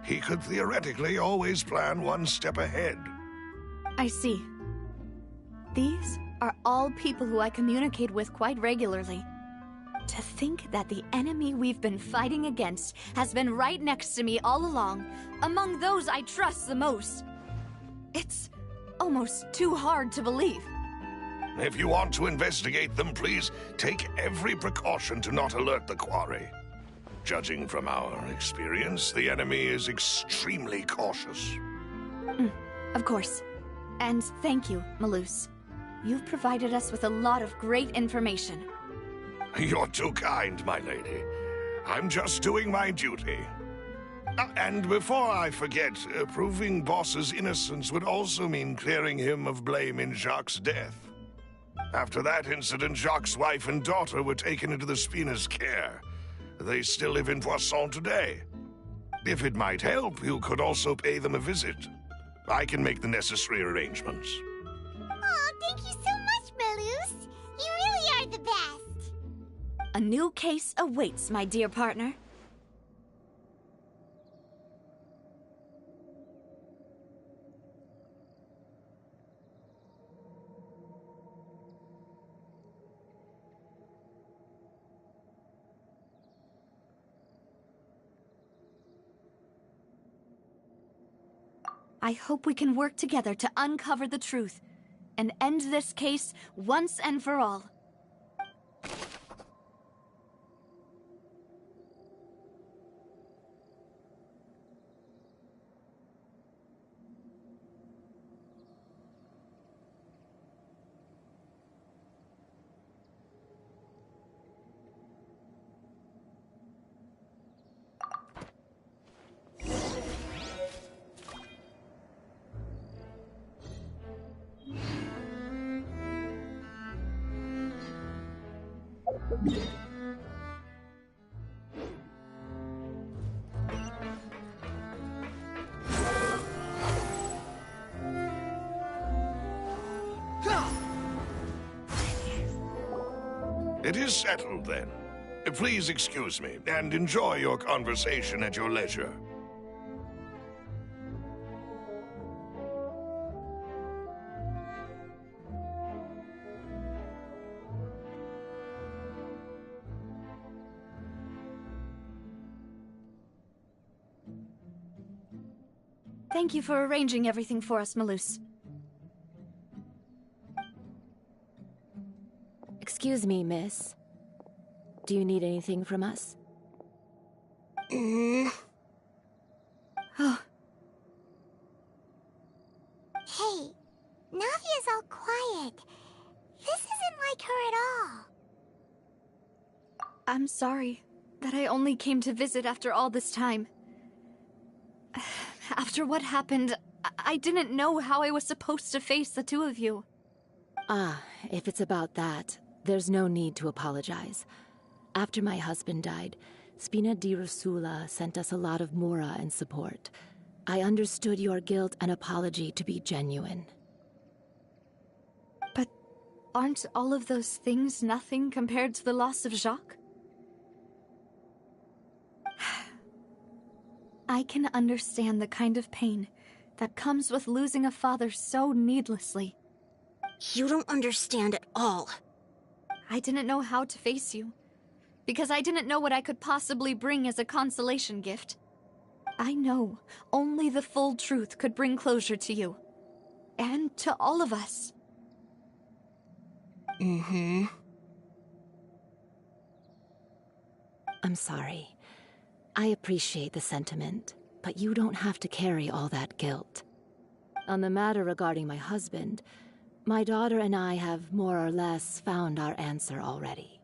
he could theoretically always plan one step ahead. I see. These are all people who I communicate with quite regularly. To think that the enemy we've been fighting against has been right next to me all along, among those I trust the most. It's almost too hard to believe. If you want to investigate them, please take every precaution to not alert the quarry. Judging from our experience, the enemy is extremely cautious. Of course. And thank you, Malus. You've provided us with a lot of great information. You're too kind, my lady. I'm just doing my duty. And before I forget, proving Boss's innocence would also mean clearing him of blame in Jacques' death. After that incident, Jacques' wife and daughter were taken into the Spina's care. They still live in Poisson today. If it might help, you could also pay them a visit. I can make the necessary arrangements. Oh, thank you so much, Malus. You really are the best. A new case awaits, my dear partner. I hope we can work together to uncover the truth and end this case once and for all. It is settled, then. Please excuse me, and enjoy your conversation at your leisure. Thank you for arranging everything for us, Malus. Excuse me, miss. Do you need anything from us? Oh. Hey, Navia's all quiet. This isn't like her at all. I'm sorry that I only came to visit after all this time. After what happened, I didn't know how I was supposed to face the two of you. Ah, if it's about that, there's no need to apologize. After my husband died, Spina di Rosula sent us a lot of mora and support. I understood your guilt and apology to be genuine. But aren't all of those things nothing compared to the loss of Jacques? I can understand the kind of pain that comes with losing a father so needlessly. You don't understand at all. I didn't know how to face you, because I didn't know what I could possibly bring as a consolation gift. I know only the full truth could bring closure to you, and to all of us. I'm sorry. I appreciate the sentiment, but you don't have to carry all that guilt. On the matter regarding my husband, my daughter and I have more or less found our answer already.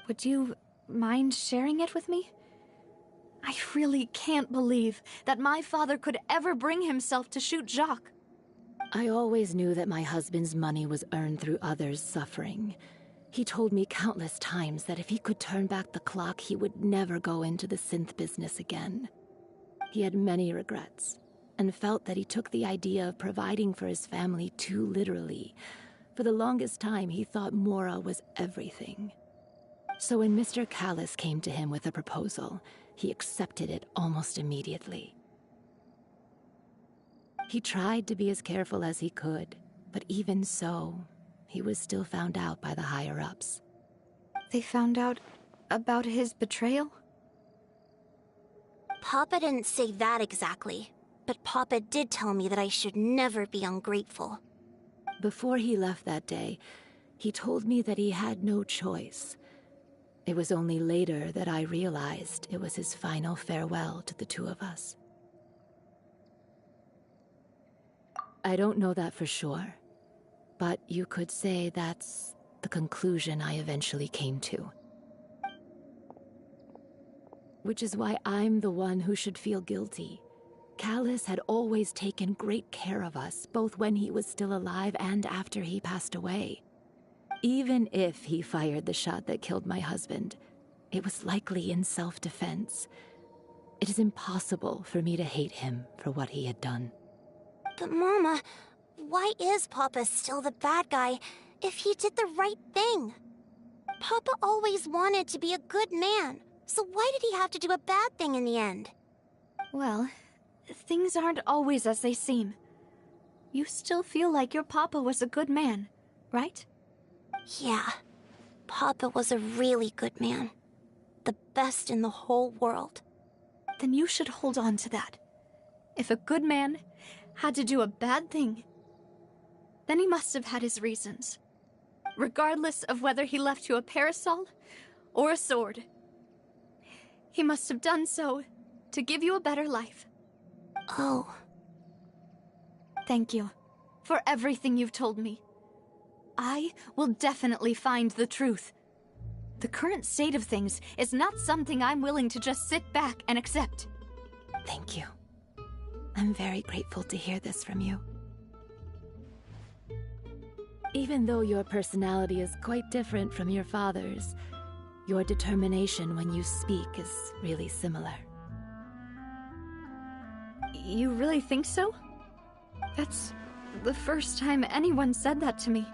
Would you mind sharing it with me? I really can't believe that my father could ever bring himself to shoot Jacques. I always knew that my husband's money was earned through others' suffering. He told me countless times that if he could turn back the clock, he would never go into the synth business again. He had many regrets, and felt that he took the idea of providing for his family too literally. For the longest time, he thought Mora was everything. So when Mr. Callis came to him with a proposal, he accepted it almost immediately. He tried to be as careful as he could, but even so, he was still found out by the higher-ups. They found out about his betrayal? Papa didn't say that exactly, but Papa did tell me that I should never be ungrateful. Before he left that day, he told me that he had no choice. It was only later that I realized it was his final farewell to the two of us. I don't know that for sure, but you could say that's the conclusion I eventually came to. Which is why I'm the one who should feel guilty. Callis had always taken great care of us, both when he was still alive and after he passed away. Even if he fired the shot that killed my husband, it was likely in self-defense. It is impossible for me to hate him for what he had done. But Mama, why is Papa still the bad guy if he did the right thing? Papa always wanted to be a good man, so why did he have to do a bad thing in the end? Well, things aren't always as they seem. You still feel like your Papa was a good man, right? Yeah, Papa was a really good man. The best in the whole world. Then you should hold on to that. If a good man had to do a bad thing, then he must have had his reasons. Regardless of whether he left you a parasol or a sword. He must have done so to give you a better life. Oh. Thank you for everything you've told me. I will definitely find the truth. The current state of things is not something I'm willing to just sit back and accept. Thank you. I'm very grateful to hear this from you. Even though your personality is quite different from your father's, your determination when you speak is really similar. You really think so? That's the first time anyone said that to me.